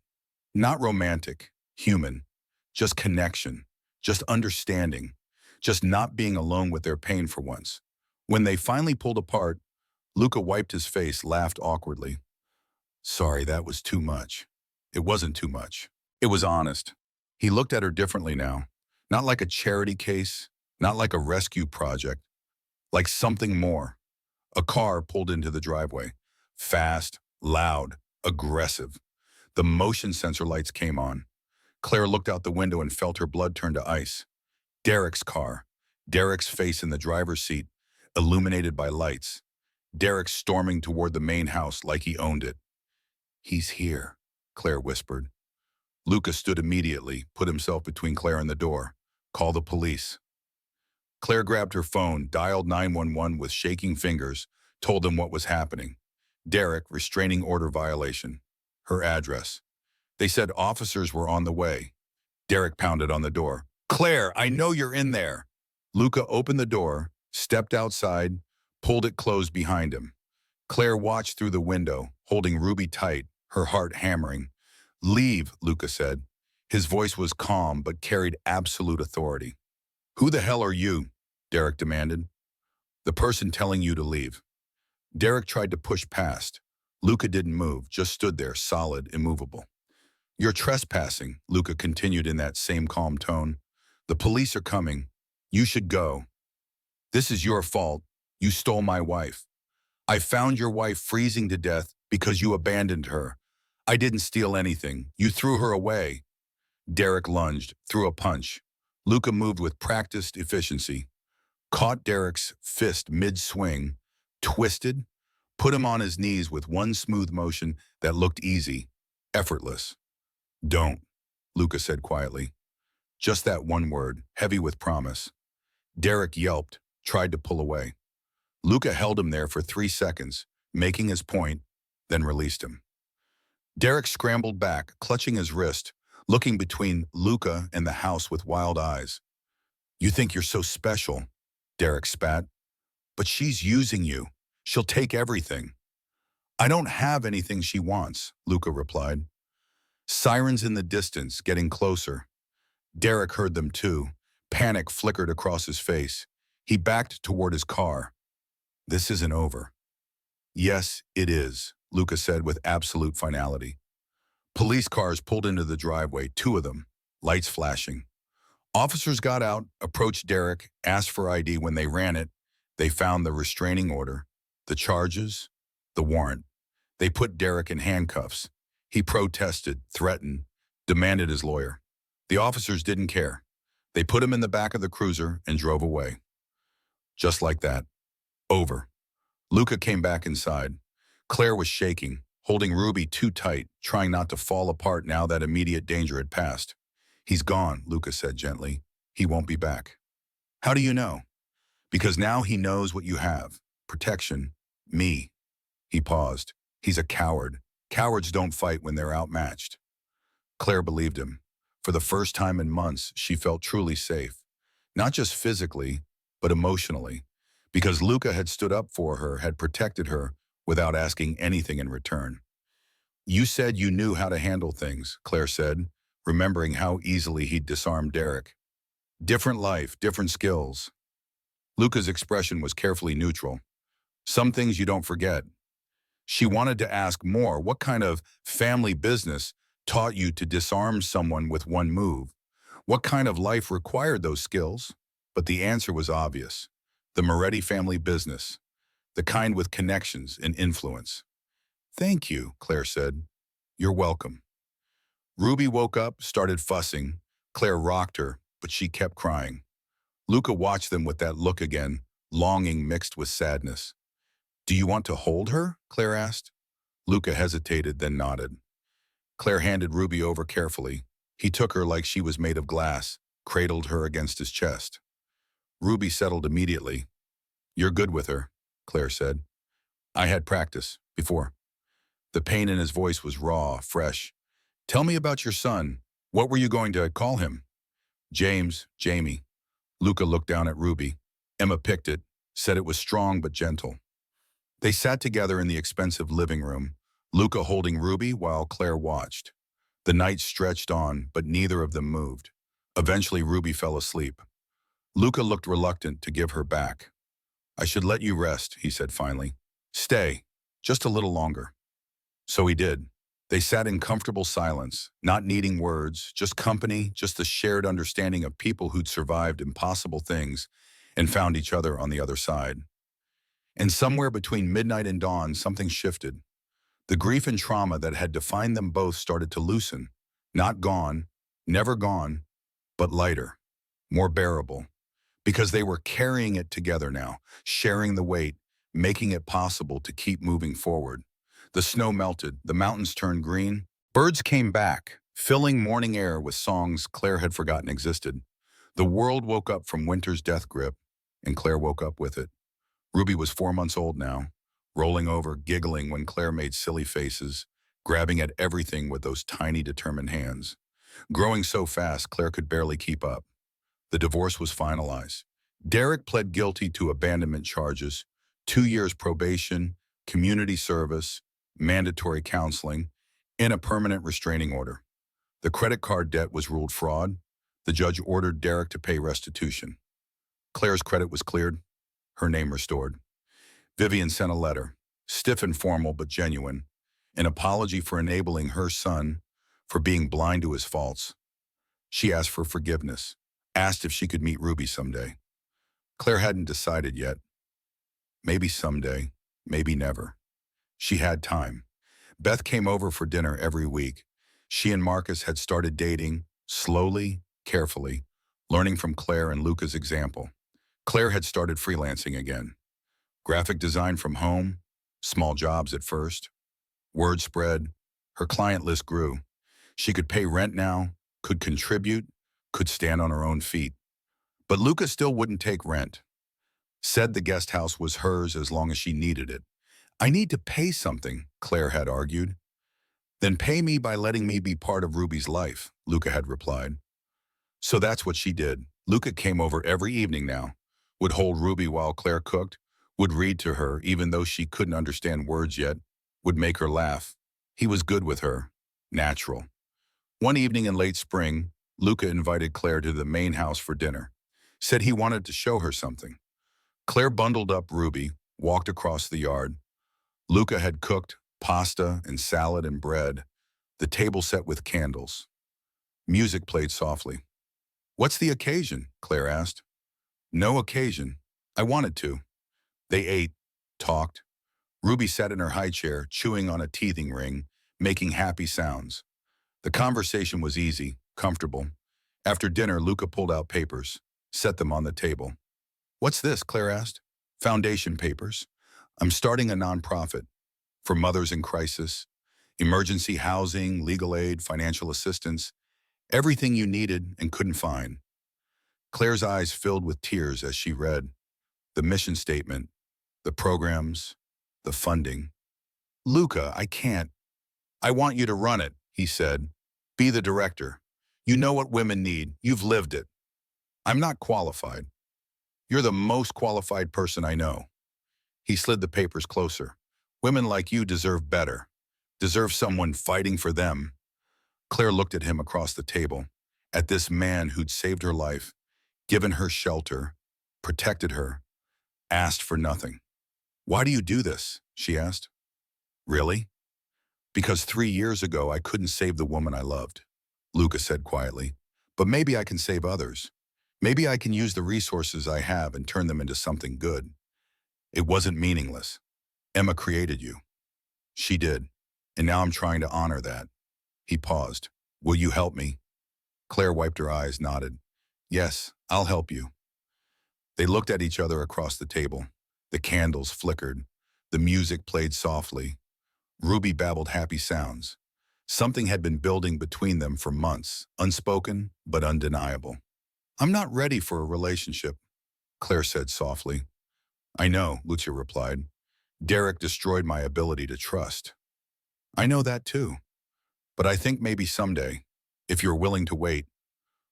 S1: Not romantic, human, just connection, just understanding, just not being alone with their pain for once. When they finally pulled apart, Luca wiped his face, laughed awkwardly. Sorry, that was too much. It wasn't too much. It was honest. He looked at her differently now. Not like a charity case, not like a rescue project, like something more. A car pulled into the driveway. Fast, loud, aggressive. The motion sensor lights came on. Claire looked out the window and felt her blood turn to ice. Derek's car. Derek's face in the driver's seat, illuminated by lights. Derek storming toward the main house like he owned it. He's here, Claire whispered. Luca stood immediately, put himself between Claire and the door. Call the police. Claire grabbed her phone, dialed 911 with shaking fingers, told them what was happening. Derek, restraining order violation. Her address. They said officers were on the way. Derek pounded on the door. Claire, I know you're in there. Luca opened the door, stepped outside, pulled it closed behind him. Claire watched through the window, holding Ruby tight, her heart hammering. Leave, Luca said. His voice was calm but carried absolute authority. Who the hell are you? Derek demanded. The person telling you to leave. Derek tried to push past. Luca didn't move, just stood there, solid, immovable. You're trespassing, Luca continued in that same calm tone. The police are coming. You should go. This is your fault. You stole my wife. I found your wife freezing to death because you abandoned her. I didn't steal anything. You threw her away. Derek lunged, threw a punch. Luca moved with practiced efficiency. Caught Derek's fist mid-swing, twisted, put him on his knees with one smooth motion that looked easy, effortless. Don't, Luca said quietly. Just that one word, heavy with promise. Derek yelped, tried to pull away. Luca held him there for 3 seconds, making his point, then released him. Derek scrambled back, clutching his wrist, looking between Luca and the house with wild eyes. You think you're so special, Derek spat. But she's using you. She'll take everything. I don't have anything she wants, Luca replied. Sirens in the distance, getting closer. Derek heard them too. Panic flickered across his face. He backed toward his car. This isn't over. Yes, it is, Luca said with absolute finality. Police cars pulled into the driveway, two of them, lights flashing. Officers got out, approached Derek, asked for ID. When they ran it, they found the restraining order, the charges, the warrant. They put Derek in handcuffs. He protested, threatened, demanded his lawyer. The officers didn't care. They put him in the back of the cruiser and drove away. Just like that. Over. Luca came back inside. Claire was shaking, holding Ruby too tight, trying not to fall apart now that immediate danger had passed. He's gone, Luca said gently. He won't be back. How do you know? Because now he knows what you have. Protection. Me. He paused. He's a coward. Cowards don't fight when they're outmatched. Claire believed him. For the first time in months, she felt truly safe. Not just physically, but emotionally. Because Luca had stood up for her, had protected her, without asking anything in return. You said you knew how to handle things, Claire said, remembering how easily he'd disarmed Derek. Different life, different skills. Luca's expression was carefully neutral. Some things you don't forget. She wanted to ask more. What kind of family business taught you to disarm someone with one move? What kind of life required those skills? But the answer was obvious. The Moretti family business. The kind with connections and influence. Thank you, Claire said. You're welcome. Ruby woke up, started fussing. Claire rocked her, but she kept crying. Luca watched them with that look again, longing mixed with sadness. Do you want to hold her? Claire asked. Luca hesitated, then nodded. Claire handed Ruby over carefully. He took her like she was made of glass, cradled her against his chest. Ruby settled immediately. You're good with her, Claire said. I had practice, before. The pain in his voice was raw, fresh. Tell me about your son. What were you going to call him? James, Jamie. Luca looked down at Ruby. Emma picked it, said it was strong but gentle. They sat together in the expensive living room, Luca holding Ruby while Claire watched. The night stretched on, but neither of them moved. Eventually, Ruby fell asleep. Luca looked reluctant to give her back. I should let you rest, he said finally. Stay, just a little longer. So he did. They sat in comfortable silence, not needing words, just company, just the shared understanding of people who'd survived impossible things and found each other on the other side. And somewhere between midnight and dawn, something shifted. The grief and trauma that had defined them both started to loosen. Not gone, never gone, but lighter, more bearable. Because they were carrying it together now, sharing the weight, making it possible to keep moving forward. The snow melted, the mountains turned green. Birds came back, filling morning air with songs Claire had forgotten existed. The world woke up from winter's death grip, and Claire woke up with it. Ruby was 4 months old now, rolling over, giggling when Claire made silly faces, grabbing at everything with those tiny, determined hands. Growing so fast, Claire could barely keep up. The divorce was finalized. Derek pled guilty to abandonment charges, 2 years probation, community service, mandatory counseling, and a permanent restraining order. The credit card debt was ruled fraud. The judge ordered Derek to pay restitution. Claire's credit was cleared, her name restored. Vivian sent a letter, stiff and formal but genuine, an apology for enabling her son, for being blind to his faults. She asked for forgiveness, asked if she could meet Ruby someday. Claire hadn't decided yet. Maybe someday, maybe never. She had time. Beth came over for dinner every week. She and Marcus had started dating, slowly, carefully, learning from Claire and Luca's example. Claire had started freelancing again. Graphic design from home, small jobs at first. Word spread, her client list grew. She could pay rent now, could contribute, could stand on her own feet. But Luca still wouldn't take rent. Said the guest house was hers as long as she needed it. I need to pay something, Claire had argued. Then pay me by letting me be part of Ruby's life, Luca had replied. So that's what she did. Luca came over every evening now, would hold Ruby while Claire cooked, would read to her even though she couldn't understand words yet, would make her laugh. He was good with her, natural. One evening in late spring, Luca invited Claire to the main house for dinner, said he wanted to show her something. Claire bundled up Ruby, walked across the yard. Luca had cooked, Pasta and salad and bread, the table set with candles. Music played softly. "What's the occasion?" Claire asked. "No occasion. I wanted to." They ate, talked. Ruby sat in her high chair, chewing on a teething ring, making happy sounds. The conversation was easy, comfortable. After dinner, Luca pulled out papers, set them on the table. "What's this?" Claire asked. "Foundation papers. I'm starting a nonprofit for mothers in crisis, emergency housing, legal aid, financial assistance, everything you needed and couldn't find." Claire's eyes filled with tears as she read the mission statement, the programs, the funding. "Luca, I can't. I want you to run it," he said. "Be the director. You know what women need. You've lived it." "I'm not qualified." "You're the most qualified person I know." He slid the papers closer. "Women like you deserve better. Deserve someone fighting for them." Claire looked at him across the table, at this man who'd saved her life, given her shelter, protected her, asked for nothing. "Why do you do this?" she asked. "Really?" "Because 3 years ago I couldn't save the woman I loved," Luca said quietly. "But maybe I can save others. Maybe I can use the resources I have and turn them into something good. It wasn't meaningless. Emma created you. She did. And now I'm trying to honor that." He paused. "Will you help me?" Claire wiped her eyes, nodded. "Yes, I'll help you." They looked at each other across the table. The candles flickered. The music played softly. Ruby babbled happy sounds. Something had been building between them for months, unspoken but undeniable. "I'm not ready for a relationship," Claire said softly. "I know," Lucia replied. "Derek destroyed my ability to trust." "I know that too. But I think maybe someday, if you're willing to wait."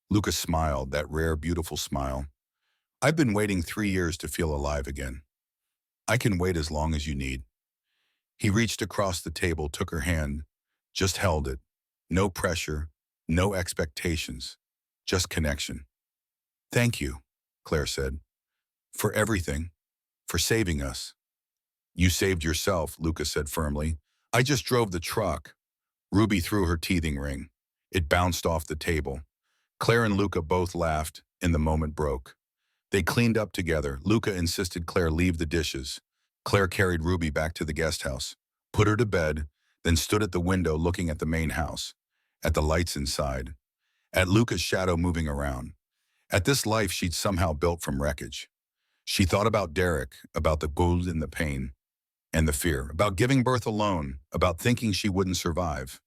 S1: Lucas smiled, that rare, beautiful smile. "I've been waiting 3 years to feel alive again. I can wait as long as you need." He reached across the table, took her hand, just held it. No pressure, no expectations, just connection. "Thank you," Claire said, "for everything, for saving us." "You saved yourself," Lucas said firmly. "I just drove the truck." Ruby threw her teething ring. It bounced off the table. Claire and Luca both laughed, and the moment broke. They cleaned up together. Luca insisted Claire leave the dishes. Claire carried Ruby back to the guest house, put her to bed, then stood at the window looking at the main house, at the lights inside, at Luca's shadow moving around, at this life she'd somehow built from wreckage. She thought about Derek, about the gold and the pain, and the fear, about giving birth alone, about thinking she wouldn't survive.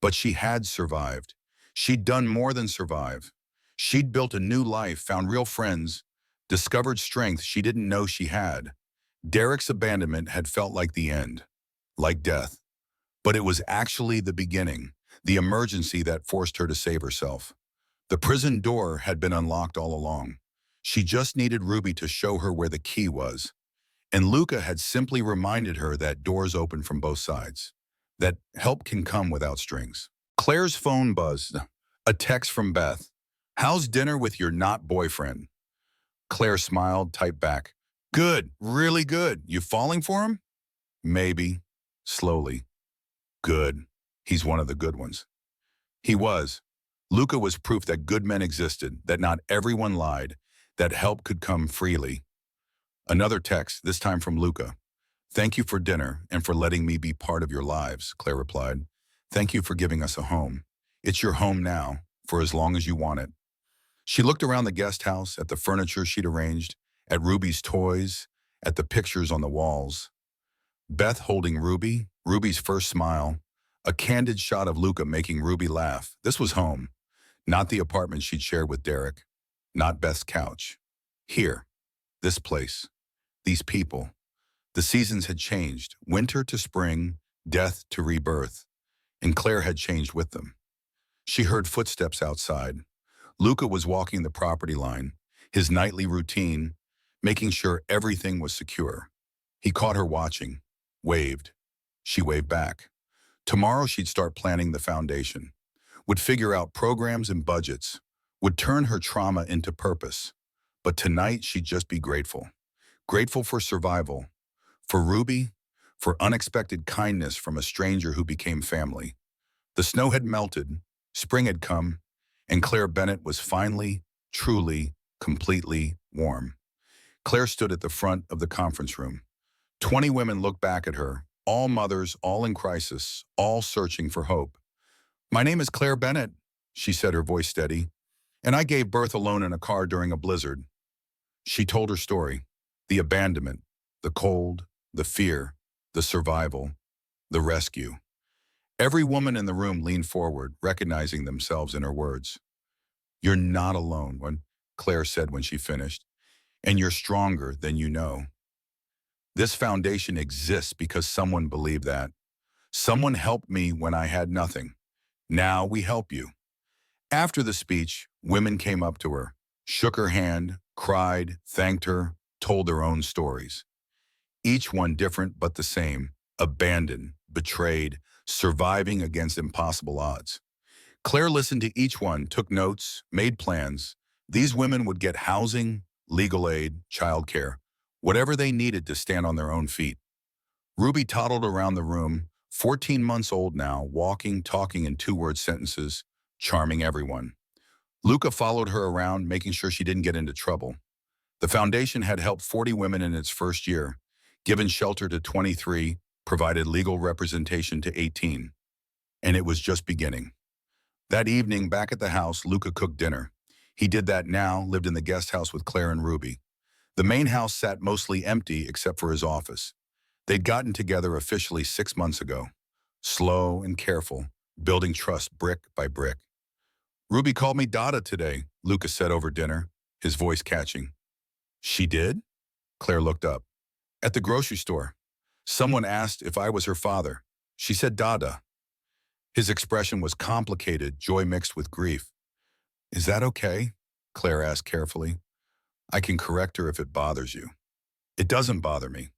S1: But she had survived. She'd done more than survive. She'd built a new life, found real friends, discovered strength she didn't know she had. Derek's abandonment had felt like the end, like death. But it was actually the beginning, the emergency that forced her to save herself. The prison door had been unlocked all along. She just needed Ruby to show her where the key was. And Luca had simply reminded her that doors open from both sides, that help can come without strings. Claire's phone buzzed. A text from Beth. "How's dinner with your not boyfriend?" Claire smiled, typed back. "Good, really good. You falling for him?" "Maybe." Slowly. "Good. He's one of the good ones." He was. Luca was proof that good men existed, that not everyone lied, that help could come freely. Another text, this time from Luca. "Thank you for dinner and for letting me be part of your lives," Claire replied. "Thank you for giving us a home. It's your home now, for as long as you want it." She looked around the guest house, at the furniture she'd arranged, at Ruby's toys, at the pictures on the walls. Beth holding Ruby, Ruby's first smile, a candid shot of Luca making Ruby laugh. This was home, not the apartment she'd shared with Derek, not Beth's couch. Here, this place, these people. The seasons had changed, winter to spring, death to rebirth, and Claire had changed with them. She heard footsteps outside. Luca was walking the property line, his nightly routine, making sure everything was secure. He caught her watching, waved. She waved back. Tomorrow she'd start planning the foundation, would figure out programs and budgets, would turn her trauma into purpose. But tonight she'd just be grateful. Grateful for survival, for Ruby, for unexpected kindness from a stranger who became family. The snow had melted, spring had come, and Claire Bennett was finally, truly, completely warm. Claire stood at the front of the conference room. 20 women looked back at her, all mothers, all in crisis, all searching for hope. "My name is Claire Bennett," she said, her voice steady, "and I gave birth alone in a car during a blizzard." She told her story: the abandonment, the cold, the fear, the survival, the rescue. Every woman in the room leaned forward, recognizing themselves in her words. "You're not alone," Claire said when she finished, "and you're stronger than you know." This foundation exists because someone believed that. Someone helped me when I had nothing. Now we help you. After the speech, women came up to her, shook her hand, cried, thanked her, told their own stories. Each one different but the same: abandoned, betrayed, surviving against impossible odds. Claire listened to each one, took notes, made plans. These women would get housing, legal aid, childcare, whatever they needed to stand on their own feet. Ruby toddled around the room, 14 months old now, walking, talking in two-word sentences, charming everyone. Luca followed her around, making sure she didn't get into trouble. The foundation had helped 40 women in its first year, given shelter to 23, provided legal representation to 18. And it was just beginning. That evening, back at the house, Luca cooked dinner. He did that now, lived in the guest house with Claire and Ruby. The main house sat mostly empty except for his office. They'd gotten together officially 6 months ago. Slow and careful, building trust brick by brick. "Ruby called me Dada today," Luca said over dinner, his voice catching. "She did?" Claire looked up. "At the grocery store. Someone asked if I was her father. She said Dada." His expression was complicated, joy mixed with grief. "Is that okay?" Claire asked carefully. "I can correct her if it bothers you." "It doesn't bother me."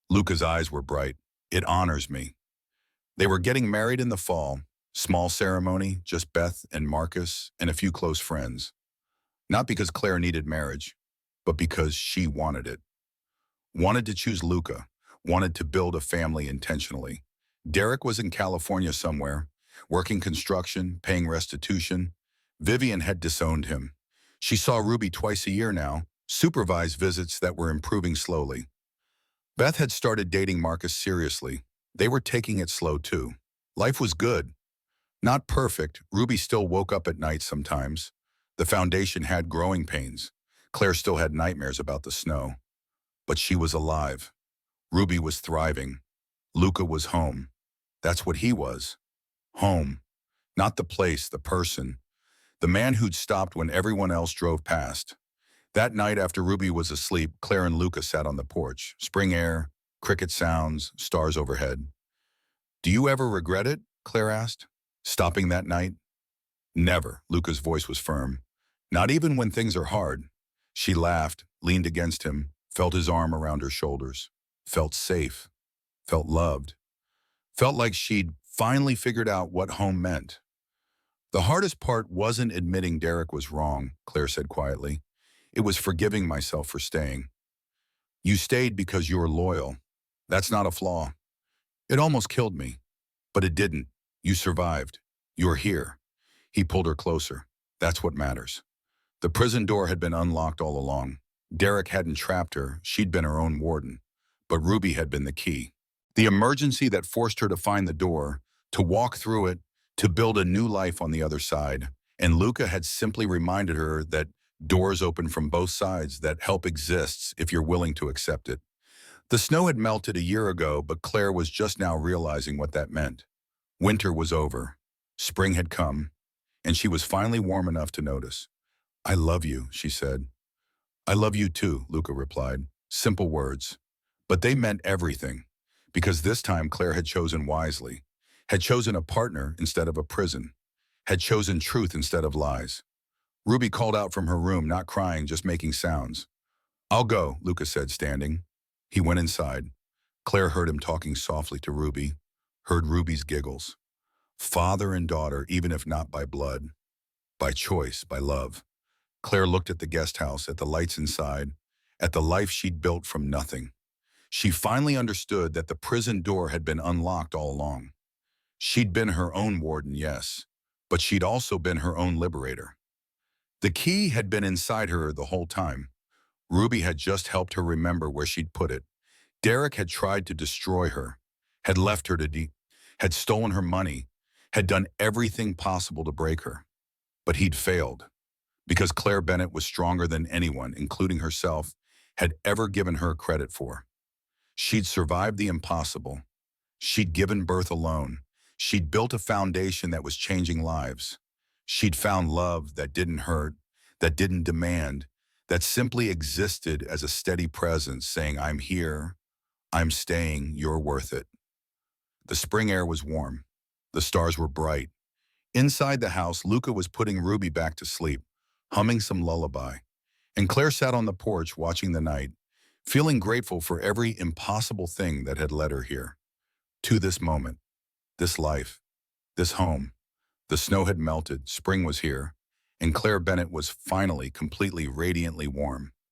S1: Luca's eyes were bright. "It honors me." They were getting married in the fall. Small ceremony, just Beth and Marcus and a few close friends. Not because Claire needed marriage, but because she wanted it. Wanted to choose Luca, wanted to build a family intentionally. Derek was in California somewhere, working construction, paying restitution. Vivian had disowned him. She saw Ruby twice a year now, supervised visits that were improving slowly. Beth had started dating Marcus seriously. They were taking it slow too. Life was good. Not perfect. Ruby still woke up at night sometimes. The foundation had growing pains. Claire still had nightmares about the snow. But she was alive. Ruby was thriving. Luca was home. That's what he was. Home. Not the place, the person. The man who'd stopped when everyone else drove past. That night after Ruby was asleep, Claire and Luca sat on the porch. Spring air, cricket sounds, stars overhead. "Do you ever regret it?" Claire asked. "Stopping that night?" "Never." Luca's voice was firm. "Not even when things are hard." She laughed, leaned against him, felt his arm around her shoulders. Felt safe. Felt loved. Felt like she'd finally figured out what home meant. "The hardest part wasn't admitting Derek was wrong," Claire said quietly. "It was forgiving myself for staying." "You stayed because you were loyal. That's not a flaw." "It almost killed me. But it didn't. You survived. You're here." He pulled her closer. "That's what matters." The prison door had been unlocked all along. Derek hadn't trapped her. She'd been her own warden. But Ruby had been the key. The emergency that forced her to find the door, to walk through it, to build a new life on the other side. And Luca had simply reminded her that doors open from both sides, that help exists if you're willing to accept it. The snow had melted a year ago, but Claire was just now realizing what that meant. Winter was over. Spring had come, and she was finally warm enough to notice. "I love you," she said. "I love you too," Luca replied. Simple words. But they meant everything, because this time Claire had chosen wisely, had chosen a partner instead of a prison, had chosen truth instead of lies. Ruby called out from her room, not crying, just making sounds. "I'll go," Luca said, standing. He went inside. Claire heard him talking softly to Ruby, heard Ruby's giggles. Father and daughter, even if not by blood, by choice, by love. Claire looked at the guest house, at the lights inside, at the life she'd built from nothing. She finally understood that the prison door had been unlocked all along. She'd been her own warden, yes, but she'd also been her own liberator. The key had been inside her the whole time. Ruby had just helped her remember where she'd put it. Derek had tried to destroy her, had left her to had stolen her money, had done everything possible to break her. But he'd failed, because Claire Bennett was stronger than anyone, including herself, had ever given her credit for. She'd survived the impossible. She'd given birth alone. She'd built a foundation that was changing lives. She'd found love that didn't hurt, that didn't demand, that simply existed as a steady presence saying, I'm here, I'm staying, you're worth it. The spring air was warm. The stars were bright. Inside the house, Luca was putting Ruby back to sleep, humming some lullaby. And Claire sat on the porch watching the night, feeling grateful for every impossible thing that had led her here. To this moment, this life, this home. The snow had melted, spring was here, and Claire Bennett was finally completely radiantly warm.